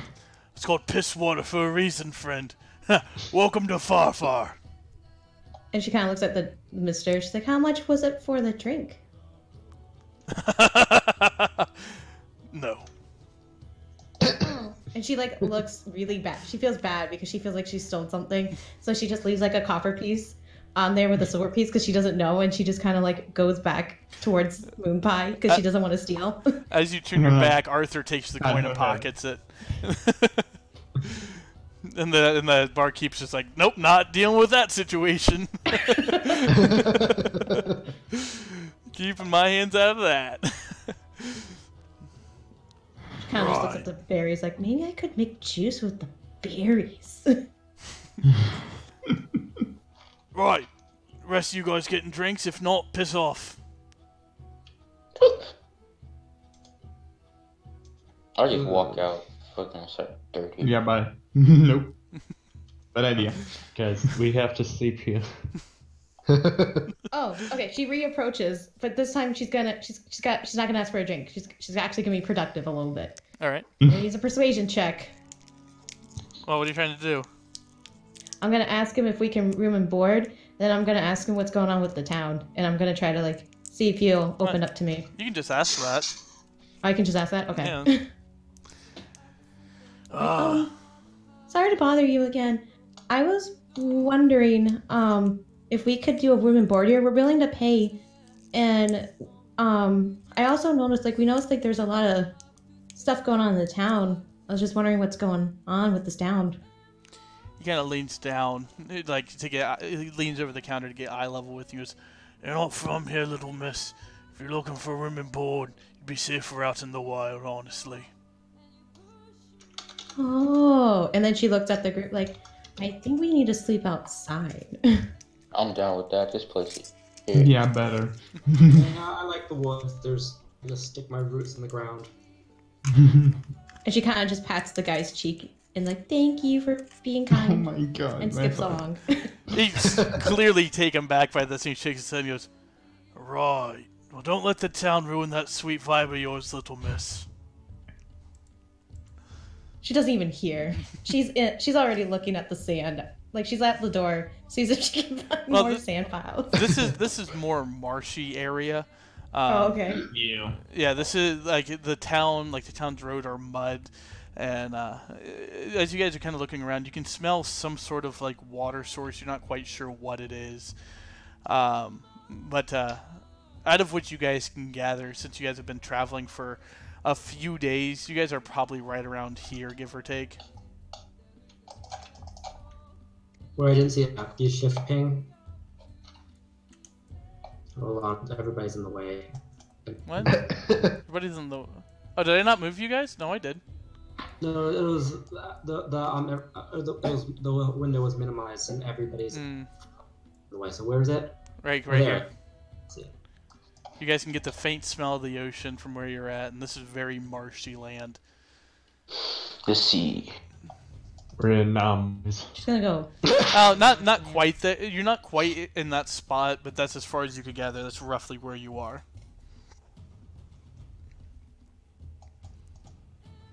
It's called piss water for a reason, friend. Welcome to Far. And she kind of looks at the mister. She's like, "How much was it for the drink?" No. And she looks really bad. She feels bad because she feels like she stole something. So she just leaves a copper piece on there with a silver piece because she doesn't know, and she just kind of goes back towards Moonpie because she doesn't want to steal. As you turn your back, Arthur takes the coin and pockets it. And the barkeep's just like, "Nope, not dealing with that situation." Keeping my hands out of that. She kind of just looks at the berries like, maybe I could make juice with the berries. Right. Rest of you guys getting drinks? If not, piss off. I'll just walk out. Fucking start dirty. Yeah, bye. Nope. Bad idea. Guys, we have to sleep here. Oh, okay. She reapproaches, but this time she's not gonna ask for a drink. She's actually gonna be productive a little bit. All right. Use a persuasion check. Well, what are you trying to do? I'm gonna ask him if we can room and board. Then I'm gonna ask him what's going on with the town, and I'm gonna try to like see if he'll open up to me. You can just ask that. I can just ask that. Okay. Yeah. Sorry to bother you again. I was wondering if we could do a room and board here. We're willing to pay, and I also noticed like there's a lot of stuff going on in the town. I was just wondering what's going on with this town. He kind of leans down, like he leans over the counter to get eye level with you. You're not from here, little miss. If you're looking for room and board, you'd be safer out in the wild, honestly. Oh, and then she looked at the group like, I think we need to sleep outside. I'm down with that. This place is Yeah, better. Yeah, I like the woods. I'm gonna stick my roots in the ground. And she kind of just pats the guy's cheek and like, thank you for being Oh kind, my god. and skips along. He's clearly taken back by this, and he shakes his head and goes, right. Well, don't let the town ruin that sweet vibe of yours, little miss. She doesn't even hear. She's already looking at the sand. Like she's at the door, sees if she can find more sand piles. This is more marshy area. Oh, okay. Yeah. Yeah, this is like the town's road are mud, and as you guys are kind of looking around, you can smell some sort of like water source. You're not quite sure what it is, but out of what you guys can gather, since you guys have been traveling for a few days, you guys are probably right around here, give or take. Where I didn't see it, do you shift ping? Hold on, everybody's in the way. What? Everybody's in the. Oh, did I not move you guys? No, I did. No, it was the window was minimized and everybody's in the way. So where is it? Right there. here. See it. You guys can get the faint smell of the ocean from where you're at, and this is very marshy land. the sea. We're in She's gonna go. Not quite there. You're not quite in that spot, but that's as far as you could gather. That's roughly where you are.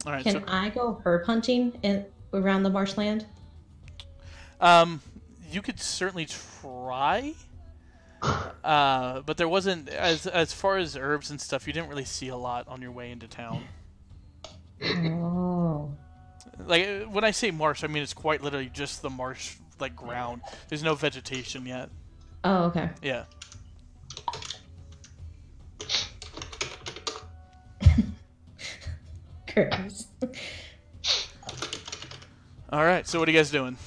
All right. Can I go herb hunting around the marshland? You could certainly try. But there wasn't as far as herbs and stuff. You didn't really see a lot on your way into town. Oh. Like when I say marsh, I mean it's quite literally just the marsh, like ground. There's no vegetation yet. Oh, okay. Yeah. Gross. All right. So what are you guys doing?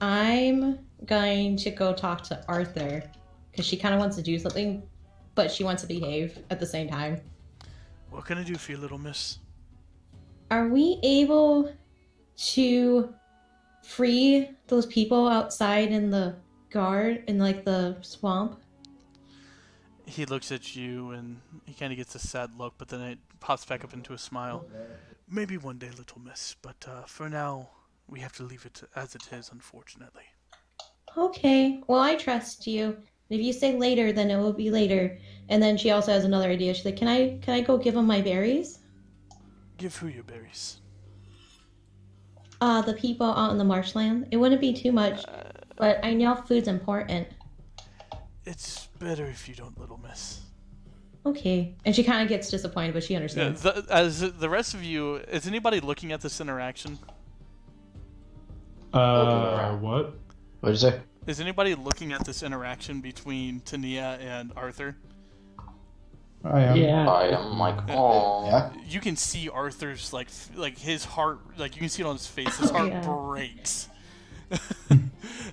I'm going to go talk to Arthur because she kind of wants to do something, but she wants to behave at the same time. What can I do for you, little miss? Are we able to free those people outside in the the swamp? He looks at you and he kind of gets a sad look, but then it pops back up into a smile. Maybe one day, little miss, but for now, we have to leave it as it is, unfortunately. Okay, well, I trust you. If you say later, then it will be later. And then she also has another idea. She's like, can I go give them my berries? Give who your berries? The people out in the marshland. It wouldn't be too much, but I know food's important. It's better if you don't, little miss. Okay. And she kind of gets disappointed, but she understands. As the rest of you, is anybody looking at this interaction? What? What did you say? Is anybody looking at this interaction between Tania and Arthur? I am. Yeah. I am like, oh. Yeah. You can see Arthur's like his heart, like you can see it on his face. His heart breaks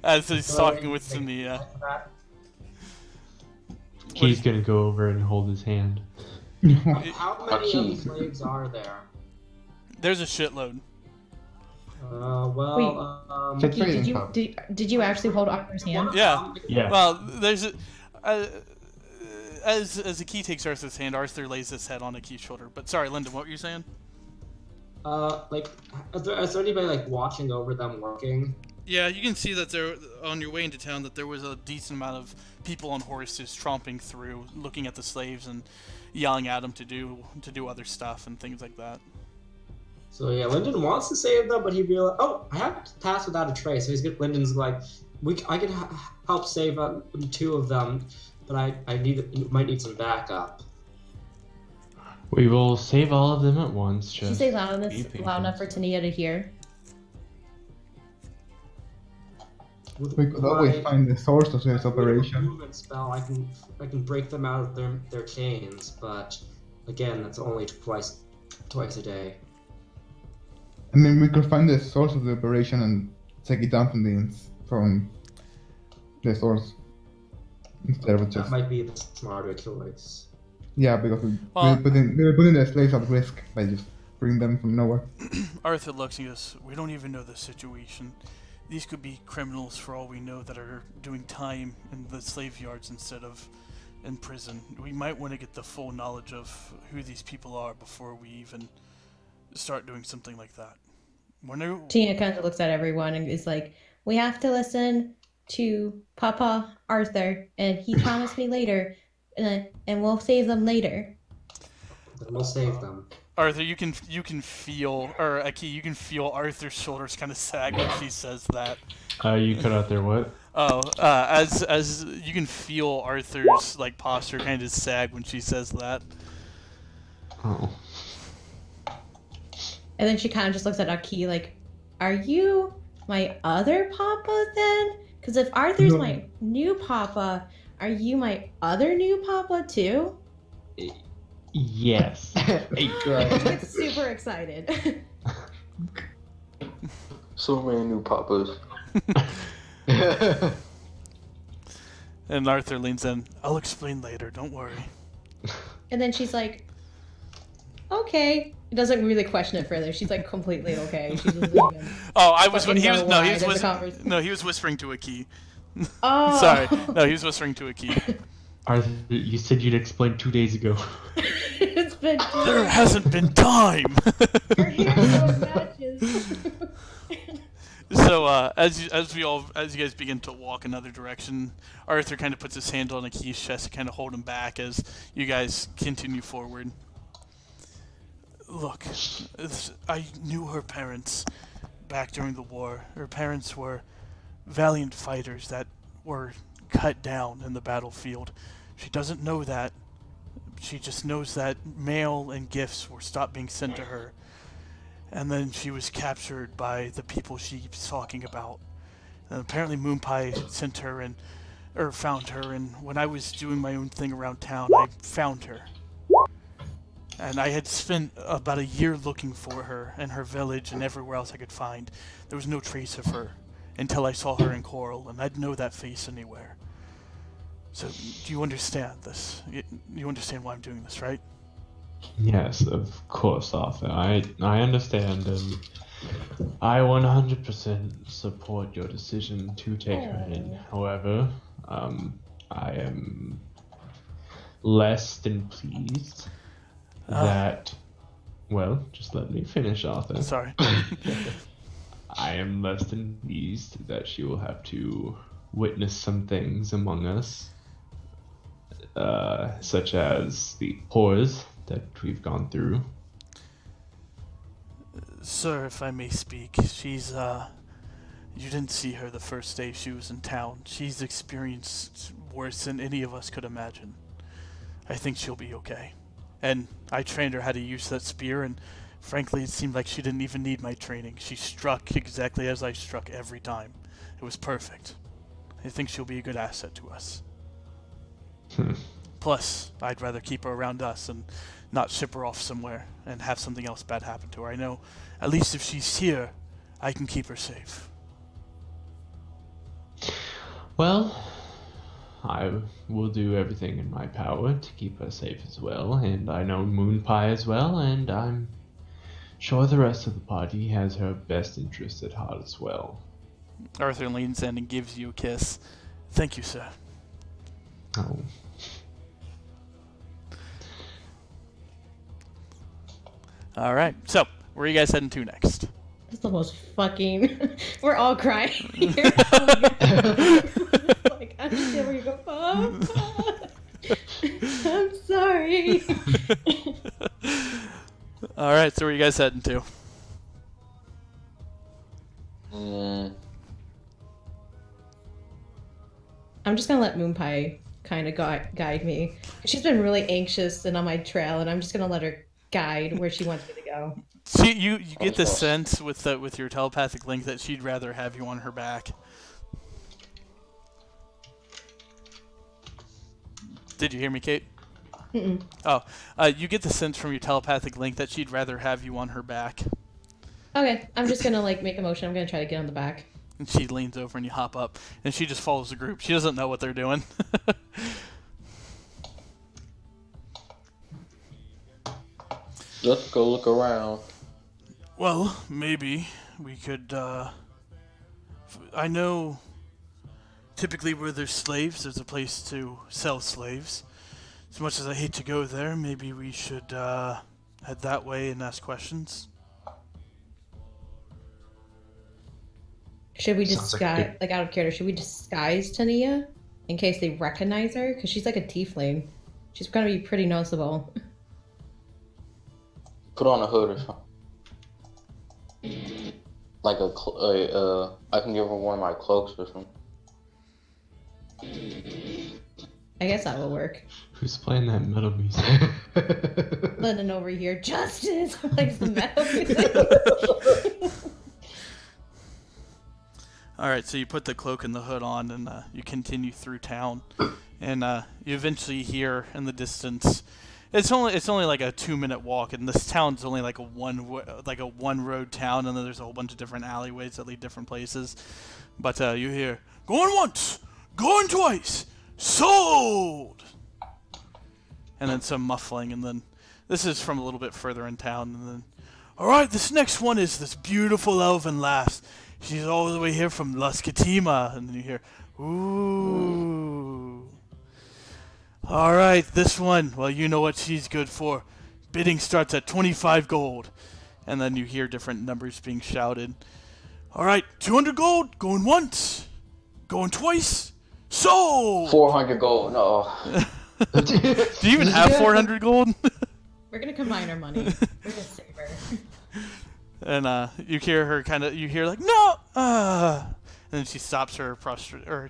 as he's talking with Tania. He's gonna go over and hold his hand. How many of these slaves are there? There's a shitload. Check Key, trading hub. did you actually hold Arthur's hand? Yeah. Yeah. Well, there's as the key takes Arthur's hand, Arthur lays his head on Akey's shoulder. But sorry, Lyndon, what were you saying? Like, is there anybody like watching over them working? Yeah, you can see that there on your way into town that there was a decent amount of people on horses tromping through, looking at the slaves and yelling at them to do other stuff and things like that. So yeah, Lyndon wants to save them, but he realized, oh, I have to pass without a trace. So Lyndon's like, I can help save 2 of them, but I might need some backup. We will save all of them at once. Did you say loud enough for Tania to hear? We could always find the source of this With a operation. movement spell, I can break them out of their chains, but again, that's only twice a day. I mean, we could find the source of the operation and take it down from the source instead of That just might be the smarter choice. yeah, because Well- we were putting the slaves at risk by just bringing them from nowhere. Arthur looks at us. We don't even know the situation. These could be criminals for all we know that are doing time in the slave yards instead of in prison. We might want to get the full knowledge of who these people are before we even start doing something like that. Tina kind of looks at everyone and is like, we have to listen to Papa Arthur, and he promised me later, and we'll save them later. Then we'll save them. Arthur, you can feel, or Akey, you can feel Arthur's shoulders kind of sag when she says that. You cut out there what? Oh, as you can feel Arthur's like posture kind of sag when she says that. Oh. And then she kind of just looks at Aki like, are you my other papa then? Because if Arthur's my new papa, are you my other new papa too? Yes. She gets super excited. So many new papas. And Arthur leans in. I'll explain later. Don't worry. And then she's like, okay. It doesn't really question it further. She's like completely okay. She's just leaving. Oh, I was. Fucking He was. know No, why he was. there's a Whis- conversation. no, he was whispering to Akey. Oh. Sorry. No, he was whispering to Akey. Arthur, you said you'd explain 2 days ago. It's been There hasn't been time. We're here for those matches. So as you guys begin to walk another direction, Arthur kind of puts his hand on Akey's chest to kind of hold him back as you guys continue forward. Look, I knew her parents back during the war. Her parents were valiant fighters that were cut down in the battlefield. She doesn't know that. She just knows that mail and gifts were stopped being sent to her. And then she was captured by the people she keeps talking about. And apparently Moonpie sent her or found her, and when I was doing my own thing around town, I found her. And I had spent about a year looking for her in her village and everywhere else I could find. There was no trace of her until I saw her in Coral, and I'd know that face anywhere. So, do you understand this? You understand why I'm doing this, right? Yes, of course, Arthur. I understand, and I 100% support your decision to take her in. However, I am less than pleased that... Well, just let me finish, Arthur. Sorry. I am less than pleased that she will have to witness some things among us, such as the horrors that we've gone through. Sir, if I may speak, she's, you didn't see her the first day she was in town. She's experienced worse than any of us could imagine. I think she'll be okay. And I trained her how to use that spear, and frankly, it seemed like she didn't even need my training. She struck exactly as I struck every time. It was perfect. I think she'll be a good asset to us. Plus, I'd rather keep her around us and not ship her off somewhere and have something else bad happen to her. I know, at least if she's here, I can keep her safe. Well, I will do everything in my power to keep her safe as well, and I know Moonpie as well, and I'm sure the rest of the party has her best interest at heart as well. Arthur leans in and gives you a kiss. Thank you, sir. Oh. All right. So, where are you guys heading to next? It's the most fucking. We're all crying here. Like, I understand where you go. I'm sorry. All right. So, where are you guys heading to? I'm just gonna let Moonpie kind of guide me. She's been really anxious and on my trail, and I'm just gonna let her guide where she wants me to go. See, you get the sense with your telepathic link that she'd rather have you on her back. Did you hear me, Kate? Mm-mm. Oh, you get the sense from your telepathic link that she'd rather have you on her back. Okay, I'm just gonna like make a motion. I'm gonna try to get on the back. And she leans over and you hop up, and she just follows the group. She doesn't know what they're doing. Let's go look around. Well, maybe we could, I know typically where there's slaves, there's a place to sell slaves. As much as I hate to go there, maybe we should, head that way and ask questions. Should we Sounds like disguise, like out of character, should we disguise Tania in case they recognize her? Because she's like a tiefling. She's gonna be pretty noticeable. Put on a hood or something. Like I can give her one of my cloaks or something. I guess that will work. Who's playing that metal music? Lennon over here, justice likes the metal music. Alright, so you put the cloak and the hood on, and you continue through town. And you eventually hear in the distance... It's only like a 2-minute walk, and this town's only like a one road town, and then there's a whole bunch of different alleyways that lead different places. But you hear, "Going once, going twice, sold!" And then some muffling, and then this is from a little bit further in town, and then, "All right, this next one is this beautiful elven lass. She's all the way here from Laskatima," and then you hear, "Ooh." All right, this one, well, you know what she's good for. Bidding starts at 25 gold. And then you hear different numbers being shouted. All right, 200 gold, going once, going twice, sold! 400 gold, no. Do you even have 400 gold? We're gonna combine our money. We're gonna save her. And you hear her you hear like, "No!" And then she stops her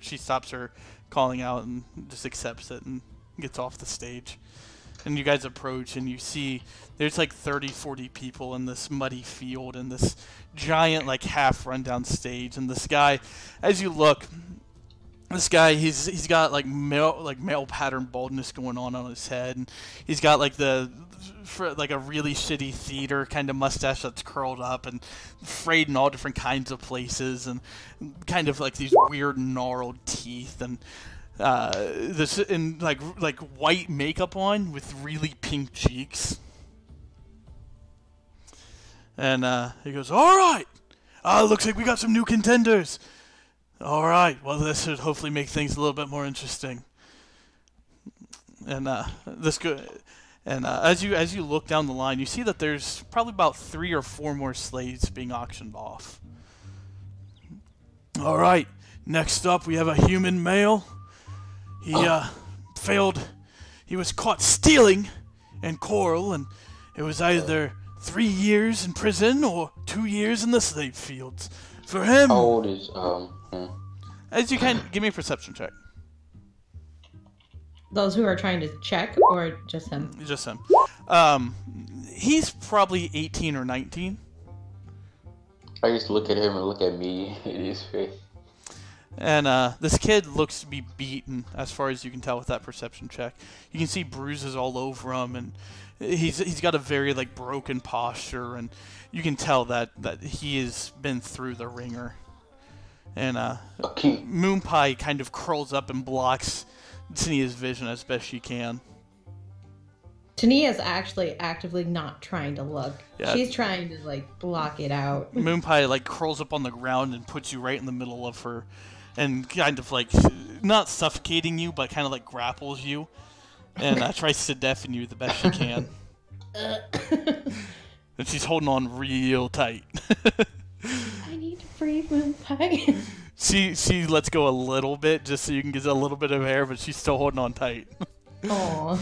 she stops her calling out and just accepts it and gets off the stage. And you guys approach and you see there's like 30-40 people in this muddy field and this giant like half rundown stage. And this guy, as you look, this guy he's got like male pattern baldness going on his head, and he's got like a really shitty theater kind of mustache that's curled up and frayed in all different kinds of places, and kind of like these weird gnarled teeth, and this and like white makeup on with really pink cheeks. And he goes, "All right, looks like we got some new contenders. All right, well, this should hopefully make things a little bit more interesting." And as you look down the line, you see that there's probably about 3 or 4 more slaves being auctioned off. "All right, next up we have a human male. He failed. He was caught stealing in Coral, and it was either 3 years in prison or 2 years in the slave fields. For him..." How old is As you can, give me a perception check. Those who are trying to check, or just him? Just him. He's probably 18 or 19. I used to look at him and look at me in his face. And this kid looks to be beaten, as far as you can tell with that perception check. You can see bruises all over him, and he's got a very like broken posture, and you can tell that he has been through the ringer. And Moonpie kind of curls up and blocks Tania's vision as best she can. Tania's actually actively not trying to look. Yeah. She's trying to like block it out. Moon Pie like curls up on the ground and puts you right in the middle of her, and kind of like not suffocating you, but kind of like grapples you, and tries to deafen you the best she can. And she's holding on real tight. I need to breathe, Moon Pie. She lets go a little bit just so you can get a little bit of air, but she's still holding on tight. Aw.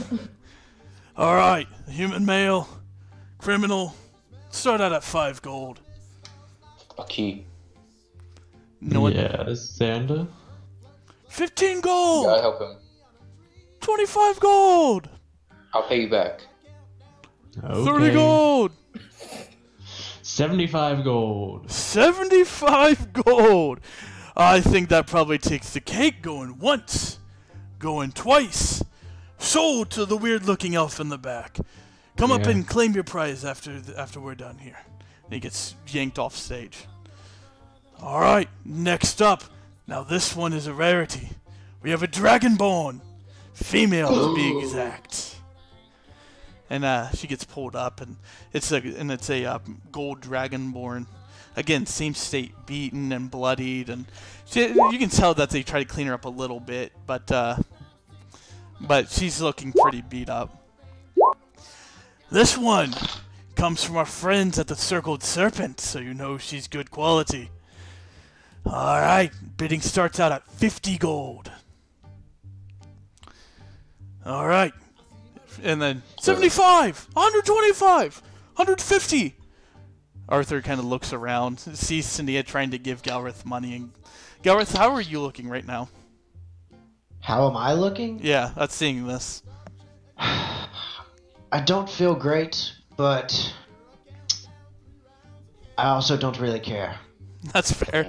All right, human male, criminal, start out at 5 gold. A key. No one. Yeah, Xander? 15 gold. Gotta help him. 25 gold. I'll pay you back. Okay. 30 gold. 75 gold. 75 gold. I think that probably takes the cake. Going once, going twice. Sold to the weird-looking elf in the back. Come up Yeah. and claim your prize after we're done here. And he gets yanked off stage. All right, next up. Now this one is a rarity. We have a dragonborn, female to be exact. And she gets pulled up, and it's a gold dragonborn. Again, same state, beaten and bloodied, and you can tell that they try to clean her up a little bit, but she's looking pretty beat up. This one comes from our friends at the Circled Serpent, so you know she's good quality. All right, bidding starts out at 50 gold. All right. And then 75, 125, 150. Arthur kind of looks around, sees Tania trying to give Galrith money. And Galrith, how are you looking right now? How am I looking? Yeah, that's seeing this. I don't feel great, but I also don't really care. That's fair.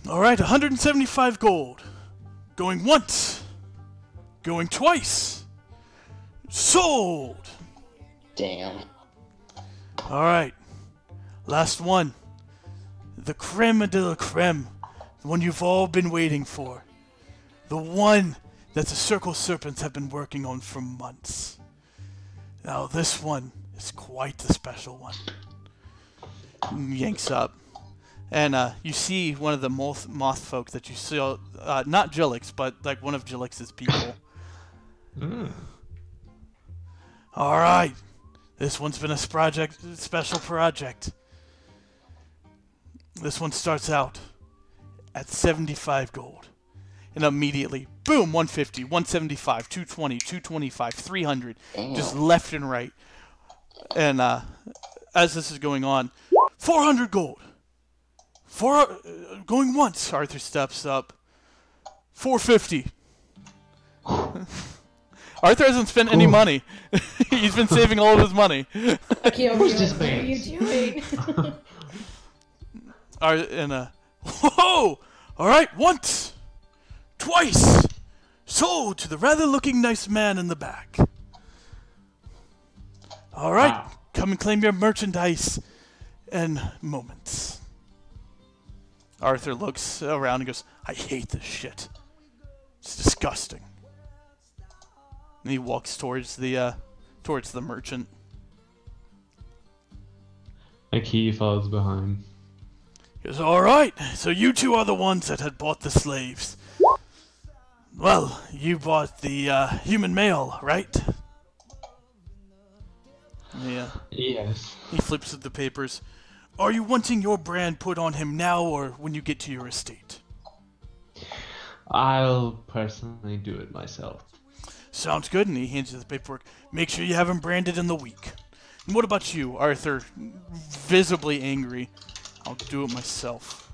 All right, 175 gold. Going once. Going twice. Sold. Damn. All right. Last one. The creme de la creme. The one you've all been waiting for. The one that the Circle Serpents have been working on for months. Now this one is quite the special one. Yanks up. And you see one of the moth folk that you saw, not Jillix, but like one of Jillix's people. All right. This one's been a special project. This one starts out at 75 gold. And immediately, boom, 150, 175, 220, 225, 300. Damn. Just left and right. And as this is going on, 400 gold. Going once, Arthur steps up. 450. Arthur hasn't spent any money. He's been saving all of his money. Akio, Who's this what are man? you doing? Whoa! All right, once, twice. Sold to the rather looking nice man in the back. All right, Wow. come and claim your merchandise in moments. Arthur looks around and goes, I hate this shit. It's disgusting. And he walks towards the merchant. Aki follows behind. He goes, all right, so you two are the ones that had bought the slaves. Well, you bought the human male, right? Yeah. Yes. He flips the papers. Are you wanting your brand put on him now or when you get to your estate? I'll personally do it myself. Sounds good, and he hands you the paperwork. Make sure you have him branded in the week. And what about you, Arthur? Visibly angry. I'll do it myself.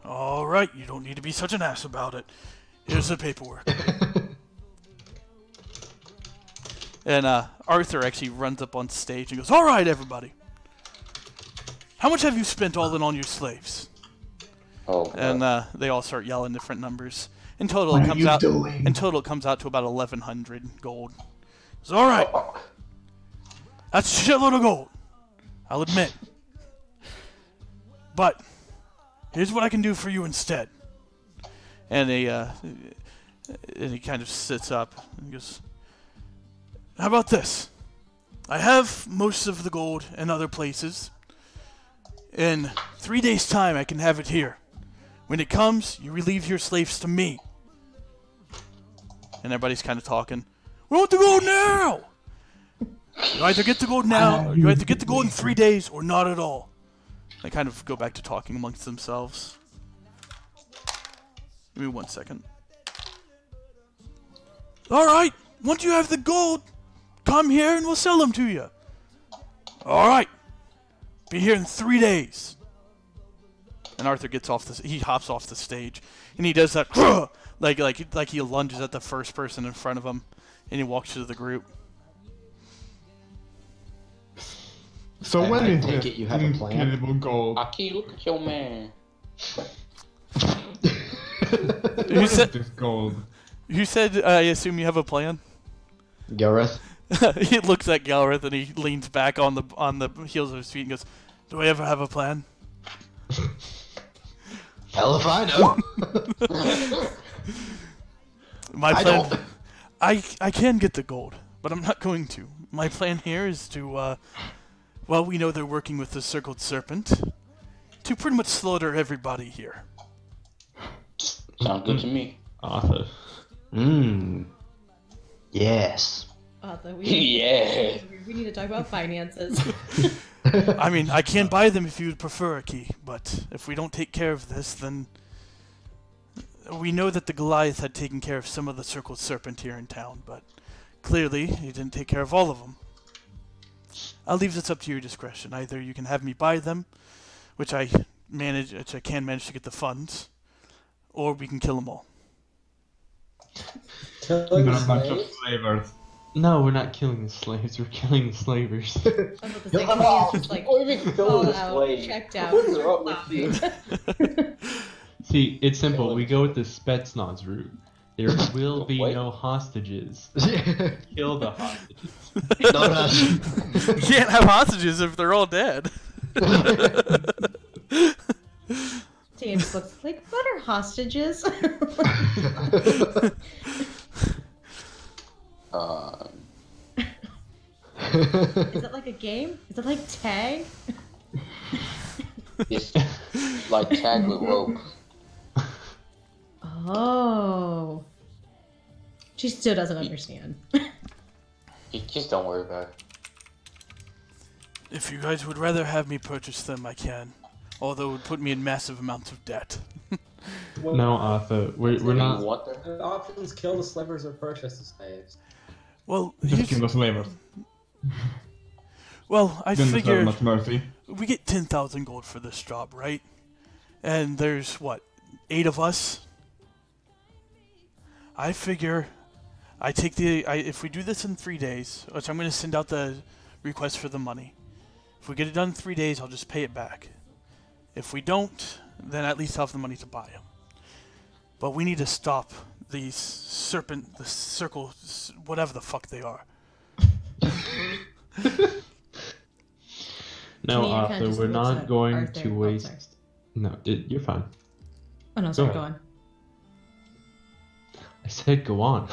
All right, you don't need to be such an ass about it. Here's the paperwork. And Arthur actually runs up on stage and goes, all right, everybody. How much have you spent all in on your slaves? Oh, God. And they all start yelling different numbers. In total, What it are comes you out. doing? In total, it comes out to about 1,100 gold. It's all right. That's a shitload of gold. I'll admit. But here's what I can do for you instead. And he kind of sits up and goes, How about this? I have most of the gold in other places. In 3 days' time, I can have it here. When it comes, you relieve your slaves to me. And everybody's kind of talking. We want the gold now! You either get the gold now, or you either get the gold in 3 days, or not at all. They kind of go back to talking amongst themselves. Give me 1 second. Alright, once you have the gold, come here and we'll sell them to you. Alright. Be here in 3 days. And Arthur gets off he hops off the stage. And he does that like he lunges at the first person in front of him. And he walks to the group. So I when is take this it you have a plan? incredible gold? Aki, look at your man. Who What is said, this gold? who said I assume you have a plan? Gareth? He looks at Galrath and he leans back on the heels of his feet and goes, "Do I ever have a plan?" Hell if I know. My I plan. don't. I can get the gold, but I'm not going to. My plan here is to, well, we know they're working with the Circled Serpent, to pretty much slaughter everybody here. Sounds good to me. Arthur. Yes. Yeah. We need to talk about finances. I mean, I can buy them if you would prefer, Aki, but if we don't take care of this, then we know that the Goliath had taken care of some of the Circled Serpent here in town, but clearly he didn't take care of all of them. I'll leave this up to your discretion. Either you can have me buy them, which I can manage to get the funds, or we can kill them all. Killing They're a bunch of slaves? slavers. No, we're not killing the slaves. We're killing the slavers. I was about to say, Kill them Kenny all. is just like, Or even kill all the out, slave. checked out. What is wrong with you? See, it's simple. We go with the Spetsnaz route. There will be Wait. no hostages. Kill the hostages. Not us. You can't have hostages if they're all dead. James looks like, what are hostages? Is it like a game? Is it like tag? It's like tag with rope. Oh. She still doesn't understand. Just don't worry about it. If you guys would rather have me purchase them, I can. Although it would put me in massive amounts of debt. No, Arthur. We're You not. want them? The options: kill the slavers or purchase the slaves. Well, Just kill the slavers. I Didn't deserve figure much mercy. we get 10,000 gold for this job, right? And there's, what, 8 of us? I figure if we do this in 3 days, which I'm going to send out the request for the money. If we get it done in 3 days, I'll just pay it back. If we don't, then at least I'll have the money to buy them. But we need to stop these circle, whatever the fuck they are. No, Kenny kinda Arthur. just We're looks not at going Arthur. to Oh, waste. sorry. No, you're fine. Oh no, sorry, Go go ahead. on. I said go on.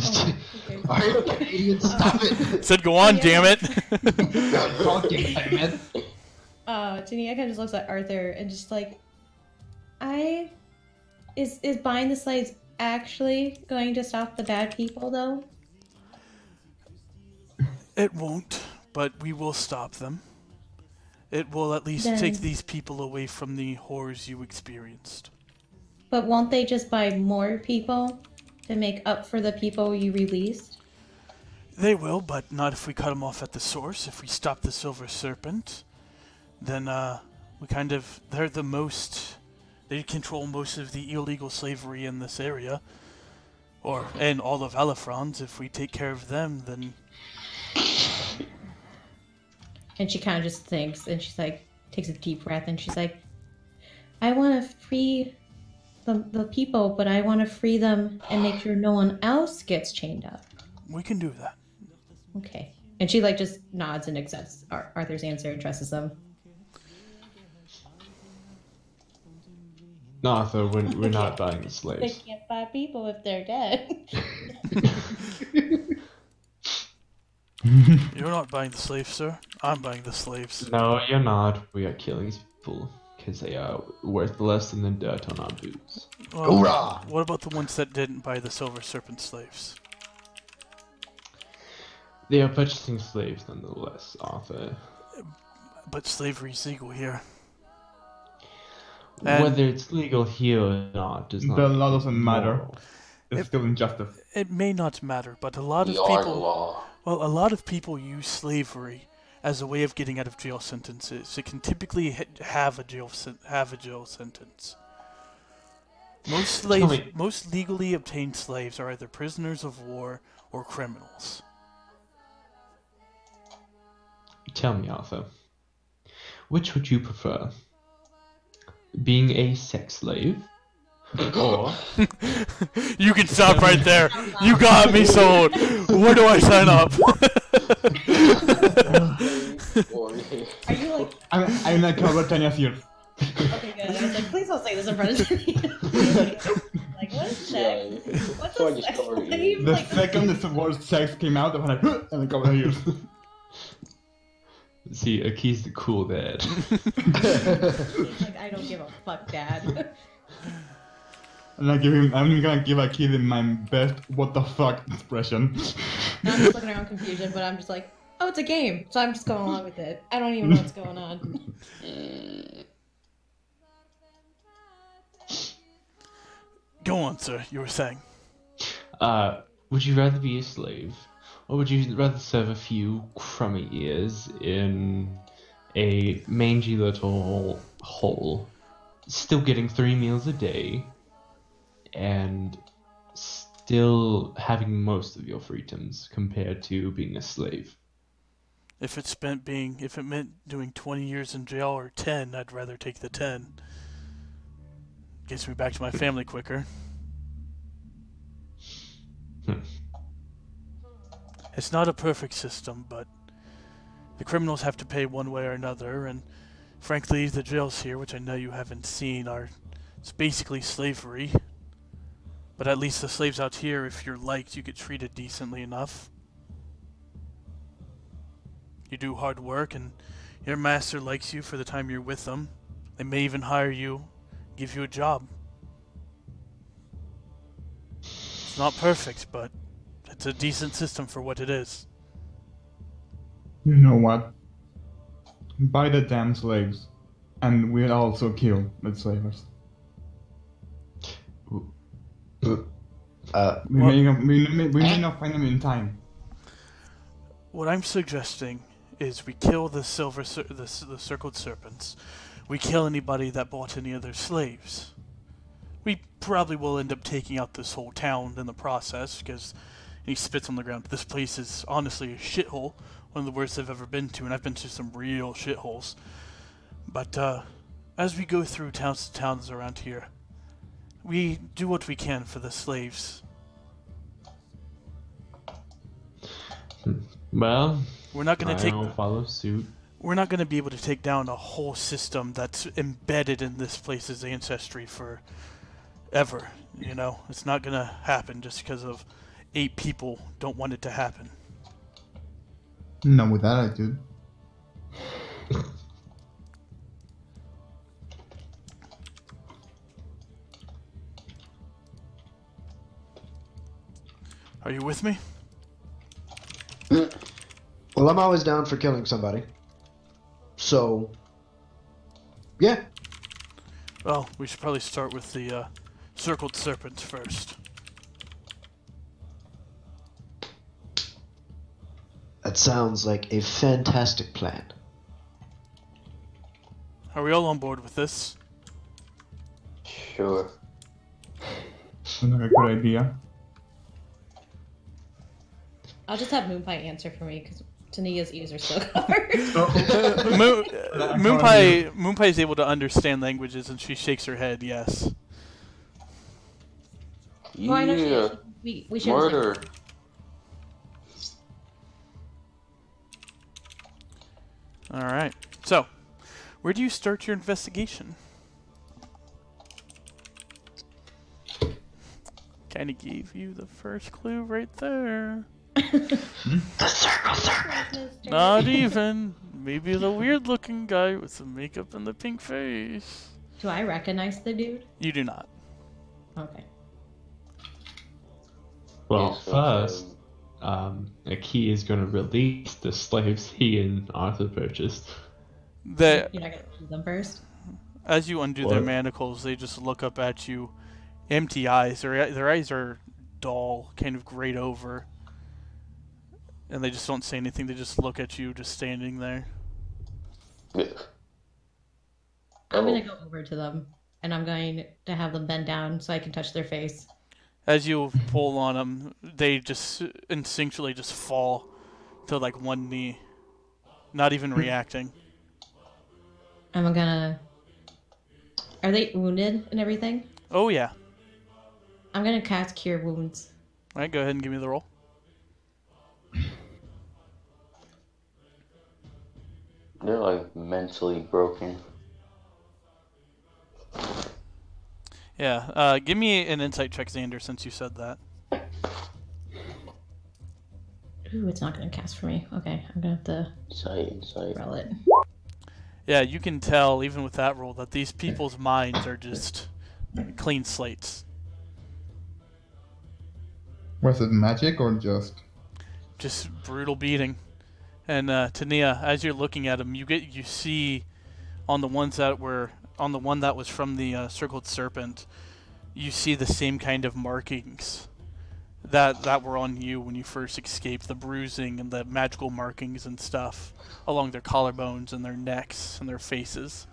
Oh, okay. Are you Canadian? Stop it. Said go on, damn it. Fucking damn it. Tania kind of just looks at Arthur and just like, is buying the slaves actually going to stop the bad people though? It won't, but we will stop them. It will at least take Then- these people away from the horrors you experienced. But won't they just buy more people to make up for the people you released? They will, but not if we cut them off at the source. If we stop the Silver Serpent, then they're the most, they control most of the illegal slavery in this area, and all of Elefrons. If we take care of them, then And she kind of just thinks, and she's like, takes a deep breath, and she's like, I want to free the people, but I want to free them and make sure no one else gets chained up. we can do that. Okay. And she like just nods and accepts Arthur's answer and trusts them. No, Arthur. We're not buying the They slaves. can't buy people if they're dead. You're not buying the slaves, sir. I'm buying the slaves. No, you're not. We are killing people because they are worth less than the dirt on our boots. Well, Hoorah! what about the ones that didn't buy the Silver Serpent slaves? They are purchasing slaves nonetheless, Arthur. But slavery's legal here. And Whether it's legal here or not does not. The law doesn't matter. moral. It's still injustice. it may not matter, but a lot of We are the people... law. Well, a lot of people use slavery as a way of getting out of jail sentences. It can typically have a jail sentence. me- Most legally obtained slaves are either prisoners of war or criminals. Tell me, Arthur. Which would you prefer? Being a sex slave? Or You can stop right there. You got me sold. Where do I sign up? Are you like I'm like over 10 years. okay? Good. I was like, please don't say this in front of me. Like what is sex? What's So I a just sex covered slave? you. The Like, second the word sex came out, I was like, and I covered her ears. see, Aki's the cool dad. he's like, I don't give a fuck, Dad. And I'm gonna give a kid my best what the fuck expression. I'm just looking around confusion, but I'm just like, oh, it's a game, so I'm just going along with it. I don't even know what's going on. Go on, sir. You were saying. Would you rather be a slave, or would you rather serve a few crummy years in a mangy little hole, still getting 3 meals a day, and still having most of your freedoms compared to being a slave? If it meant doing 20 years in jail or 10, I'd rather take the 10. Gets me back to my family quicker. It's not a perfect system, but the criminals have to pay one way or another, and frankly, the jails here, which I know you haven't seen, it's basically slavery. But at least the slaves out here, if you're liked, you get treated decently enough. You do hard work, and your master likes you for the time you're with them. They may even hire you, give you a job. It's not perfect, but it's a decent system for what it is. You know what? Buy the damn slaves, and we'll also kill the slavers. We may not find them in time. What I'm suggesting is we kill the the circled serpents. We kill anybody that bought any other slaves. We probably will end up taking out this whole town in the process, because he spits on the ground. This place is honestly a shithole, one of the worst I've ever been to, and I've been to some real shitholes. But as we go through towns around here, we do what we can for the slaves. Well, We're not going to I'll follow suit. We're not going to be able to take down a whole system that's embedded in this place's ancestry for ever. You know, it's not going to happen just because of 8 people don't want it to happen. Not with that attitude. Are you with me? Well, I'm always down for killing somebody. So, yeah. Well, we should probably start with the circled serpents first. That sounds like a fantastic plan. Are we all on board with this? Sure. Sounds like a good idea. I'll just have Moonpie answer for me because Tania's ears are so covered. Moonpie is able to understand languages, and she shakes her head. Yes. Well, I know she Yeah. is. We should Murder. All right. So, where do you start your investigation? Kind of gave you the first clue right there. The circle Not even. Maybe the weird-looking guy with the makeup and the pink face. Do I recognize the dude? You do not. Okay. Well, Yes, so, first, Aki is going to release the slaves he and Arthur purchased. That You're not gonna do them first? as you undo their What? manacles, they just look up at you, empty eyes. Their eyes are dull, kind of grayed over, and they just don't say anything. They just look at you, just standing there. Yeah. I'm Oh. gonna go over to them and I'm going to have them bend down so I can touch their face. As you pull on them, they just instinctually just fall to like one knee, not even reacting. I'm gonna. Are they wounded and everything? Oh yeah. I'm gonna cast Cure Wounds. All right, go ahead and give me the roll. They're like mentally broken. Yeah, give me an insight check, Xander, since you said that. Ooh, it's not gonna cast for me. Okay, I'm gonna have to Insight. roll it. Yeah, you can tell, even with that roll, that these people's minds are just clean slates. Was it magic or just? Just brutal beating. And Tania, as you're looking at them, you see on the one that was from the circled serpent, you see the same kind of markings that were on you when you first escaped, the bruising and the magical markings and stuff along their collarbones and their necks and their faces.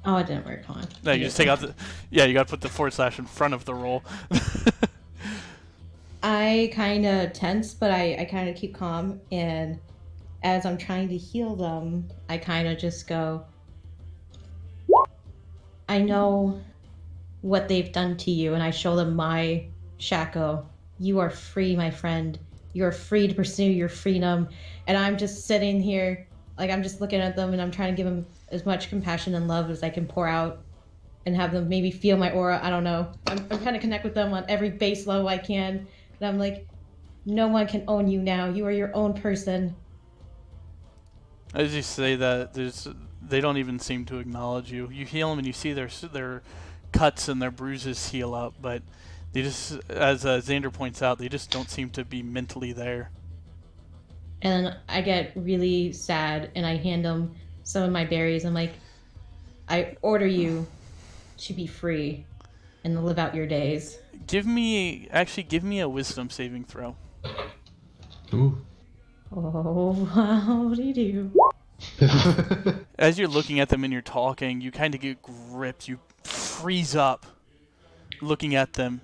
Oh, it didn't work. Hold on. No, you just take out the you got to put the / in front of the roll. I kind of tense, but I kind of keep calm. And as I'm trying to heal them, I kind of just go, I know what they've done to you. And I show them my shako. You are free, my friend. You are free to pursue your freedom. And I'm just sitting here, like I'm just looking at them and I'm trying to give them as much compassion and love as I can pour out and have them maybe feel my aura. I don't know. I'm trying to connect with them on every base level I can. And I'm like, no one can own you now. You are your own person. As you say that, they don't even seem to acknowledge you. You heal them and you see their cuts and their bruises heal up, but they just, as Xander points out, they just don't seem to be mentally there. And then I get really sad and I hand them some of my berries. I'm like, I order you to be free and live out your days. Give me a wisdom saving throw. Ooh. Oh, howdy do. As you're looking at them and you're talking, you kind of get gripped. You freeze up looking at them.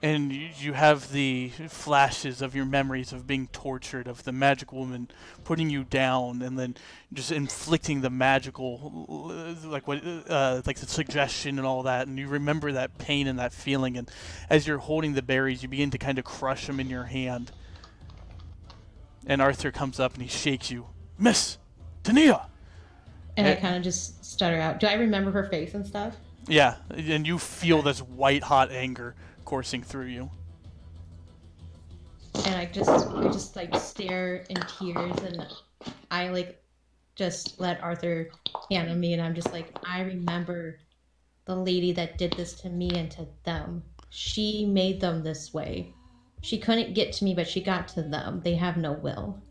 And you have the flashes of your memories of being tortured, of the magic woman putting you down, and then just inflicting the magical, like the suggestion and all that. And you remember that pain and that feeling. And as you're holding the berries, you begin to kind of crush them in your hand. And Arthur comes up and he shakes you, Miss Tania. And I kind of just stutter out. Do I remember her face and stuff? Yeah, and you feel this white hot anger coursing through you. And I just like stare in tears, and I like just let Arthur hand on me, and I'm just like, I remember the lady that did this to me and to them. She made them this way. She couldn't get to me, but she got to them. They have no will.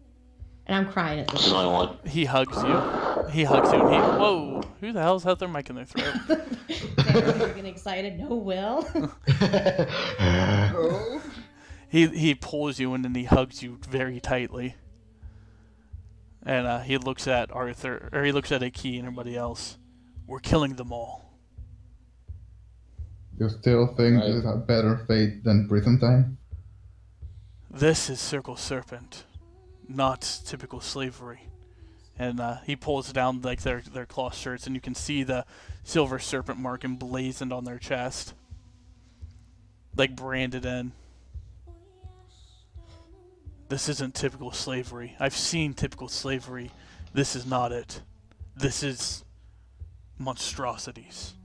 And I'm crying at this So I point. want. He hugs you. He hugs you. And whoa! Who the hell's had their mic in their throat? You're getting excited. No will. He pulls you in and he hugs you very tightly. And he looks at Arthur, or he looks at Aki and everybody else. We're killing them all. You still think Right. it's a better fate than prison time? This is Circle Serpent, not typical slavery. And he pulls down like their cloth shirts, and you can see the silver serpent mark emblazoned on their chest, like branded in. This isn't typical slavery. I've seen typical slavery. This is not it. This is monstrosities.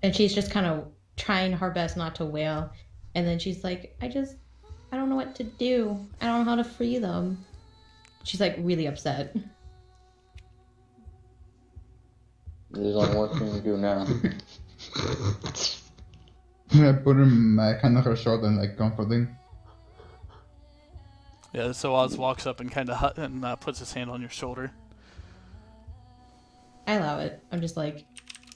And she's just kind of trying her best not to wail. And then she's like, I don't know what to do. I don't know how to free them. She's like really upset. There's only one thing to do now. I put my hand on her shoulder and like comforting. Yeah, so Oz walks up and kind of puts his hand on your shoulder. I allow it. I'm just like,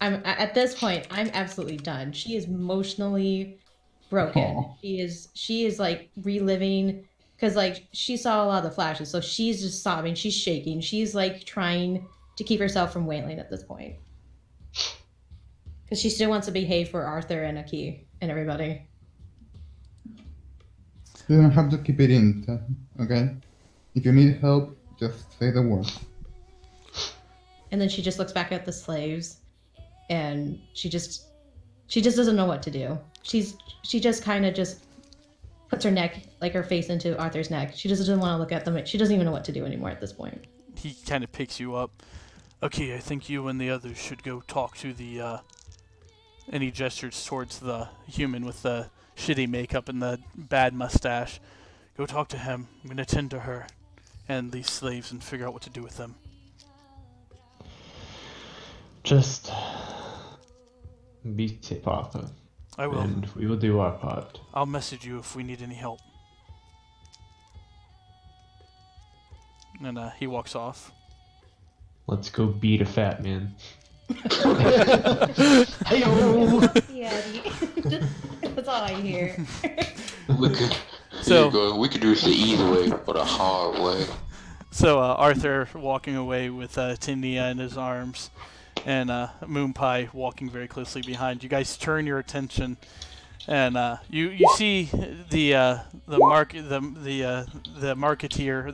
at this point, I'm absolutely done. She is emotionally broken. Aw. She is like reliving, because like she saw a lot of the flashes, so she's just sobbing, she's shaking, she's like trying to keep herself from wailing at this point. Because she still wants to behave for Arthur and Aki and everybody. You don't have to keep it in, okay? If you need help, just say the word. And then she just looks back at the slaves, and she just doesn't know what to do. She just kind of just puts her neck, like her face into Arthur's neck. She just doesn't want to look at them. She doesn't even know what to do anymore at this point. He kind of picks you up. Okay, I think you and the others should go talk to the, and he gestures towards the human with the shitty makeup and the bad mustache. Go talk to him. I'm going to tend to her and these slaves and figure out what to do with them. Just be safe, Arthur. I will. And we will do our part. I'll message you if we need any help. And he walks off. Let's go beat a fat man. Hey-o! Yeah, that's all I hear. We could do this the easy way or the hard way. So Arthur walking away with Tindia in his arms, and Moon Pie walking very closely behind. You guys turn your attention, and you see the marketeer,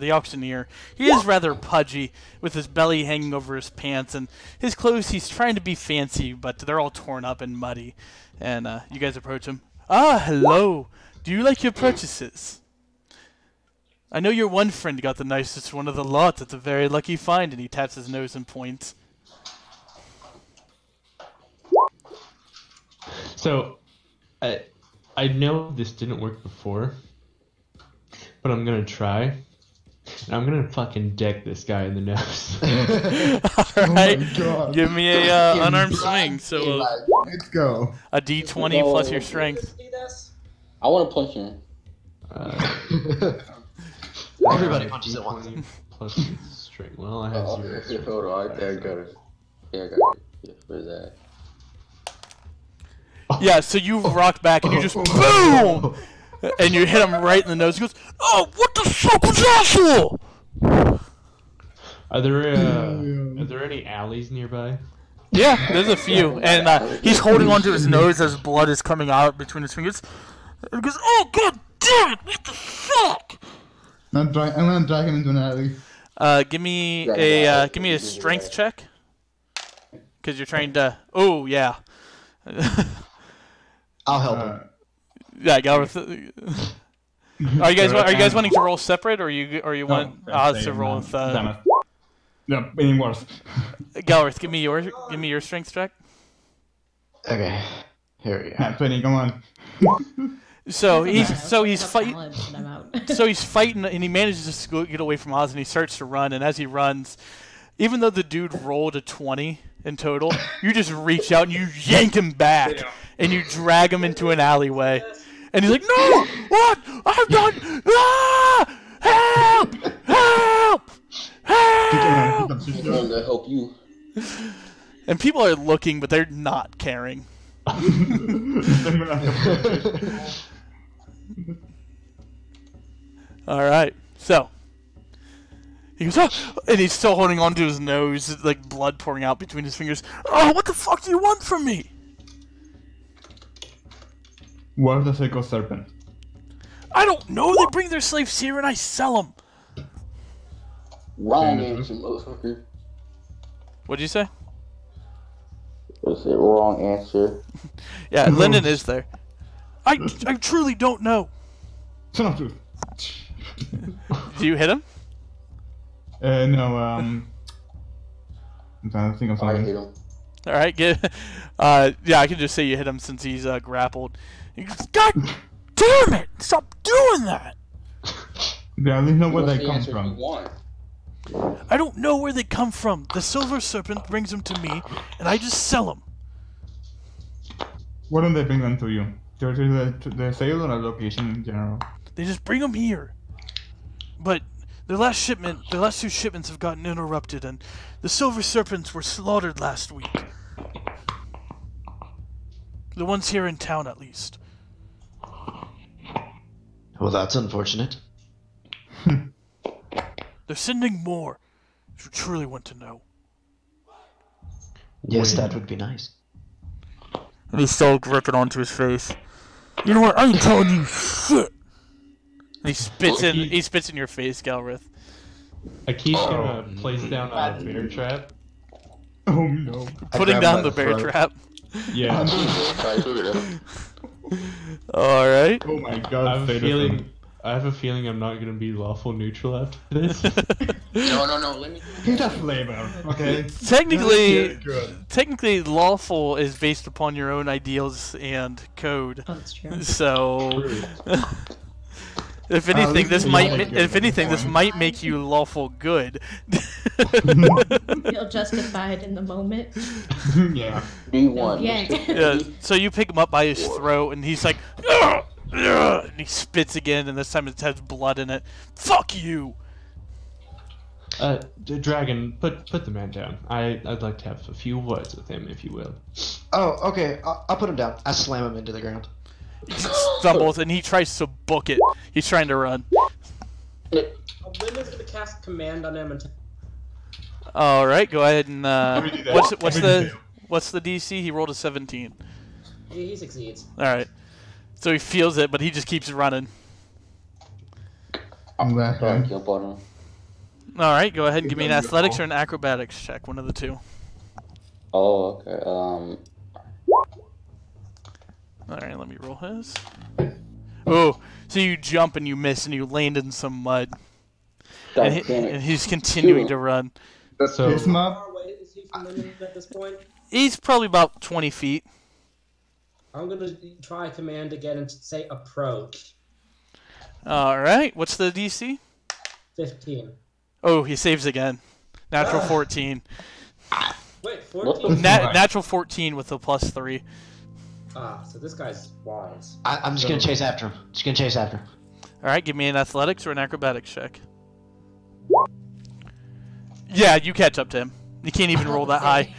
the auctioneer. He is rather pudgy, with his belly hanging over his pants, and his clothes. He's trying to be fancy, but they're all torn up and muddy. And you guys approach him. Ah, hello. Do you like your purchases? I know your one friend got the nicest one of the lot. It's a very lucky find, and he taps his nose and points. So, I know this didn't work before, but I'm gonna try. And I'm gonna fucking deck this guy in the nose. Alright, Oh my God. give me a unarmed swing. So Let's go. a d20 plus your strength. I want to punch him. Everybody punches at once. Plus your strength. Well, I have zero. Hold on, I got it. Yeah, I got it. Yeah, where's that? Yeah, so you rock back and you just boom, and you hit him right in the nose. He goes, "Oh, what the fuck was that for?" Are there any alleys nearby? Yeah, there's a few, and he's holding onto his nose as blood is coming out between his fingers. And he goes, "Oh god damn it! What the fuck?" I'm gonna drag him into an alley. Give me a strength check, because you're trying to. Oh yeah. I'll help him. Yeah, Galbraith. Are you guys wanting to roll separate, or you want Oz to roll with? Damn it. Yeah, any worse. Galbraith, give me your strength check. Okay, here we go. Yeah, 20, come on. So he's fighting. Knowledge, and I'm out. So he's fighting, and he manages to get away from Oz, and he starts to run. And as he runs, even though the dude rolled a 20 in total, you just reach out and you yank him back, and you drag him into an alleyway. And he's like, "No! What? I've done! Ah! Help! Help! Help!" I'm trying to help you. And people are looking, but they're not caring. All right, so he goes, "Oh," and he's still holding onto his nose, like blood pouring out between his fingers. "Oh, what the fuck do you want from me?" Where's the Seiko Serpent? I don't know. They bring their slaves here, and I sell them. Wrong answer, motherfucker. What'd you say? What's the wrong answer? Yeah, Lyndon is there. I truly don't know. Son of truth. Do you hit him? No, I'm trying to think of I something. hit him. All right, yeah, I can just say you hit him since he's grappled. He goes, "God Damn it! Stop doing that! They only know where What's they the come answer you from. want? I don't know where they come from. The Silver Serpent brings them to me, and I just sell them. Why don't they bring them to you? To the sale or a location in general? They just bring them here. But the last two shipments have gotten interrupted, and the Silver Serpents were slaughtered last week. The ones here in town, at least. Well, that's unfortunate. They're sending more. If you truly want to know. Yes, that would be nice. And he's still gripping onto his face. You know what? I ain't telling you shit. And he spits in your face, Galrith. Aki's gonna place down a bear trap. Oh no. Putting down the bear trap. Yeah. Alright. Oh my I god. have a feeling I'm not gonna be lawful neutral after this. No, let me. He's a flavor, okay? Technically, lawful is based upon your own ideals and code. Oh, that's true. So, if anything, this might make you lawful good. Feel justified in the moment. Yeah. B1. Yeah. So you pick him up by his throat, and he's like, "Ugh, ugh," and he spits again, and this time it has blood in it. Fuck you! Dragon, put the man down. I'd like to have a few words with him, if you will. Oh, okay. I'll put him down. I slam him into the ground. He stumbles, and he tries to book it. He's trying to run. Linda's gonna cast command on him and. All right, go ahead and me do that. what's the DC? He rolled a 17. He succeeds. All right, so he feels it, but he just keeps running. I'm laughing. Jump on him. All right, go ahead and give me an athletics or an acrobatics check, one of the two. Oh, okay. All right, let me roll his. Oh, so you jump and you miss and you land in some mud, God and, damn it. and he's continuing to run. That's So- piss How mob. far away is he from Linda at this point? He's probably about 20 feet. I'm gonna try command again and say approach. All right, what's the DC? 15. Oh, he saves again. Natural 14. Wait, What the 14? Natural 14 with a +3. So this guy's wise. I'm just gonna chase after him. All right, give me an athletics or an acrobatics check. Yeah, you catch up to him. You can't even roll that high.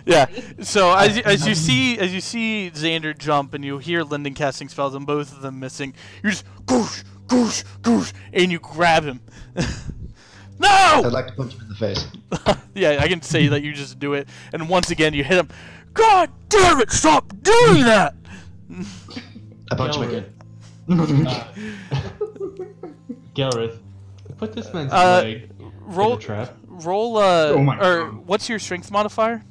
Yeah. So as you see Xander jump and you hear Linden casting spells and both of them missing, you just goosh, goosh, goosh, and you grab him. No! I'd like to punch him in the face. Yeah, I can say that you just do it, and once again you hit him. God damn it! Stop doing that! I punch him again. Galrith, put this man's leg Roll, in the trap. roll. Oh my or God. what's your strength modifier?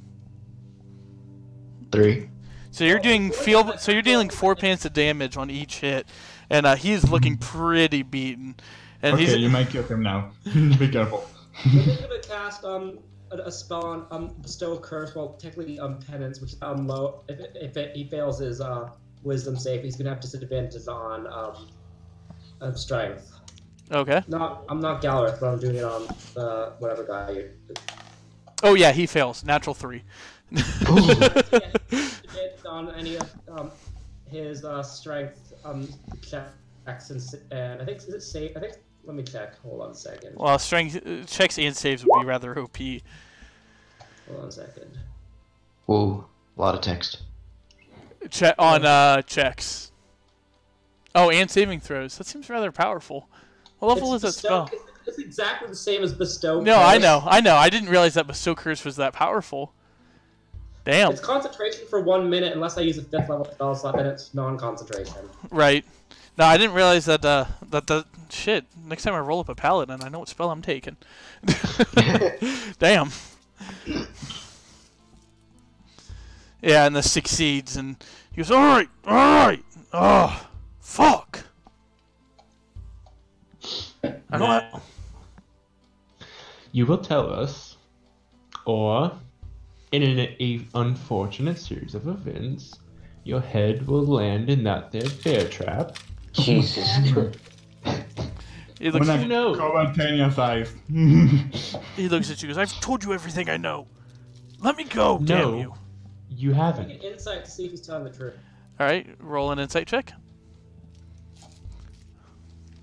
3. So you're doing So you're dealing 4 points of damage on each hit, and he's looking pretty beaten. And Okay, you might kill him now. Be careful. Linda's gonna cast a spell on bestow a curse. Well, technically penance, which is low. If he fails his wisdom save, he's gonna have disadvantage on strength. Okay. I'm not Galrith, but I'm doing it on the whatever guy you. Oh yeah, he fails. Natural 3. On any of his strength checks and I think is it save? I think. Let me check. Hold on a second. Well, strength checks and saves would be rather OP. Hold on a second. Whoa, a lot of text. On checks. Oh, and saving throws. That seems rather powerful. What level is that spell? It's exactly the same as bestow. No, I know. I didn't realize that bestow curse was that powerful. Damn. It's concentration for 1 minute unless I use a 5th level spell slot, then it's non-concentration. Right. No, I didn't realize that. Shit. Next time I roll up a paladin, I know what spell I'm taking. Damn. Yeah, and this succeeds, and he goes, all right. Oh, fuck. I don't have... You will tell us, or in an unfortunate series of events, your head will land in that there bear trap. Jesus Christ. He looks, When I you know. Spontaneous eyes. he looks at you and goes, I've told you everything I know. Let me go, damn you. You Make haven't. an insight to see if he's telling the truth. Alright, roll an insight check.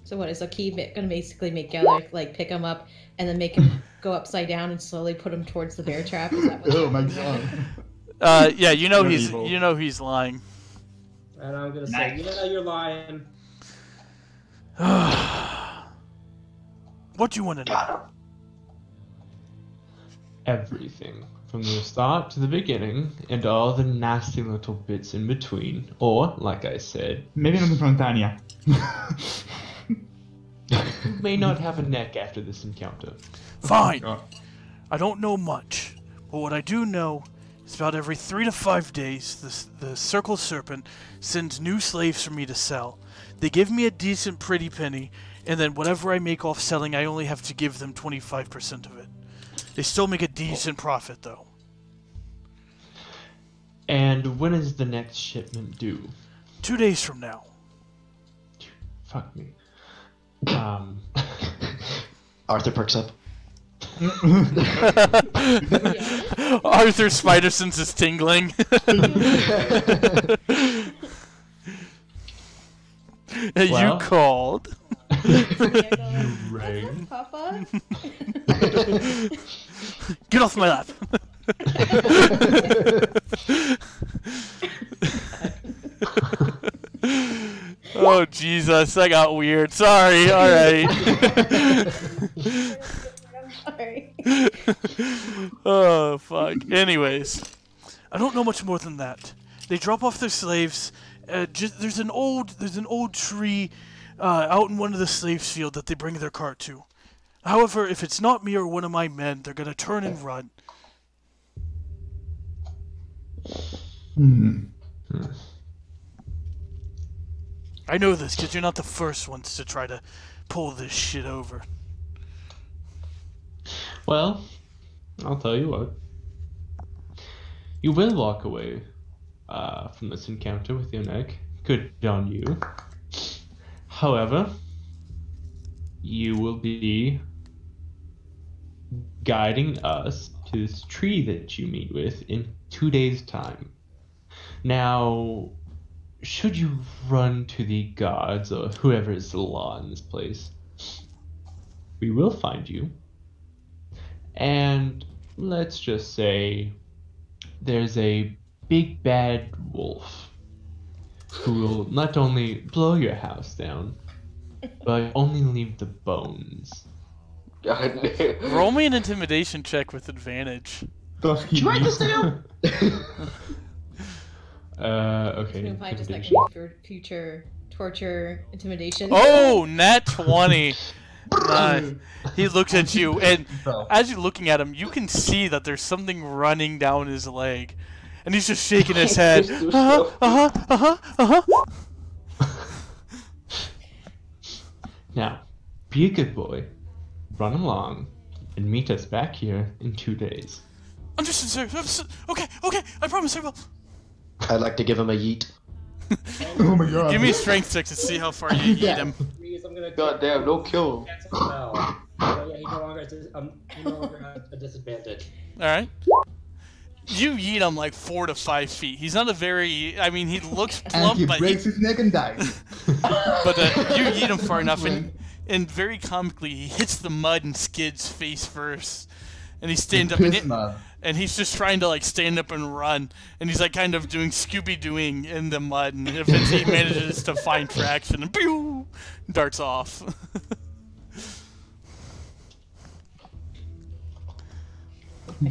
So what is Akib gonna basically make Gellert like pick him up and then make him go upside down and slowly put him towards the bear trap? Is that what? Oh my god. Yeah, you know You're he's evil. you know he's lying. And I'm gonna say, you know, you're lying. What do you want to know? Everything. From the start to the beginning, and all the nasty little bits in between. Or, like I said, Maybe not in front of Tanya. you may not have a neck after this encounter. Fine. God. I don't know much, but what I do know is about every 3 to 5 days, the Circle Serpent sends new slaves for me to sell. They give me a decent pretty penny, and then whatever I make off selling, I only have to give them 25% of it. They still make a decent profit, though. And when is the next shipment due? 2 days from now. Fuck me. Arthur perks up. Arthur Spider sense is tingling. You Well. called. Rang. Papa? Get off my lap. Oh Jesus, that got weird. Sorry. All right. I'm sorry. Oh fuck. Anyways, I don't know much more than that. They drop off their slaves. There's an old tree out in one of the slaves' field that they bring their cart to. However, if it's not me or one of my men, they're gonna turn and run. I know this because you're not the first ones to try to pull this shit over. Well, I'll tell you what. You will walk away from this encounter with your neck. Good on you. However, you will be guiding us to this tree that you meet with in 2 days' time. Now, should you run to the gods or whoever is the law in this place, we will find you. And let's just say there's a big bad wolf who will not only blow your house down, but only leave the bones. God damn. Roll me an intimidation check with advantage. Does he Write need- this down. Okay. Moonpie just like intimidation. for future torture, intimidation. Oh, nat 20. Nice. He looks at you, and as you're looking at him, you can see that there's something running down his leg. And he's just shaking his head. Now, be a good boy, run along, and meet us back here in 2 days. Understood, sir. Okay, I promise I will. I'd like to give him a yeet. Oh my god. Give me a strength check to see how far you eat him. Please, I'm gonna God damn, don't kill him. cancel the spell. Oh, yeah, he no longer has a disadvantage. Alright. You yeet him like 4 to 5 feet. He's not a very... I mean, he looks And plump, he but breaks his neck and dies. But you yeet him far enough, and very comically, he hits the mud and skids face first. And he stands up, Piss mud. and he's just trying to like stand up and run. And he's like kind of doing Scooby-Dooing in the mud, and eventually he manages to find traction, and pew, darts off.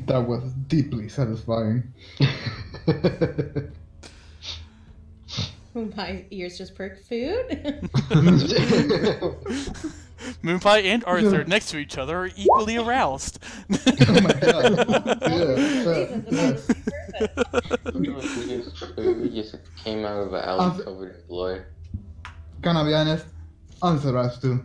That was deeply satisfying. Moonpie ears just perk. Food? Moonpie and Arthur next to each other are equally aroused. Oh my god. Yeah. Reasons about this person. We just came out of an alley covered in blood. Can I be honest? I'm surprised too.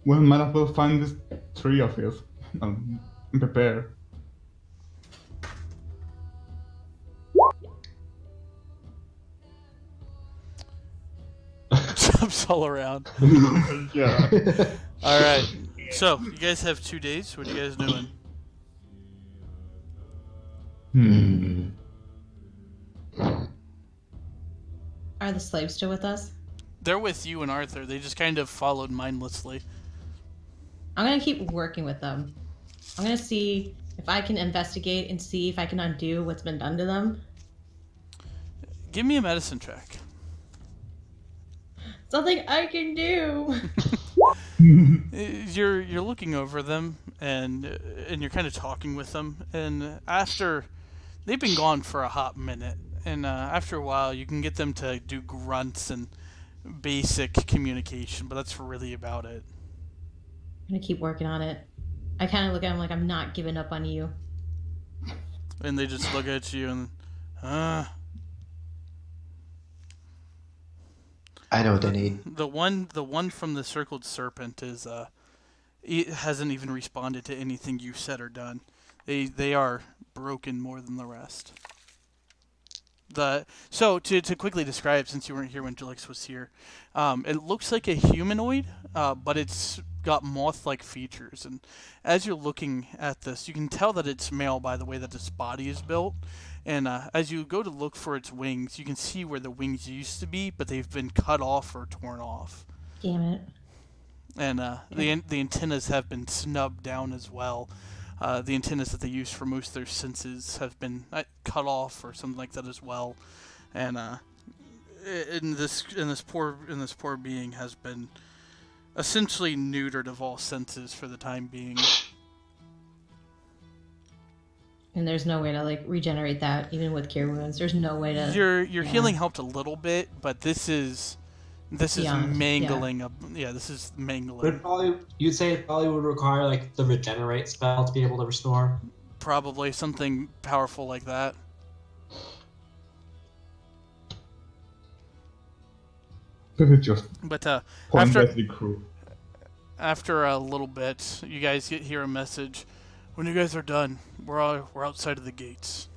We might as well find this tree of his and prepare. jumps all around. Yeah. All right. So you guys have 2 days. What are you guys doing? Are the slaves still with us? They're with you and Arthur. They just kind of followed mindlessly. I'm gonna keep working with them. I'm gonna see if I can investigate and see if I can undo what's been done to them. Give me a medicine check. Something I can do. You're looking over them and you're kind of talking with them, and after they've been gone for a hot minute, and after a while you can get them to do grunts and basic communication, but that's really about it. I'm gonna keep working on it. I kind of look at them like I'm not giving up on you. And they just look at you and I know what they need. the one from the circled serpent is it hasn't even responded to anything you said or done. They are broken more than the rest. So to quickly describe, since you weren't here when Julix was here, it looks like a humanoid, but it's got moth-like features. And as you're looking at this, you can tell that it's male by the way that its body is built. And as you go to look for its wings, you can see where the wings used to be, but they've been cut off or torn off. Damn it. And the antennas have been snubbed down as well. The antennas that they use for most of their senses have been cut off or something like that as well. And this poor being has been essentially neutered of all senses for the time being. And there's no way to like regenerate that, even with cure wounds. There's no way to. Your healing helped a little bit, but this is Beyond, mangling. This is mangling. You'd say it probably would require like the regenerate spell to be able to restore. Probably something powerful like that. This is just But pointlessly cruel. after a little bit, you guys hear a message. When you guys are done, we're outside of the gates.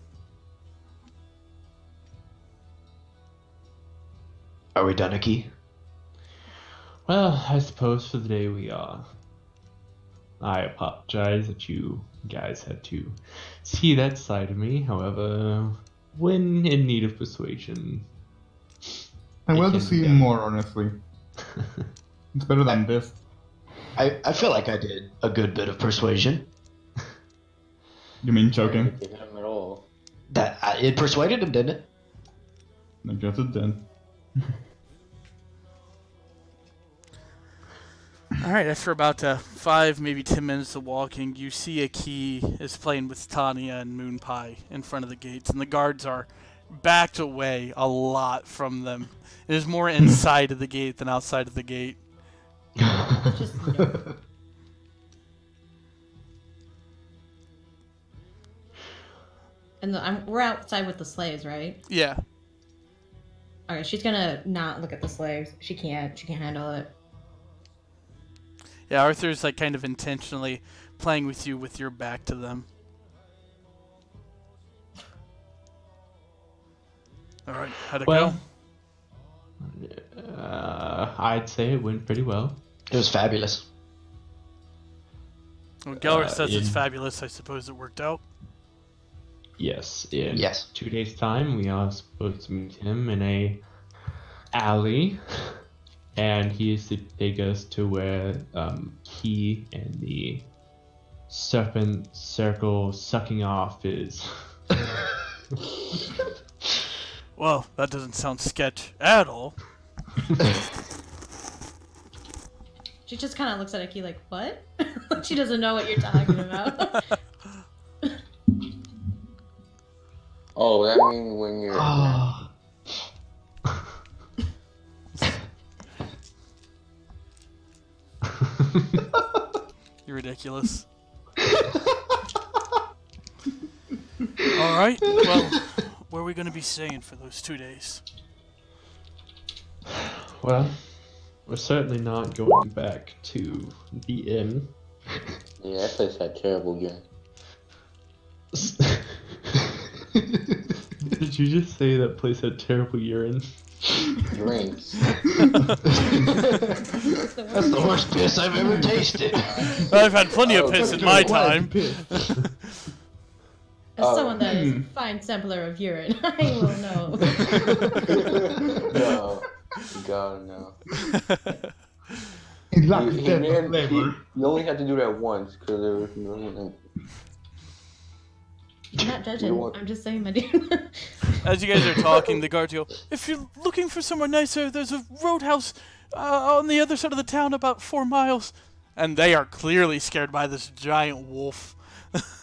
Are we done, Aki? Well, I suppose for the day we are. I apologize that you guys had to see that side of me. However, when in need of persuasion, I will to can see be more, honestly. It's better than this. I feel like I did a good bit of persuasion. You mean I choking? didn't hit him at all. It persuaded him, didn't it? I guess it did. Alright, after about 5, maybe 10 minutes of walking, you see Aki is playing with Tanya and Moon Pie in front of the gates, and the guards are backed away a lot from them. It is more inside of the gate than outside of the gate. Just no. And we're outside with the slaves, right? Yeah. Okay, she's gonna not look at the slaves. She can't handle it. Yeah, Arthur's like kind of intentionally playing with you with your back to them. Alright, how'd it well, I'd say it went pretty well. It was fabulous. go? When Gelrith says it's in- fabulous, I suppose it worked out. Yes, in Yes. 2 days' time, we are supposed to meet him in a alley, and he is to take us to where he and the serpent circle sucking off is. Well, that doesn't sound sketch at all. She just kind of looks at Aki like, what? She doesn't know what you're talking about. Oh, that means when you're. Oh, You're ridiculous. Alright, well, where are we going to be staying for those 2 days? Well, we're certainly not going back to the inn. Yeah, that place had terrible gun. Did you just say that place had terrible urine? Drinks. That's the worst piss I've ever tasted. I've had plenty of piss in my time. As someone that is a fine sampler of urine, I will know. No. God, no. Exactly. You only had to do that once, because there was no... I'm not judging. I'm just saying, my dude. As you guys are talking, the guards go, if you're looking for somewhere nicer, there's a roadhouse on the other side of the town about 4 miles. And they are clearly scared by this giant wolf.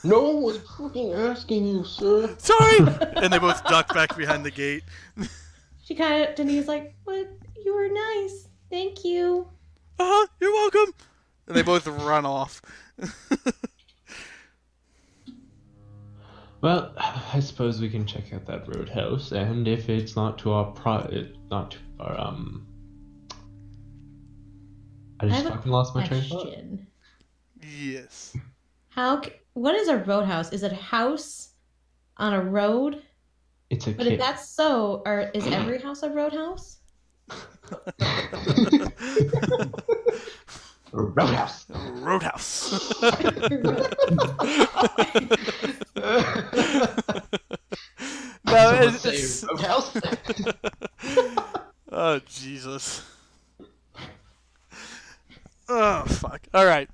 No one was fucking asking you, sir. Sorry! And they both duck back behind the gate. Denise's like, but you were nice. Thank you. Uh-huh, you're welcome. And they both run off. Well, I suppose we can check out that roadhouse, and if it's not to our I just fucking lost my train of thought. Question. Yes. What is a roadhouse? Is it a house on a road? It's a But if that's so, is every house a roadhouse? Roadhouse. Roadhouse. No, it's Roadhouse. Oh, Jesus. Oh, fuck. All right.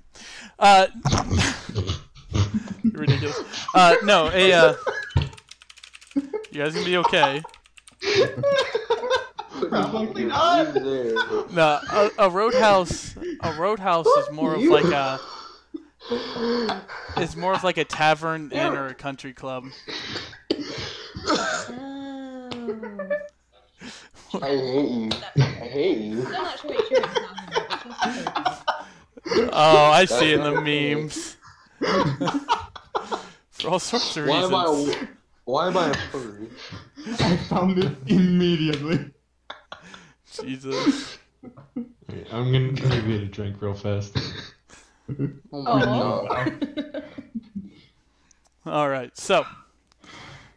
Ridiculous. No, you guys gonna be okay. Probably not. No, a roadhouse. A roadhouse is more of like a. It's more of like a tavern, inn, or a country club. Oh. I hate you. I hate you. I'm not sure what you're talking about. Oh, I see in the memes. For all sorts of reasons. Why am I a furry? I found it immediately. Jesus. Wait, I'm gonna get a drink real fast. Oh my god. All right, so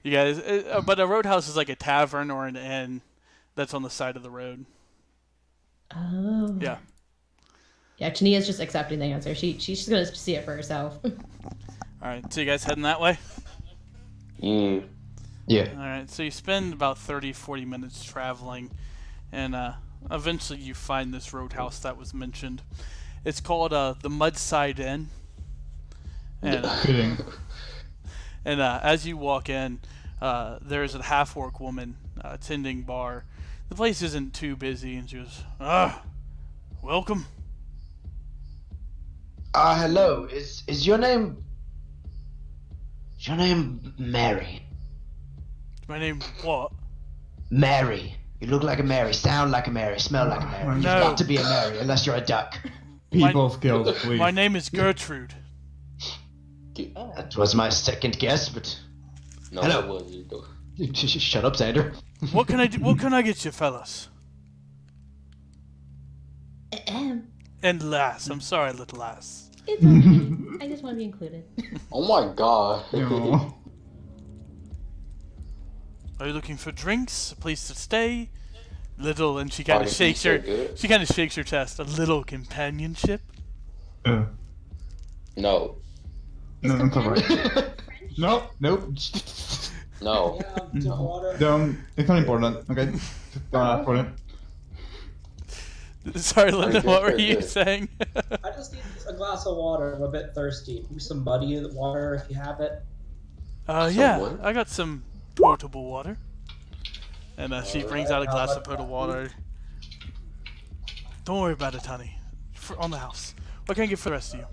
you guys, but a roadhouse is like a tavern or an inn that's on the side of the road. Oh. Yeah. Yeah, Tania's just accepting the answer. She's just gonna see it for herself. All right, so you guys heading that way? Yeah. Yeah. All right, so you spend about 30-40 minutes traveling, and eventually you find this roadhouse that was mentioned. It's called the Mudside Inn. And, Kidding. and as you walk in, there's a half-orc woman tending bar. The place isn't too busy, and she goes, welcome. Hello. Is your name Mary? My name what? Mary. You look like a Mary, sound like a Mary, smell like a Mary. You've No. got to be a Mary unless you're a duck. People skills, please. My name is Gertrude. That was my second guess, but No, Hello. that wasn't though. shut up, Xander. What can I do? What can I get you, fellas? And lass. I'm sorry, little lass. It's okay. I just want to be included. Oh my god. No. Are you looking for drinks? A place to stay? Little, and she kind of if you shakes her. say good. She kind of shakes her chest. A little companionship. No. No, that's alright. Nope, nope. No. Don't. It's not important. Okay. Just don't ask for it. Sorry, Linda. Okay, What were very you good. saying? I just need a glass of water. I'm a bit thirsty. Maybe some muddy water if you have it. Yeah, what? I got some potable water. And she brings out a glass of potable water. Don't worry about it, honey. On the house. What can I get for the rest of you?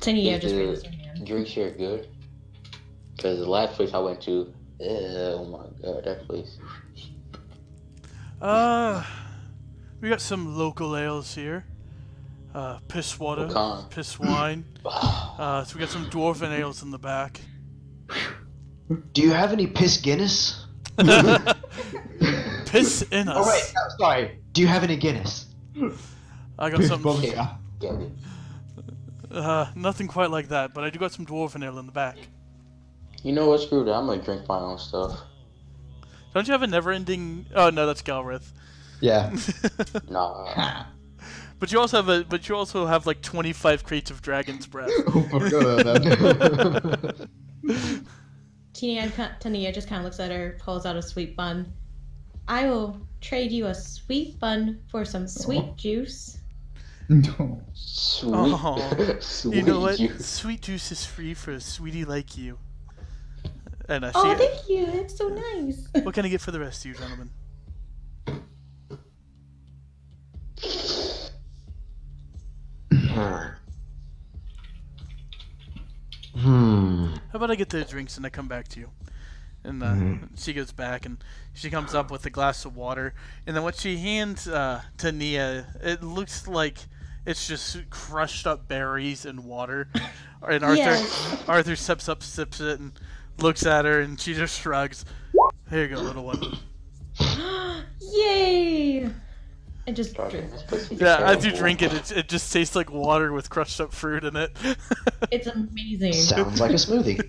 Tania Is just the raises her hand. drinks here good? Because the last place I went to, oh my god, that place. We got some local ales here. Piss water, What kind? piss wine. So we got some dwarven ales in the back. Do you have any piss Guinness? Piss in us. Oh wait, no, sorry. Do you have any Guinness? I got some. Vodka. Get it. Nothing quite like that, but I do got some dwarven ale in the back. You know what? Screw that. I'm gonna drink my own stuff. Don't you have a never-ending? Oh no, that's Galrith. Yeah. Nah. But you also have like 25 crates of Dragon's Breath. Tania just kind of looks at her, pulls out a sweet bun. I will trade you a sweet bun for some sweet juice. No. Sweet. Oh, Sweet you know what? juice. Sweet juice is free for a sweetie like you. And Oh, thank you. That's so nice. what can I get for the rest of you, gentlemen? How about I get the drinks and I come back to you? And she goes back and she comes up with a glass of water. And then what she hands to Nia, it looks like it's just crushed up berries and water. And Arthur steps up, sips it, and looks at her, and she just shrugs. Here you go, little one. Yay! And just drinks it. Yeah, as you drink it, it just tastes like water with crushed up fruit in it. It's amazing. Sounds like a smoothie.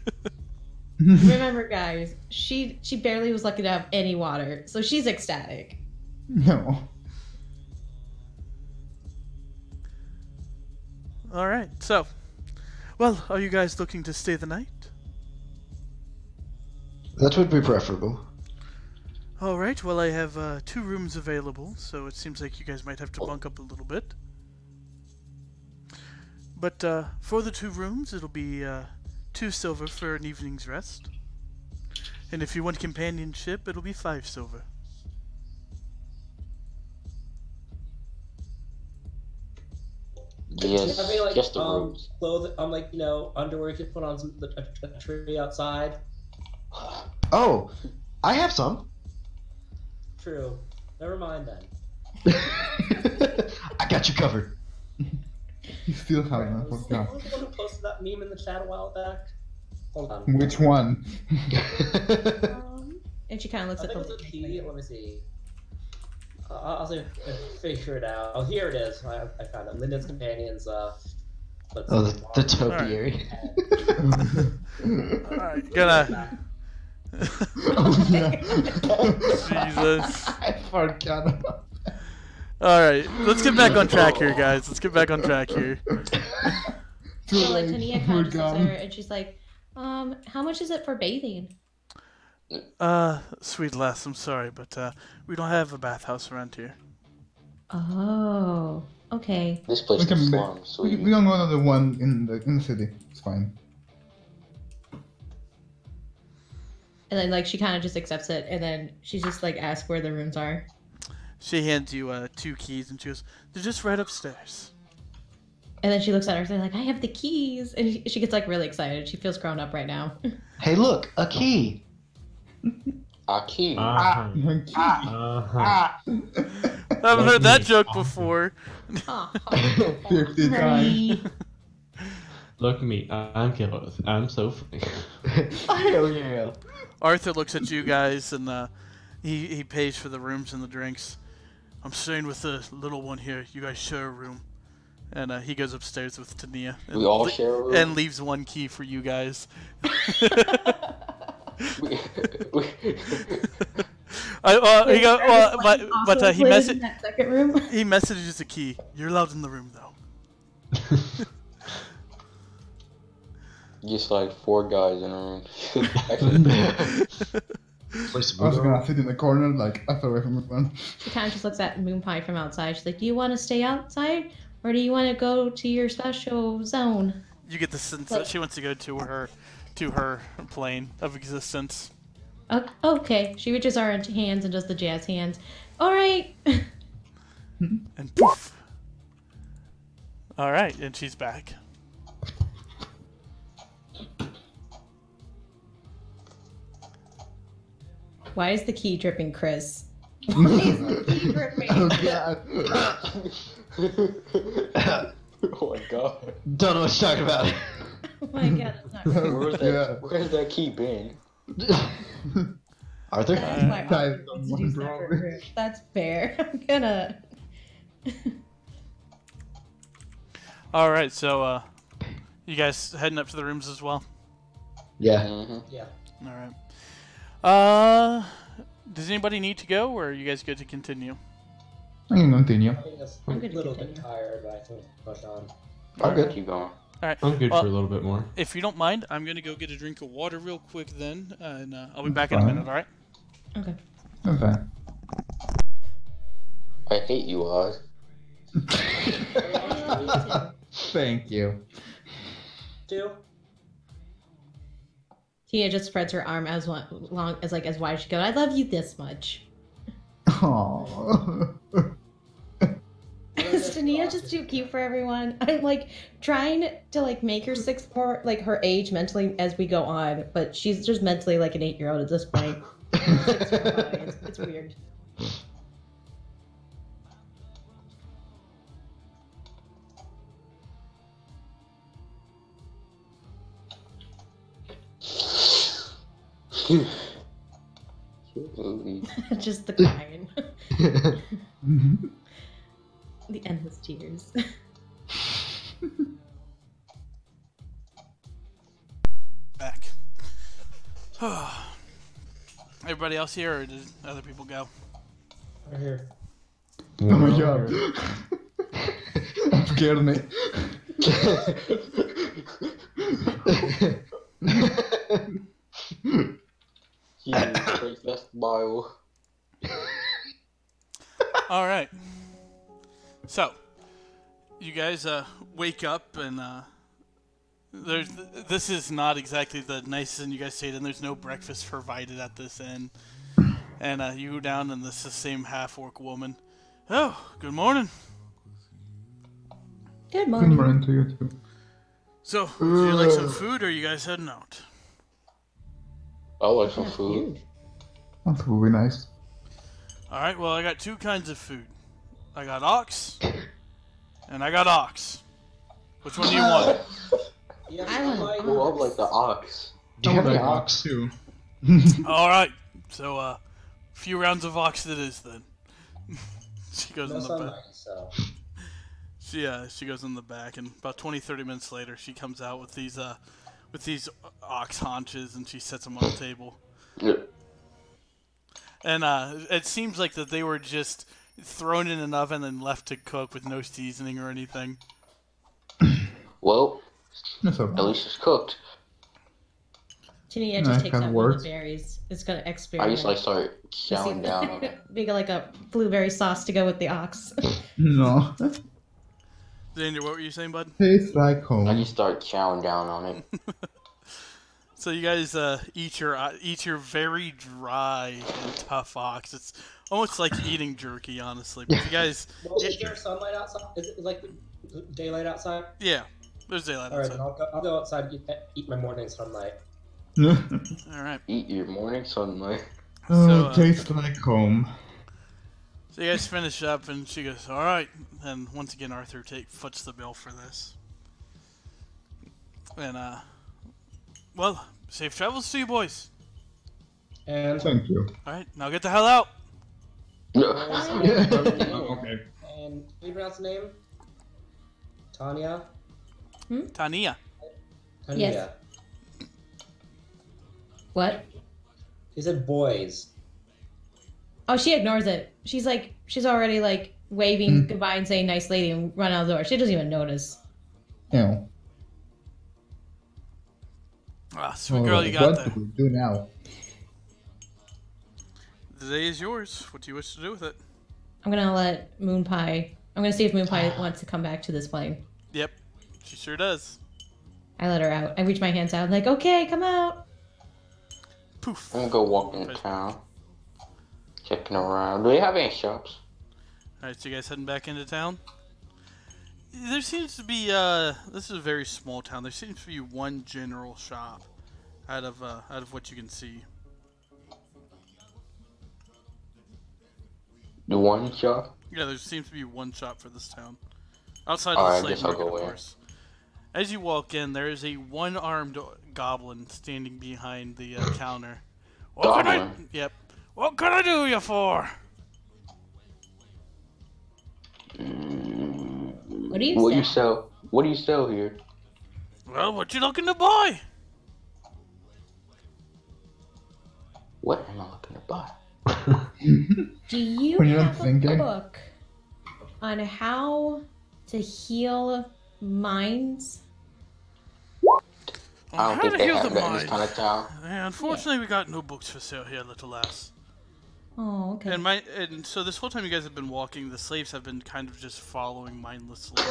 Remember, guys, she barely was lucky to have any water, so she's ecstatic. No. All right, so, well, are you guys looking to stay the night? That would be preferable. All right, well, I have 2 rooms available, so it seems like you guys might have to bunk up a little bit. But for the 2 rooms, it'll be 2 silver for an evening's rest. And if you want companionship, it'll be 5 silver. Yes, Do you have any, like, just the rooms. clothes, like, you know, underwear you could put on a tree outside? Oh, I have some. True. Never mind then. I got you covered. You still have enough. Who was the one who posted that meme in the chat a while back? Hold on. Which one? And she kind of looks I at think it the. was a T. Let me see. I'll see figure it out. Oh, here it is. I found it. Linden's Companions. Oh, the topiary. Alright, gonna... Jesus. I forgot about that. Alright, let's get back on track here, guys. Let's get back on track here. Too So, like, late. Tania We're kind of looks at gone. her, and she's like, how much is it for bathing? Sweet lass, I'm sorry, but we don't have a bathhouse around here. Oh, okay. This place We is can slum, we sweetie. don't go to the one in the city. It's fine. And then, like, she kind of just accepts it, and then she just, like, asks where the rooms are. She hands you 2 keys, and she goes, "They're just right upstairs." And then she looks at her, and like, I have the keys. And she gets, like, really excited. She feels grown up right now. Hey, look, a key. A key. Uh-huh. Uh-huh. I haven't heard that joke before. 50 times. Look at me, I'm killed. I'm so funny. Hell yeah. Arthur looks at you guys, and he pays for the rooms and the drinks. I'm staying with the little one here. You guys share a room. And he goes upstairs with Tania. We all share a room? And leaves 1 key for you guys. He messages a key. You're allowed in the room, though. Just like 4 guys in a room. Actually, Play some I was Uno. gonna sit in the corner, like, away from everyone. She kind of just looks at Moon Pie from outside. She's like, do you want to stay outside? Or do you want to go to your special zone? You get the sense that she wants to go to her plane of existence. Okay. She reaches her hands and does the jazz hands. All right. And poof. Alright, and she's back. Why is the key dripping, Chris? Why is the key dripping? Oh god. oh my god. Don't know what you're talking about. Oh my god, that's not right. Where's that key been? Arthur? That's why Guys, Arthur needs to do separate rooms. That's fair. I'm gonna. Alright, so, you guys heading up to the rooms as well? Yeah. Mm-hmm. Yeah. All right. Does anybody need to go, or are you guys good to continue? I can continue. I think it's a I'm good to little bit continue. tired, but I think push on. I'm good. Keep going. All right. I'm good Well, for a little bit more. If you don't mind, I'm gonna go get a drink of water real quick then, and I'll be back in a Fine. minute. All right. Okay. Okay. I hate you, Oz. Thank you. 2. Tia just spreads her arm as long as as wide as she goes. I love you this much. Aww. Is Tania just too cute for everyone? I'm like trying to make her 6 more her age mentally as we go on, but she's just mentally like an 8-year-old at this point. It's weird. Just the crying. The endless tears. Back. Everybody else here, or did other people go? Right here. Oh my god. That scared me. Jesus, that's Bible. All right. So, you guys wake up and this is not exactly the nicest inn you guys stayed in. There's no breakfast provided at this inn. And you go down and this is the same half-orc woman. Oh, good morning. Good Good morning. morning to you too. So, would you like some food, or are you guys heading out? I like some food. That would be nice. All right. Well, I got 2 kinds of food. I got ox, and I got ox. Which one do you want? Yeah, I want like, Ooh, I like the ox. Do you have any like ox? too? All right. So, few rounds of ox it is then. She goes no in the sunlight, back. so. She goes in the back, and about 20-30 minutes later, she comes out with these ox haunches, and she sets them on the table. Yeah. And it seems like that they were just thrown in an oven and left to cook with no seasoning or anything. Well, That's at okay. least it's cooked. Tania Nice, just takes has out one of words. the berries. It's gonna I experiment. used to start chowing down on it. Make a blueberry sauce to go with the ox. No. Xander, what were you saying, bud? Tastes like I home. just start chowing down on it. So you guys eat your very dry and tough ox. It's almost like eating jerky, honestly. But you guys, Well, is there sunlight outside? Is it like daylight outside? yeah, there's daylight Alright, outside. then I'll go outside and eat my morning sunlight. All right. Eat your morning sunlight. Oh, So, tastes like home. So you guys finish up, and she goes, "All right." And once again, Arthur foots the bill for this. And well, safe travels to you boys. And Thank you. All right, now get the hell out. Okay. and can you pronounce the name? Tanya? Tania. Tanya. Yes. What? He said boys. Oh, she ignores it. She's already waving goodbye and saying nice lady and run out the door. She doesn't even notice. Ew. Ah, sweet girl, you got what there. do we do now? The day is yours. What do you wish to do with it? I'm gonna let Moon Pie. I'm gonna see if Moon Pie wants to come back to this plane. Yep, she sure does. I let her out. I reach my hands out, like, okay, come out. Poof. I'm gonna go walk in town. Checking around. Do they have any shops? All right, so you guys heading back into town? There seems to be this is a very small town. There seems to be one general shop out of what you can see. The one shop? Yeah, there seems to be one shop for this town. Outside All of right, the I guess slave I'll market, go of in. course. As you walk in, there is a one-armed goblin standing behind the counter. What can I? Goblin? Yep. What can I do you for? What do you What say? What do you sell here? Well, what you looking to buy? What am I looking to buy? Do you When you're not have a thinking. book on how to heal minds? I How don't think to they heal have the that in this mind. kind of town. Yeah, unfortunately, we got no books for sale here, little lass. Oh, okay. And so this whole time you guys have been walking, the slaves have been kind of just following mindlessly.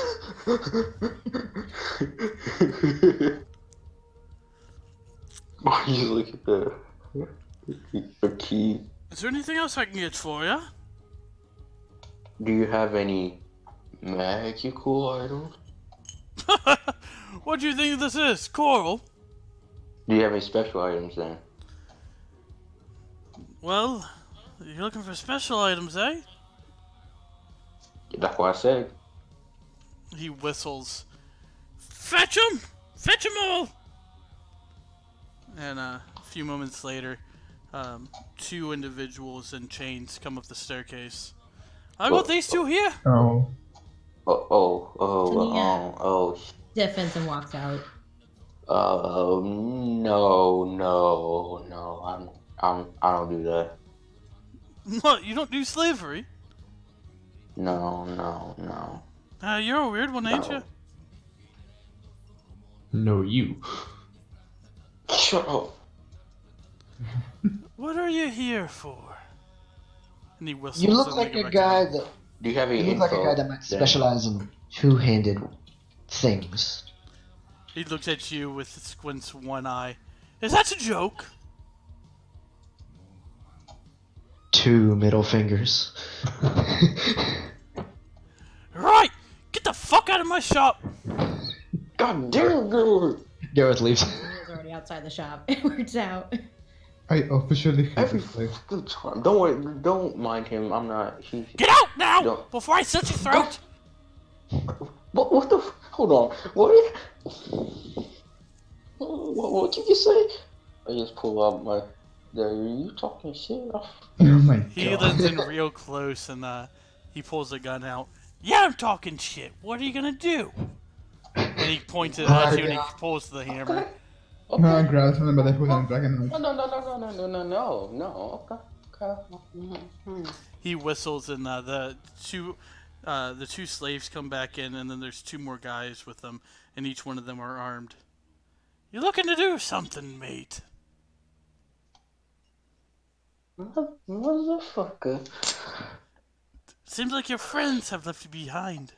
Why you look at the key? Is there anything else I can get for you? Do you have any magical items? What do you think this is, Coral? Do you have any special items then? Well, you're looking for special items, eh? That's what I said. He whistles. Fetch 'em! Fetch 'em all! And a few moments later, two individuals in chains come up the staircase. I got these two here. Oh. Oh. Stiffens and walks out. No. I don't do that. What? You don't do slavery? No. You're a weird one, ain't you? No, you. Shut up. What are you here for? And he whistles. You look and like they a go back guy down. that Do you have any you look like a info guy that might then? specialize in two-handed things. He looks at you with squints one eye. Is that a joke? Two middle fingers. Right! Get the fuck out of my shop! God damn, girl. Gareth leaves. He's already outside the shop. It works out. I officially hate Every this place. fucking time. Don't worry. Don't mind him. I'm not. Get out now! Don't- Before I slit your throat! What the? Hold on. What did you say? I just pull out my. Are you talking shit? Oh my He god. leans in real close and he pulls a gun out. Yeah, I'm talking shit. What are you gonna do? And he points it at you and he pulls the hammer. Grabs from the by the hood and dragon. No. Okay. He whistles and the two slaves come back in, and then there's two more guys with them, and each one of them are armed. You looking to do something, mate? Motherfucker. Seems like your friends have left you behind.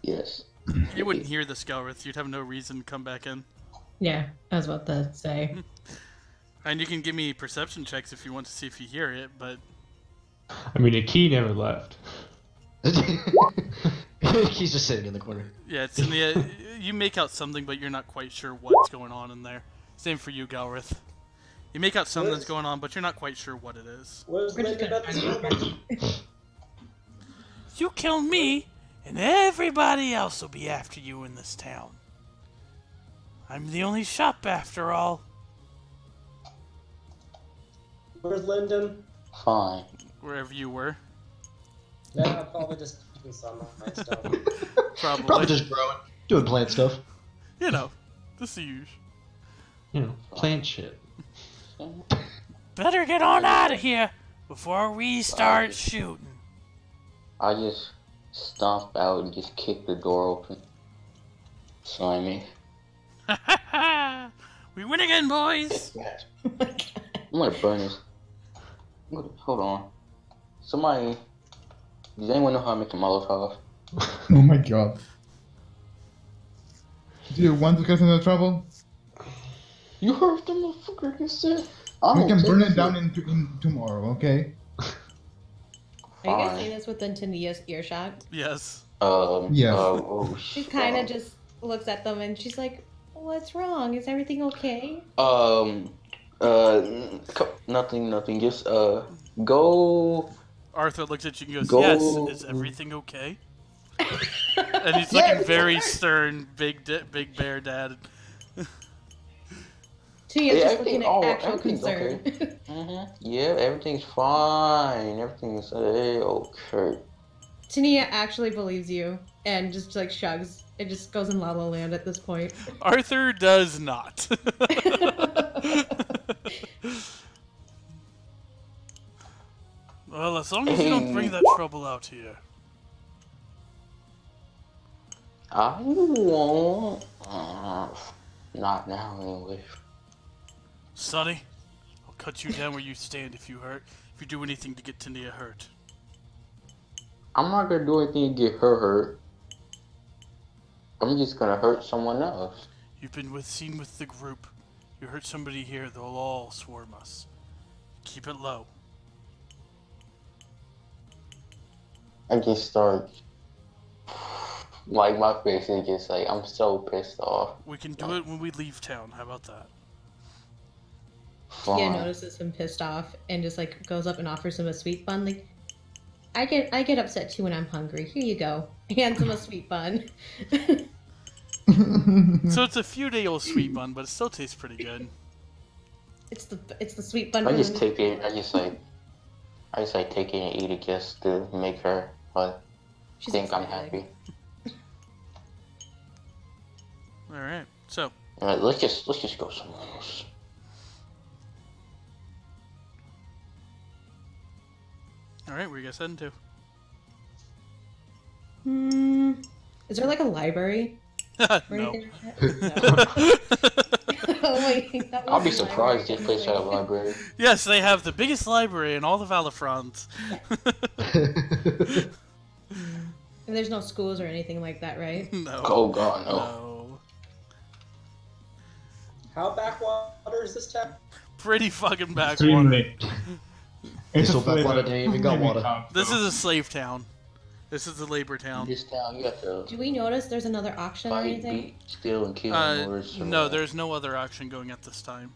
Yes. You wouldn't hear this, Galrith. You'd have no reason to come back in. Yeah, I was about to say. And you can give me perception checks if you want to see if you hear it, but I mean, a key never left. He's just sitting in the corner. yeah, it's in the. You make out something, but you're not quite sure what's going on in there. Same for you, Galrith. You make out something's going on, but you're not quite sure what it is. Where's We're just Linda gonna Beth's You kill me, and everybody else will be after you in this town. I'm the only shop, after all. Where's Lyndon? Fine. Wherever you were, Yeah, probably just keeping some of my stuff. probably. Probably just growing, doing plant stuff. You know, the usual. You know, plant shit. Better get on out of here before we start shooting. I just stomp out and just kick the door open. Slimy. We win again, boys. Oh my god. I'm gonna burn this. Hold on. Somebody. Does anyone know how to make a Molotov? Oh my god. Do you want to get into trouble? You heard the motherfucker you said? We can burn it down in tomorrow, okay? Are you guys Fine. saying this with Antonia's earshot? Yes. Yes. Oh, She kind of just looks at them and she's like, "What's wrong? Is everything okay?" Nothing. Just, go. Arthur looks at you and goes, Go- "Yes, is everything okay?" And he's looking very stern, big bear dad. She is Yeah, just looking everything- at actual everything's concern. Yeah, everything's fine. Everything's okay. Tania actually believes you and just like shrugs. It just goes in La La Land at this point. Arthur does not. Well, as long as you don't bring that trouble out here. I won't. Not now, anyway. Sonny, I'll cut you down where you stand if you do anything to get Tania hurt. I'm not gonna do anything to get her hurt. I'm just gonna hurt someone else. You've been seen with the group. You hurt somebody here, they'll all swarm us. Keep it low. I just start. Like, my face is just like, I'm so pissed off. We can do it when we leave town. How about that? Tia Fine. notices him pissed off and just like goes up and offers him a sweet bun. Like, I get upset too when I'm hungry. Here you go. Hands him a sweet bun. So it's a few day old sweet bun, but it still tastes pretty good. It's the sweet bun. I from just the- take it. I just take it and eat it just to make her She's think I'm excited. happy. All right. So Alright, let's just go somewhere else. all right, where you guys heading to? Is there like a library? Or No. anything like that? No. Oh, wait, that I'll be was a surprised library this place had a anyway. library. Yes, they have the biggest library in all the Valafrons. And there's no schools or anything like that, right? No. Oh god, no. No. How backwater is this town? Pretty fucking backwater. Extremely. It's So a slave backwater, they even got living water. town, This so- is a slave town. This is a labor town. This town, you have to Do we notice there's another auction or fight, anything? beat, steal, and kill in order to No, survive. there's no other auction going at this time.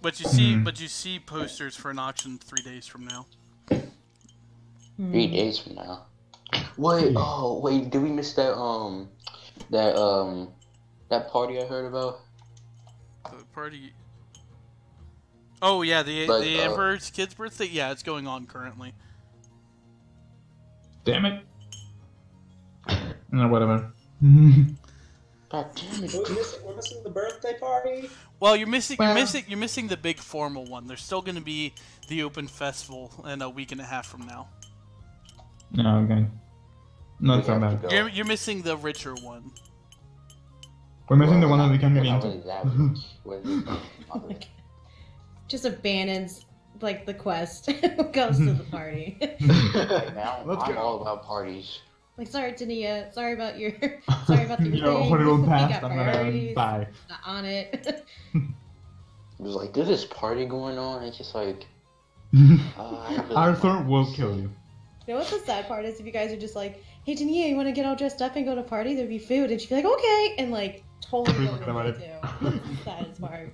But Hmm. you see posters for an auction 3 days from now. 3 days from now. Wait, wait, did we miss that party I heard about? The party. Oh yeah, the Like, Emperor's kid's birthday. Yeah, it's going on currently. Damn it. No, whatever. God damn it. We're missing the birthday party. Well, you're missing Well- you're missing the big formal one. There's still going to be the open festival in a week and a half from now. No, okay. Not so We have bad. to go. You're missing the richer one. We're missing the one that we can get Not into. really that rich. What is it? Not really. Just abandons like the quest. Goes to the party. Right now, Let's I'm go. all about parties. Like, sorry, Tania. Sorry about your thing. You know, when it'll We pass, got I'm gonna priorities. die. Not on it. It was like, there's this party going on, and it's just like, I really Arthur will kill you. You know what the sad part is? If you guys are just like, hey, Tania, you want to get all dressed up and go to a party? There'd be food. And she'd be like, okay. And like, totally go Forget about with it. it too. That's the saddest part.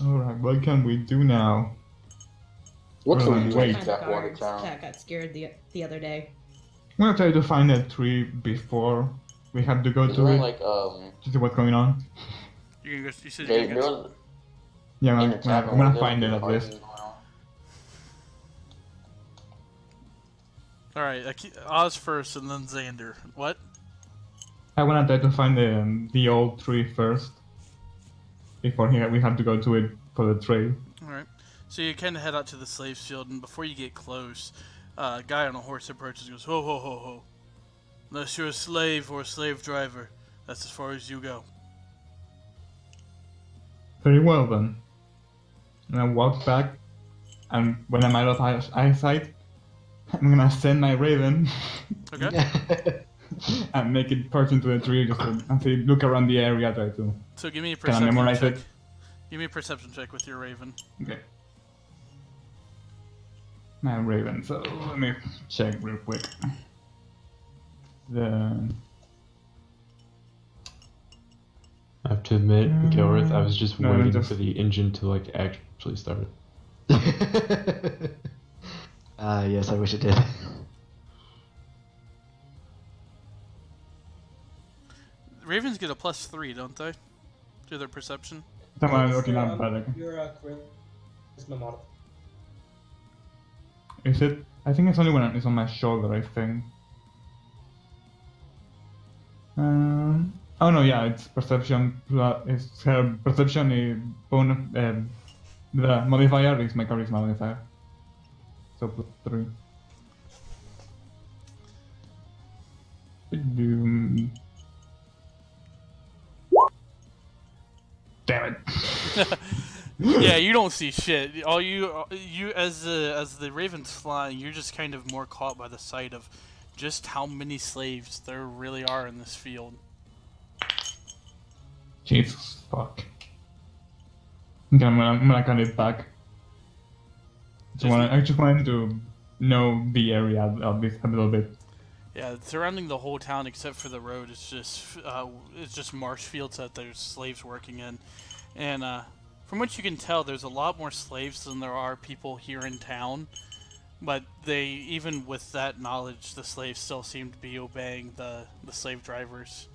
Alright, what can we do now? What can we Wait. do Wait. in that water Guards town? that got scared the other day. I'm gonna try to find a tree before we have to go Is to there it like, to see what's going on. You said there, you're there gonna go. was, Yeah, in I'm the gonna, tavern, I'm gonna there find it was at party least. going on. All right, Oz first, and then Xander. What? I wanna try to find the old tree first. Before we have to go to it for the trail. All right. So you kind of head out to the slaves' field, and before you get close, a guy on a horse approaches and goes, "Ho, ho, ho, ho! Unless you're a slave or a slave driver, that's as far as you go." Very well then. And I walk back, and when I'm out of eyesight, I'm gonna send my raven Okay. and make it perch into the tree just to, and say, look around the area, try to. So give me a Can I perception memorize check. it? Give me a perception check with your raven. Okay. My raven, so let me check real quick. The I have to admit, Gilrith, I was just No, waiting just- for the engine to like actually start. Yes, I wish it did. Ravens get a +3, don't they? To their perception. someone looking up, but Your charisma modifier. Is it? I think it's only when it's on my shoulder, I think. Oh no, yeah, it's perception. It's perception. Bonus. The modifier is my charisma modifier. So +3. Damn it. Yeah, you don't see shit. All you as the raven's flying, you're just kind of more caught by the sight of just how many slaves there really are in this field. Jesus fuck. Okay, I'm gonna cut it back. I just wanted to know the area a little bit. Yeah, surrounding the whole town except for the road is just marsh fields that there's slaves working in, and from what you can tell, there's a lot more slaves than there are people here in town. But even with that knowledge, the slaves still seem to be obeying the slave drivers.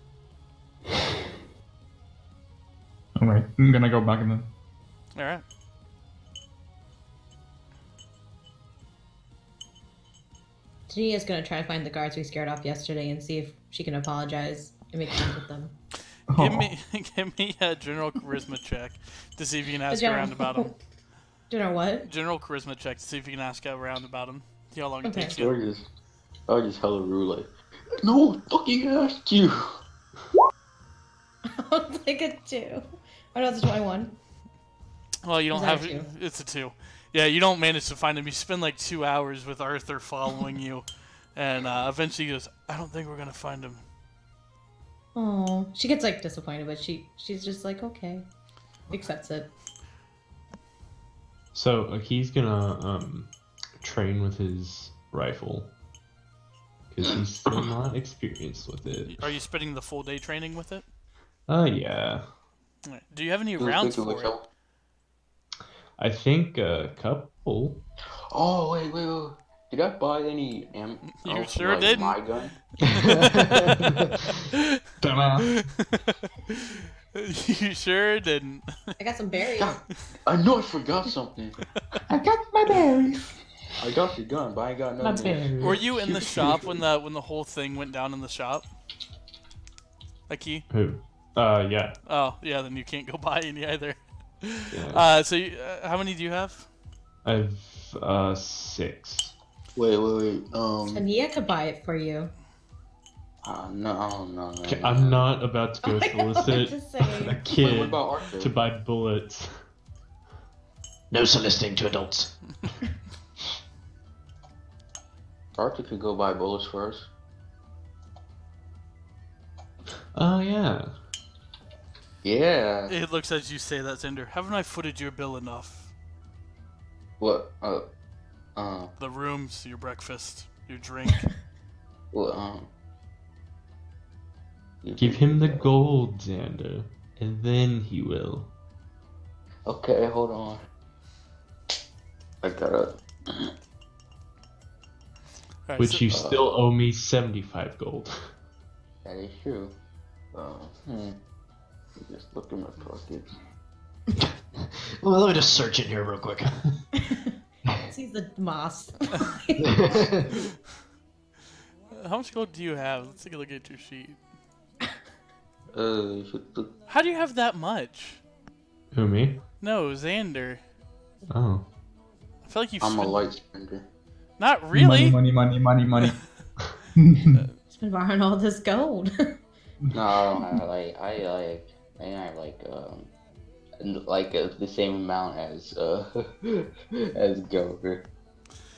Alright, I'm gonna go back then. Alright. Tania's gonna try to find the guards we scared off yesterday and see if she can apologize and make friends with them. Give me a general charisma check to see if you can ask around about them. General what? General charisma check to see if you can ask around about them. See how long it takes I you. was just hella rude, like, no one fucking asked you. It's like a 2. Oh no, it's a 21. Well, you don't Is that have. a 2? It's a 2. Yeah, you don't manage to find him. You spend like 2 hours with Arthur following you, and eventually he goes, "I don't think we're gonna find him." Oh, she gets like disappointed, but she's just like okay, accepts it. So he's gonna train with his rifle because he's still not experienced with it. Are you spending the full day training with it? Yeah. Alright. Do you have any rounds for it? I think a couple. Oh wait. Did I buy any You sure didn't. My gun? You sure didn't. I got some berries. God, I know I forgot something. I got my berries. I got the gun, but I ain't got nothing. Were you in the shop when the whole thing went down in the shop? Aki? Who? Yeah. Oh, yeah. Then you can't go buy any either. Yeah. So how many do you have? I have 6. Wait. Tania could buy it for you. No. Okay, I'm not about to go solicit Just a saying. What kid about Arthur? to buy bullets. No soliciting to adults. Arthur could go buy bullets for us. Oh yeah. Yeah. It looks as you say that, Cinder. Haven't I footed your bill enough? What? The rooms, your breakfast, your drink. Give him the gold, Xander, and then he will. Okay, hold on. I gotta. Alright, Which so- you still owe me 75 gold. That is true. Just look in my pockets. Well, let me just search it here real quick. Sees the moss. How much gold do you have? Let's take a look at your sheet. How do you have that much? Who, me? No, Xander. Oh. I feel like you've I'm a spent... light spender. Not really. Money. She's been borrowing all this gold. No, I don't have I have the same amount as as Gilbert.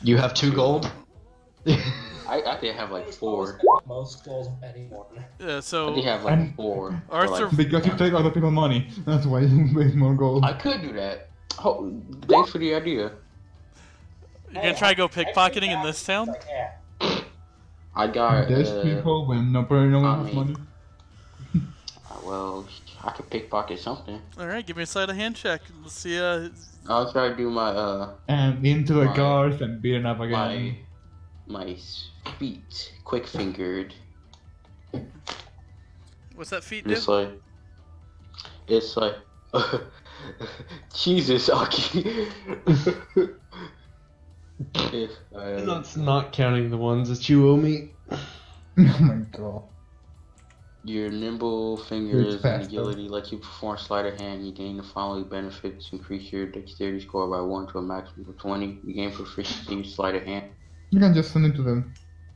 You have 2 gold? I think I have like 4. Most goals of anyone. Yeah, I so think I have like 4. Arthur- Because you take other people's money. That's why you waste more gold. I could do that. Oh, thanks for the idea. you're gonna try to go pickpocketing in this town? Like, yeah. I got. There's people when no one has mean- money. Well, I could pickpocket something. All right, give me a sleight of hand check. Let's see. I'll try to do my And into the My- cars and beating up again. my feet quick fingered. What's that feat do? It's like Jesus, Aki. If That's not counting the ones that you owe me. Oh my god. your nimble fingers and faster. agility let you perform sleight of hand, you gain the following benefits: increase your dexterity score by 1 to a maximum of 20. You gain proficiency in sleight of hand, You can just send it to them.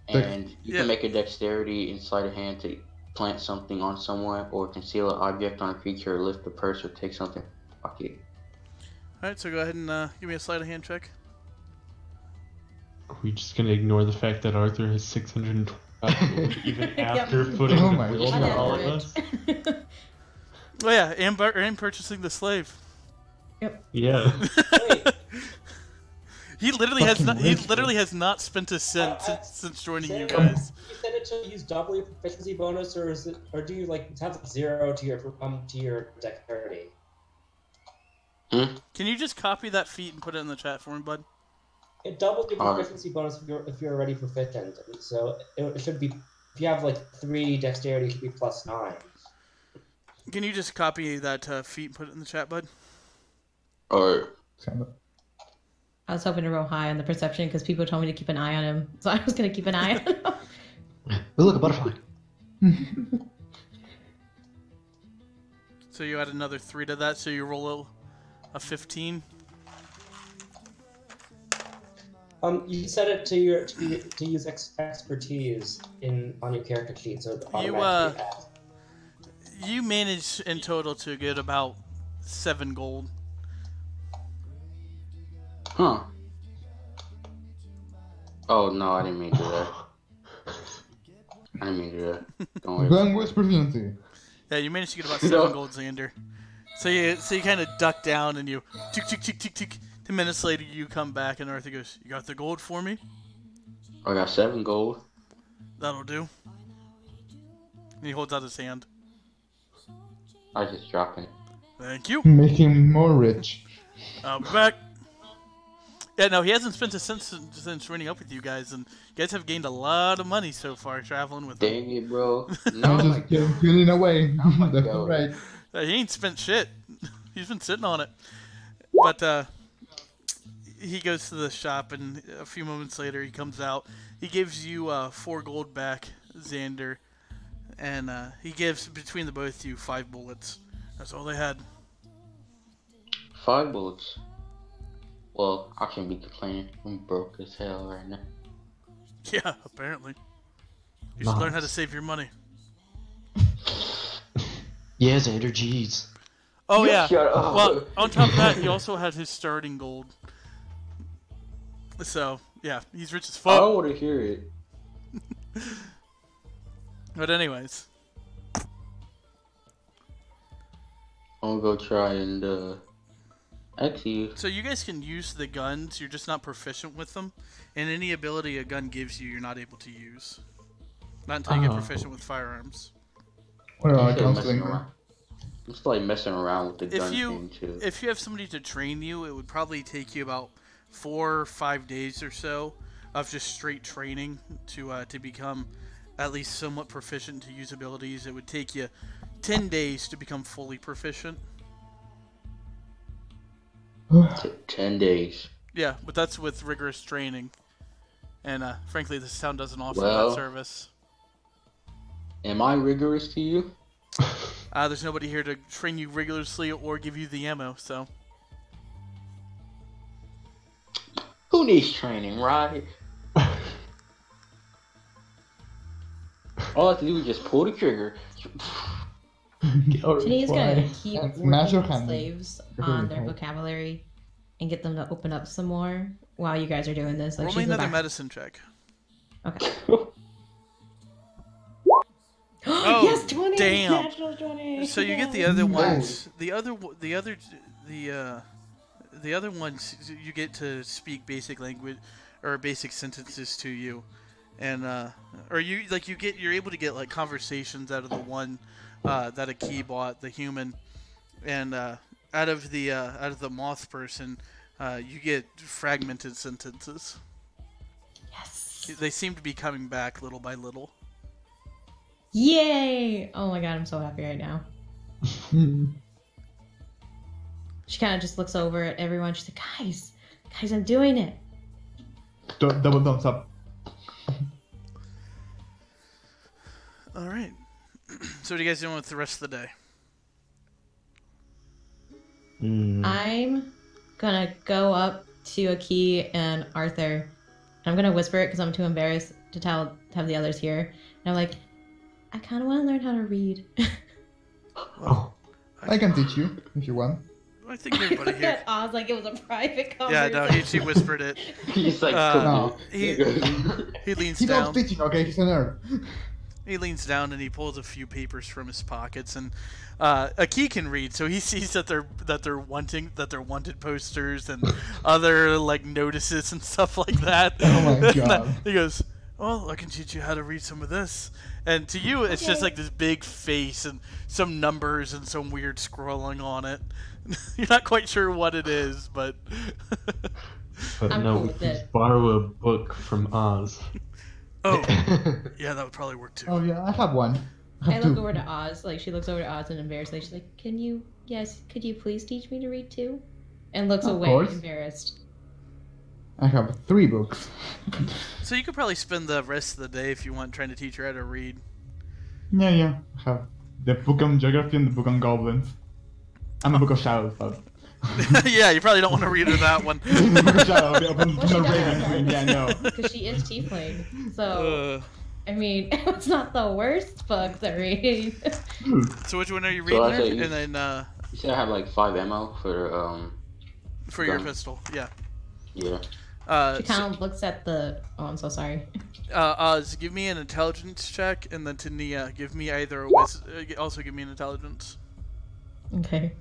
and you Yeah. can make a dexterity in sleight of hand to plant something on someone, or conceal an object on a creature, or lift a purse, or take something from your pocket. Alright, so go ahead and give me a sleight of hand check. Are we just gonna ignore the fact that Arthur has 625 gold even after putting Oh the my bridge God. for all of us? Oh yeah, and purchasing the slave. Yeah. Wait, He literally has Fucking not. He rich, literally has not spent a cent I- since joining you Sam, guys. you said it to use double your proficiency bonus, or is it, or do you like have 0 to your dexterity? Can you just copy that feat and put it in the chat for me, bud? It doubles your Alright. proficiency bonus if you're already proficient. So it should be, if you have like 3 dexterity, it should be +9. Can you just copy that feat and put it in the chat, bud? Or Send it. I was hoping to roll high on the perception because people told me to keep an eye on him, so I was gonna keep an eye on him. Ooh, look, a butterfly. So you add another 3 to that, so you roll a 15. You set it to use expertise on your character sheet, so it automatically adds. You manage in total to get about 7 gold. huh? Oh no, I didn't mean to do that. I didn't mean to do that. Don't worry. Gun with proficiency. Yeah, you managed to get about 7 gold, Xander. So you kind of duck down and you tick tick tick tick tick. 10 minutes later, you come back and Arthur goes, "You got the gold for me? I got 7 gold. That'll do." And he holds out his hand. I just dropped it. Thank you. Make him more rich. I'll be back. Yeah, no, he hasn't spent a cent since running up with you guys, and you guys have gained a lot of money so far traveling with him. Dang it, bro. I No, just get feeling away. That's God. right. He ain't spent shit. He's been sitting on it. But he goes to the shop, and a few moments later he comes out. He gives you 4 gold back, Xander, and he gives between the both of you 5 bullets. That's all they had. 5 bullets. Well, I shouldn't be complaining. I'm broke as hell right now. Yeah, apparently. You should learn how to save your money. Yeah, Xander, jeez. Oh yeah. Shut up. Well, on top of that, he also had his starting gold. So yeah, he's rich as I don't fuck. want to hear it. But anyways, I'm gonna go try and actually. so you guys can use the guns. You're just not proficient with them, and any ability a gun gives you, you're not able to use. Not until you get proficient with firearms. What are I'm our still counseling? messing around. I'm still like messing around with the If gun you thing too. if you have somebody to train you, it would probably take you about 4 or 5 days or so of just straight training to become at least somewhat proficient to use abilities. It would take you 10 days to become fully proficient. 10 days. Yeah, but that's with rigorous training. And frankly, this town doesn't offer Well- that service. Am I rigorous to you? There's nobody here to train you rigorously or give you the ammo, so. Who needs training, right? All I have to do is just pull the trigger. Janine's gonna keep And smash your working with hand. slaves Whatever on you their call it. vocabulary and get them to open up some more while you guys are doing this. Like Roll me she's in the another back. medicine check. Okay. Oh, yes, 20. damn. Natural 20. So you get the other ones. The other ones you get to speak basic language or basic sentences to you, and or you're able to get like conversations out of the one that a key bought, the human, and out of the moth person, you get fragmented sentences. Yes. They seem to be coming back little by little. Yay! Oh my god, I'm so happy right now. She kind of just looks over at everyone. She's like, guys, I'm doing it. Double thumbs up. All right. So what are you guys doing with the rest of the day? I'm gonna go up to Aki and Arthur. I'm gonna whisper it because I'm too embarrassed to have the others hear. And I'm like, I kind of want to learn how to read. Oh, I can teach you if you want. I think everybody Look here. at Oz like it was a private Yeah, conversation. no, she whispered it. He's like, No. He leans He down. loves teaching, okay? He's a nerd. He leans down and he pulls a few papers from his pockets, and Aki can read, so he sees that they're wanted posters and other like notices and stuff like that. Oh my God. He goes, "Well, I can teach you how to read some of this." And to you, it's just like this big face and some numbers and some weird scrolling on it. You're not quite sure what it is, but but I'm no, cool we with can it. borrow a book from Oz. oh, yeah, that would probably work too. Oh yeah, I have one. I I have look two. over to Oz, like she looks over to Oz and embarrassed, she's like, could you please teach me to read too? And looks Of away, course. embarrassed. I have 3 books. So you could probably spend the rest of the day if you want trying to teach her how to read. Yeah. I have the book on geography and the book on goblins. And the book of shadows, but Yeah, you probably don't want to read her that one. the book of shadows, the Well, she Raven does. Queen. Yeah, no. Because she is tiefling. So, Uh, I mean, it's not the worst book to read. so which one are you So I reading say there? you- And then You said I have like 5 ammo for your gun. pistol, yeah. Yeah. She kind of looks at the. Oh, I'm so sorry. Oz, give me an intelligence check, and then Tania, give me either a also give me an intelligence. Okay.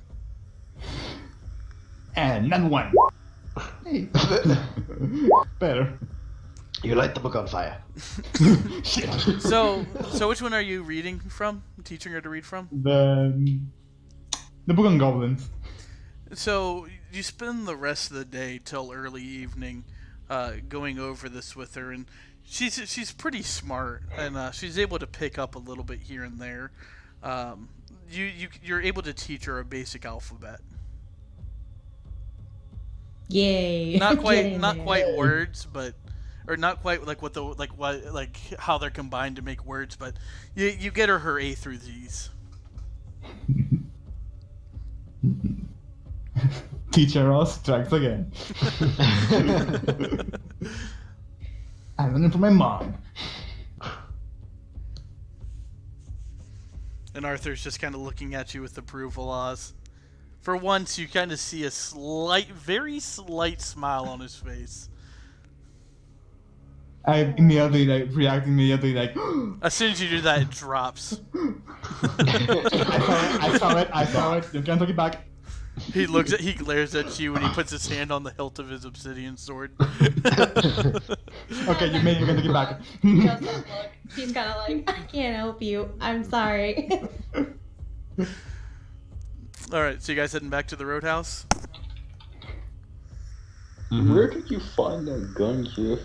And another one. Hey. Better. You light the book on fire. Shit. So which one are you reading from? Teaching her to read from? The book on goblins. So you spend the rest of the day till early evening, going over this with her, and she's pretty smart, and she's able to pick up a little bit here and there. You're able to teach her a basic alphabet. Yay. Not quite Getting not there. quite words, but or not quite like what the like how they're combined to make words, but you get her A through Z's. Teacher Ross strikes again. I'm learning from my mom. And Arthur's just kind of looking at you with approval, Oz. For once, you kind of see a very slight smile on his face. I immediately react immediately like As soon as you do that, it drops. I saw it. You can't take it back. He glares at you, and he puts his hand on the hilt of his obsidian sword. Okay, you can take it back. He does that look. He's kind of like, I can't help you. I'm sorry. All right, so you guys heading back to the roadhouse? Where did you find that gun, Jeff?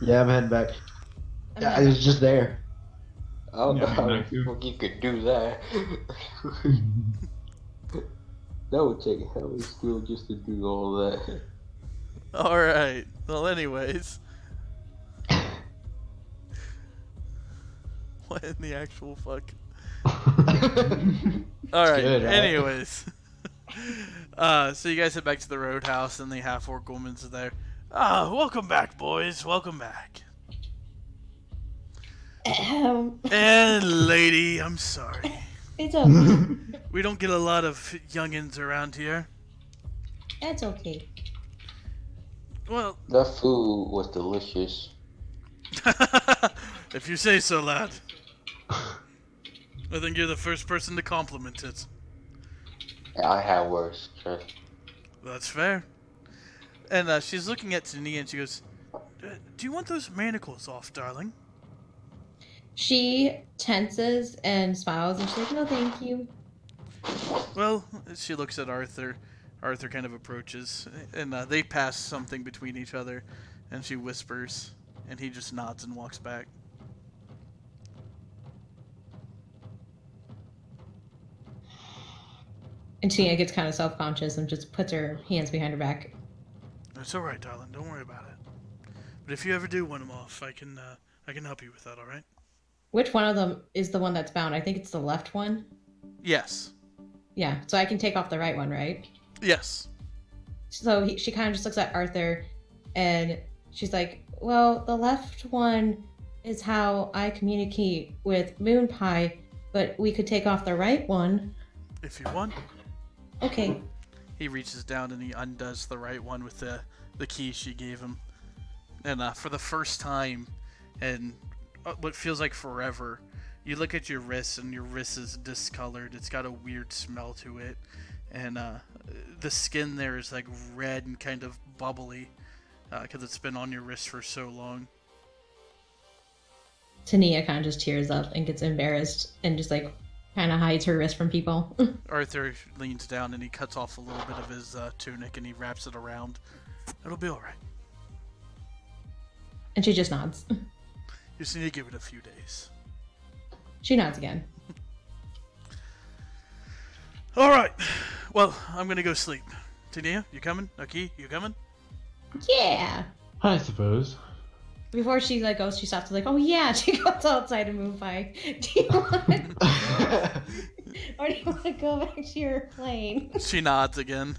Yeah, I'm heading back. Yeah, it was just there. I don't know Yeah, how back to- you could do that. That would take a hell of a skill just to do all that. All right. Well, anyways. What in the actual fuck? All right. good, right? Anyways. So you guys head back to the roadhouse, and the half-orc woman's there. Ah, welcome back, boys. Welcome back. And lady, I'm sorry. It's okay. We don't get a lot of youngins around here. It's okay. Well, That food was delicious. if you say so, lad. I think you're the first person to compliment it. I had worse. Trust. That's fair. And she's looking at Tania and she goes, do you want those manacles off, darling? She tenses and smiles and she's like, no, thank you. Well, she looks at Arthur. Arthur kind of approaches, and they pass something between each other, and she whispers, and he just nods and walks back. And Tina gets kind of self-conscious and just puts her hands behind her back. That's all right, darling. Don't worry about it. But if you ever do want them off, I can help you with that. All right? Which one of them is the one that's bound? I think it's the left one. Yes. Yeah, so I can take off the right one, right? Yes. So she kind of just looks at Arthur, and she's like, well, the left one is how I communicate with Moon Pie, but we could take off the right one. If you want. Okay. He reaches down and he undoes the right one with the key she gave him. And for the first time in what feels like forever, you look at your wrist and your wrist is discolored. It's got a weird smell to it. And the skin there is like red and kind of bubbly because it's been on your wrist for so long. Tania kind of just tears up and gets embarrassed and just like kind of hides her wrist from people. Arthur leans down and he cuts off a little bit of his tunic and he wraps it around. It'll be alright. And she just nods. You just need to give it a few days. She nods again. Alright. Well, I'm gonna go sleep. Tania, you coming? Aki, you coming? Yeah. I suppose. Before she like goes, she stops like, oh yeah. She goes outside and move by. Do you want? Or do you want to go back to your plane? She nods again.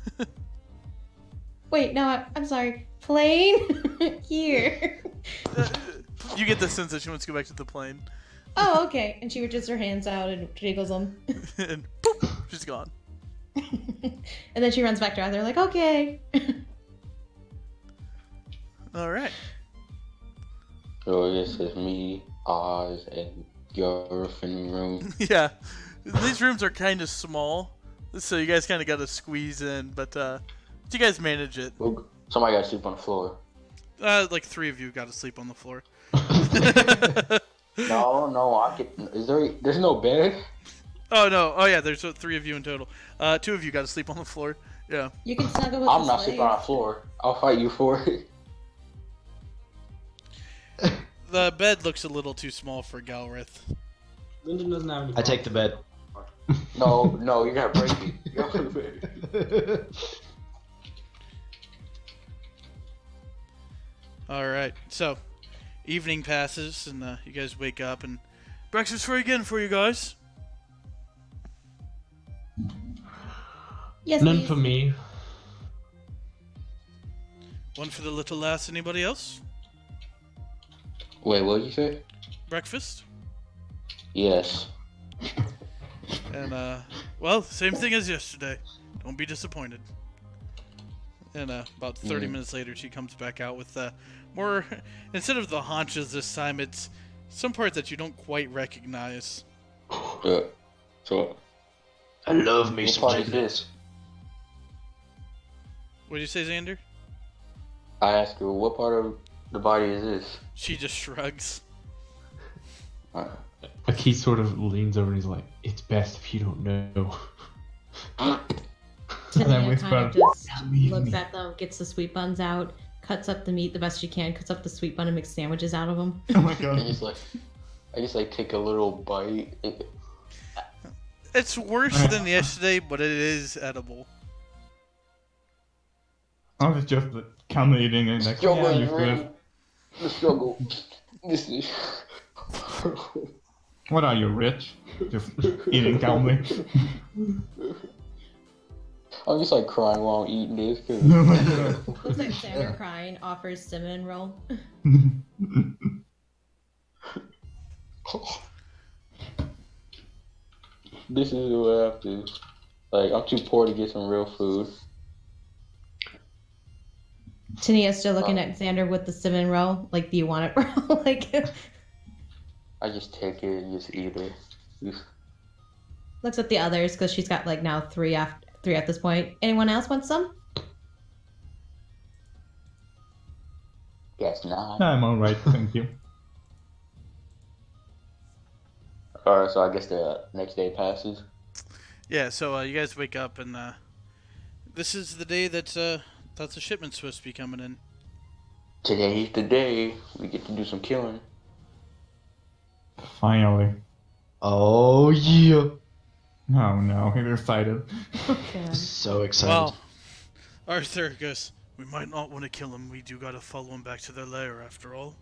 Wait, no, I'm sorry. Plane? Here. You get the sense that she wants to go back to the plane. Oh, okay. And she reaches her hands out and jiggles them. And boop, she's gone. And then she runs back to Arthur like, okay. Alright. So this is me, Oz, and Gareth in the room. Yeah. These rooms are kind of small, so you guys kind of got to squeeze in, but you guys manage it. Somebody got to sleep on the floor. Like 3 of you got to sleep on the floor. No, I get. There's no bed? Oh, no. Oh, yeah, there's 3 of you in total. 2 of you got to sleep on the floor. Yeah. You can snuggle with I'm not sleeping on the floor. I'll fight you for it. The bed looks a little too small for Galrith. Lyndon doesn't have any. I take the bed. No, you gotta break it. You gotta break it. Alright, so evening passes and you guys wake up and breakfast for you guys. Yes, None please. for me. One for the little lass. Anybody else? Wait, what did you say? Breakfast? Yes. And, well, same thing as yesterday. Don't be disappointed. And, about 30 minutes later, she comes back out with, more... Instead of the haunches this time, it's some part that you don't quite recognize. So... I love me what some part is chicken. this? What'd you say, Xander? I asked her, what part of the body is this? She just shrugs. Aki sort of leans over and he's like, it's best if you don't know. And I Tania whisper, kind of just "Believe looks me." at them, gets the sweet buns out, cuts up the meat the best she can, cuts up the sweet bun and makes sandwiches out of them. Oh my I god. just take a little bite. It's worse than yesterday, but it is edible. I was just calmly eating and like, Struggle yeah, is you real. good. The struggle. This is. What are you, rich? Just eating calmly. I'm just like crying while I'm eating this. Oh my god. Looks like Xander crying, offers cinnamon roll. This is what I have to. Like, I'm too poor to get some real food. Tania's still looking at Xander with the cinnamon roll. Like, do you want it, bro? Like, I just take it and just eat it. Just- looks at the others because she's got like now three at this point. Anyone else want some? Guess not. I'm alright, thank you. Alright, so I guess the next day passes. Yeah, so you guys wake up and this is the day that the shipment's supposed to be coming in. Today's the day we get to do some killing. Finally. Oh yeah. Oh no, he's excited. Okay. So excited. Well, Arthur goes, we might not want to kill him. We do gotta follow him back to their lair after all.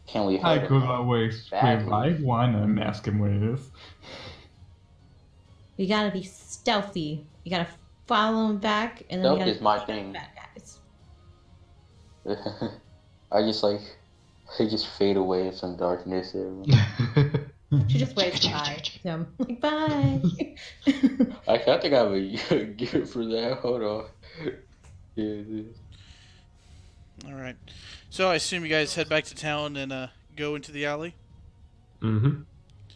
Can we I hurt could him? always Badly. revive one and ask him where it is. You gotta be stealthy. You gotta follow him back, and then Stealth you gotta is my take thing. out the bad guys. I just fade away in some darkness. She just waves bye to him. Like, bye. I think I have a gear for that. Hold on. Yeah, it is. Alright. So I assume you guys head back to town and go into the alley? Mm-hmm.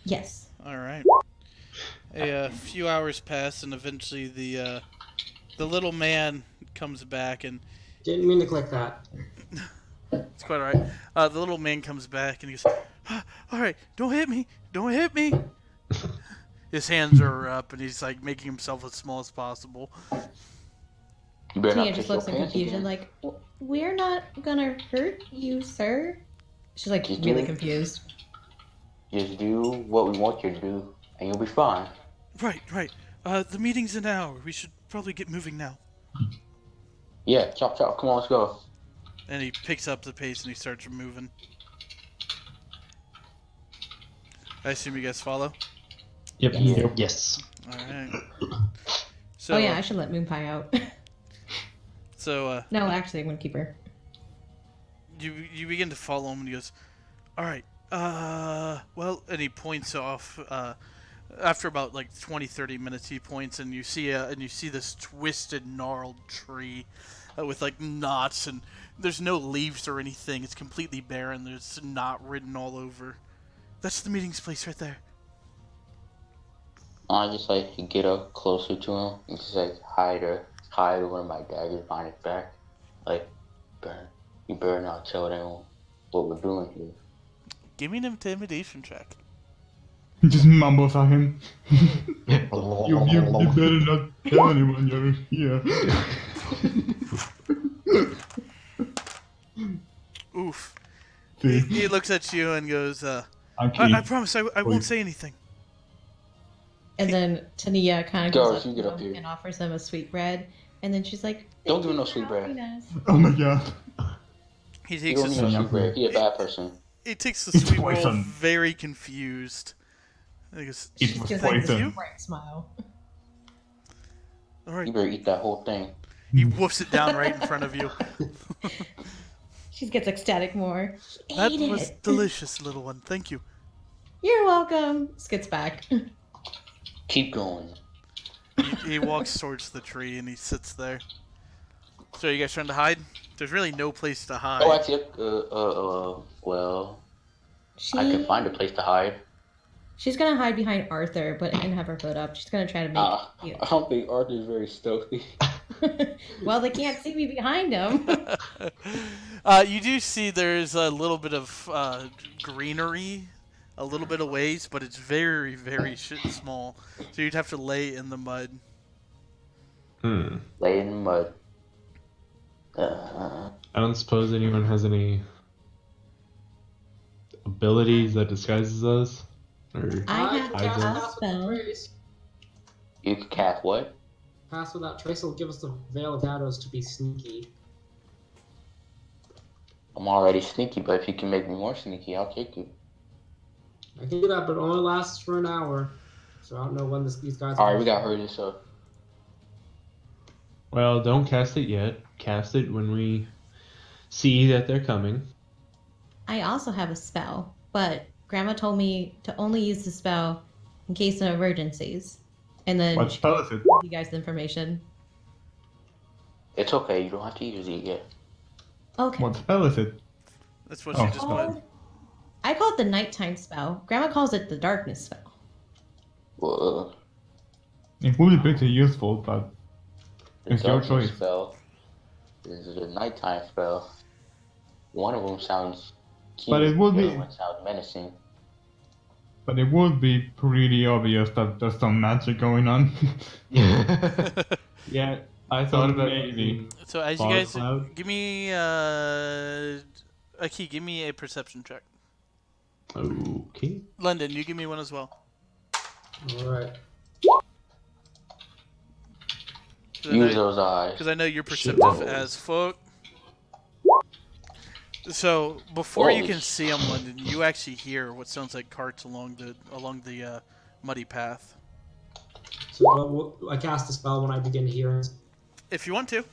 Yes. Alright. A few hours pass and eventually the little man comes back and Didn't mean to click that. it's quite alright. The little man comes back and he goes, alright, don't hit me! Don't hit me! His hands are up and he's like making himself as small as possible. You better Tia not just piss your looks in pants confusion, again. like, we're not gonna hurt you, sir. She's like Just really do it. confused. Just do what we want you to do, and you'll be fine. Right. The meeting's in an hour. We should probably get moving now. Yeah, chop chop. Come on, let's go. And he picks up the pace and he starts moving. I assume you guys follow? Yep. Yeah. Yes. Alright. So, Oh yeah, I should let Moon Pie out. So, No, actually, I'm gonna keep her. you begin to follow him and he goes, alright, well, and he points off, after about like 20-30 minutes he points and you see this twisted gnarled tree with like knots and there's no leaves or anything. It's completely barren. There's knot written all over. That's the meeting's place right there. I just like get up closer to him and just like hide one of my daggers behind his back. Like, you better not tell them what we're doing here. Give me an intimidation check. He just mumbles at him. you better not tell anyone you're here. Oof. See, He looks at you and goes, okay. I promise I won't say anything. And then Tania kind of Girls, goes you up get to up him here. and offers them a sweetbread. And then she's like, Don't "Thank give him you no for sweetbread. helping us." Oh my god. He You takes don't the need no Yeah. sweet bread. He a bad person. He takes the It's sweet roll, poison. very confused. And he goes, It She was gives like this poison. bright smile. all right. You better eat that whole thing. He woofs it down right in front of you. She gets ecstatic more. She That ate was it. delicious, little one. Thank you. You're welcome. Skits back. Keep going. He walks towards the tree and he sits there. So are you guys trying to hide? There's really no place to hide. Oh, actually, well, I can find a place to hide. She's gonna hide behind Arthur, but and have her hood up. She's gonna try to make you. I don't think Arthur's very stealthy. Well, they can't see me behind him. You do see there's a little bit of greenery, a little bit of ways, but it's very, very small. So you'd have to lay in the mud. Lay in the mud. I don't suppose anyone has any abilities that disguises us? Or I have I a don't- spell. Trace. You can cast what? Pass without trace will give us the Veil of Shadows to be sneaky. I'm already sneaky, but if you can make me more sneaky, I'll take it. I can do that, but it only lasts for an hour. So I don't know when these guys. Alright, we gotta hurry this up. Well, don't cast it yet. Cast it when we see that they're coming. I also have a spell, but Grandma told me to only use the spell in case of emergencies. And then What she spell is it? gave you guys the information. It's okay, you don't have to use it yet. Okay. What spell is it? That's what Oh. you just put. I call it the nighttime spell. Grandma calls it the darkness spell. Well, It would be pretty useful, but the It's your darkness choice. spell. This is a nighttime spell. One of them sounds cute, But it would the be- other one sounds menacing. it would be pretty obvious that there's some magic going on. Yeah, I thought about maybe. So as you Fog guys, cloud? give me Aki, give me a perception check. Okay. London, you give me one as well. Alright. Use those eyes. Because I know you're perceptive as fuck. So before you can see them, London, you actually hear what sounds like carts along the muddy path. So I cast a spell when I begin hearing. If you want to.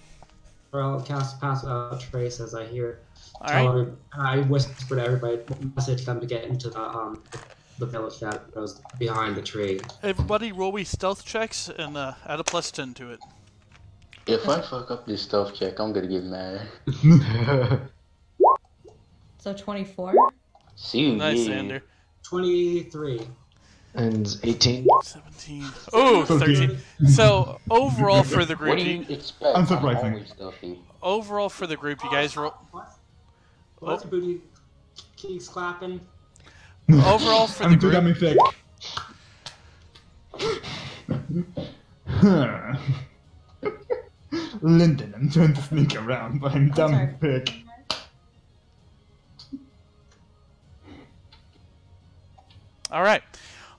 Or I'll cast pass trace as I hear. Alright. I whisper to everybody, message them to get into the village that goes behind the tree. Everybody roll me stealth checks and add a +10 to it. If I fuck up this stealth check, I'm gonna get mad. So 24. See, Nice, yeah. Xander. 23. And 18. 17. Oh, 13. So overall for the group, What do you expect? Unsurprising. I'm always stealthy. overall for the group, you guys roll. What's booty keeps clapping? Overall for the I'm too group. damn thick. Lyndon, I'm trying to sneak around, but I'm dumb sorry. thick. All right.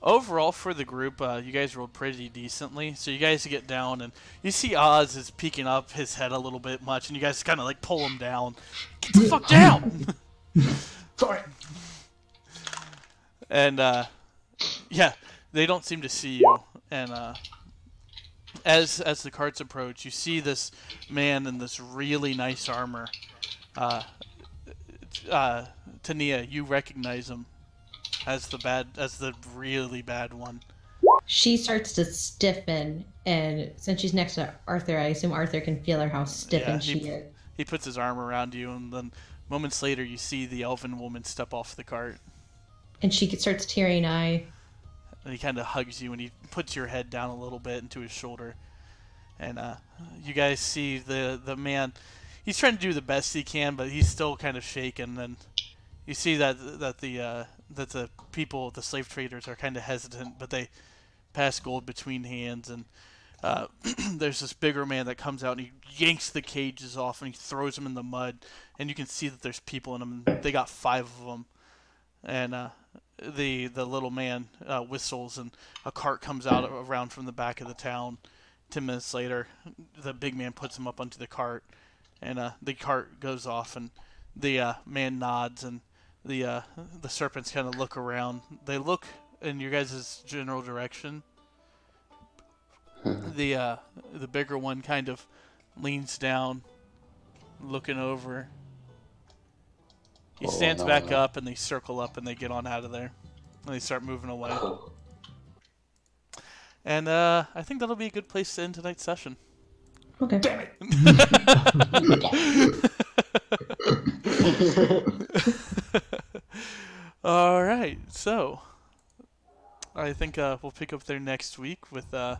Overall for the group, you guys rolled pretty decently. So you guys get down and you see Oz is peeking up his head a little bit much, and you guys kind of like pull him down. Get the fuck down! Sorry. And yeah, they don't seem to see you. And as the carts approach, you see this man in this really nice armor. Tania, you recognize him as the really bad one. She starts to stiffen, and since she's next to Arthur, I assume Arthur can feel her how stiffened she is. He puts his arm around you, and then moments later, you see the elven woman step off the cart. And she starts tearing eye. And he kind of hugs you, and he puts your head down a little bit into his shoulder. And you guys see the man. He's trying to do the best he can, but he's still kind of shaken. And you see that the people, the slave traders, are kind of hesitant, but they pass gold between hands. And there's this bigger man that comes out, and he yanks the cages off, and he throws them in the mud. And you can see that there's people in them. They got 5 of them. And the little man whistles, and a cart comes out around from the back of the town. 10 minutes later, the big man puts him up onto the cart, and the cart goes off, and the man nods, and the serpents kind of look around. They look in your guys' general direction. The bigger one kind of leans down, looking over. He stands back up, and they circle up, and they get on out of there. And they start moving away. And I think that'll be a good place to end tonight's session. Okay. Damn it. All right, so I think we'll pick up there next week with that.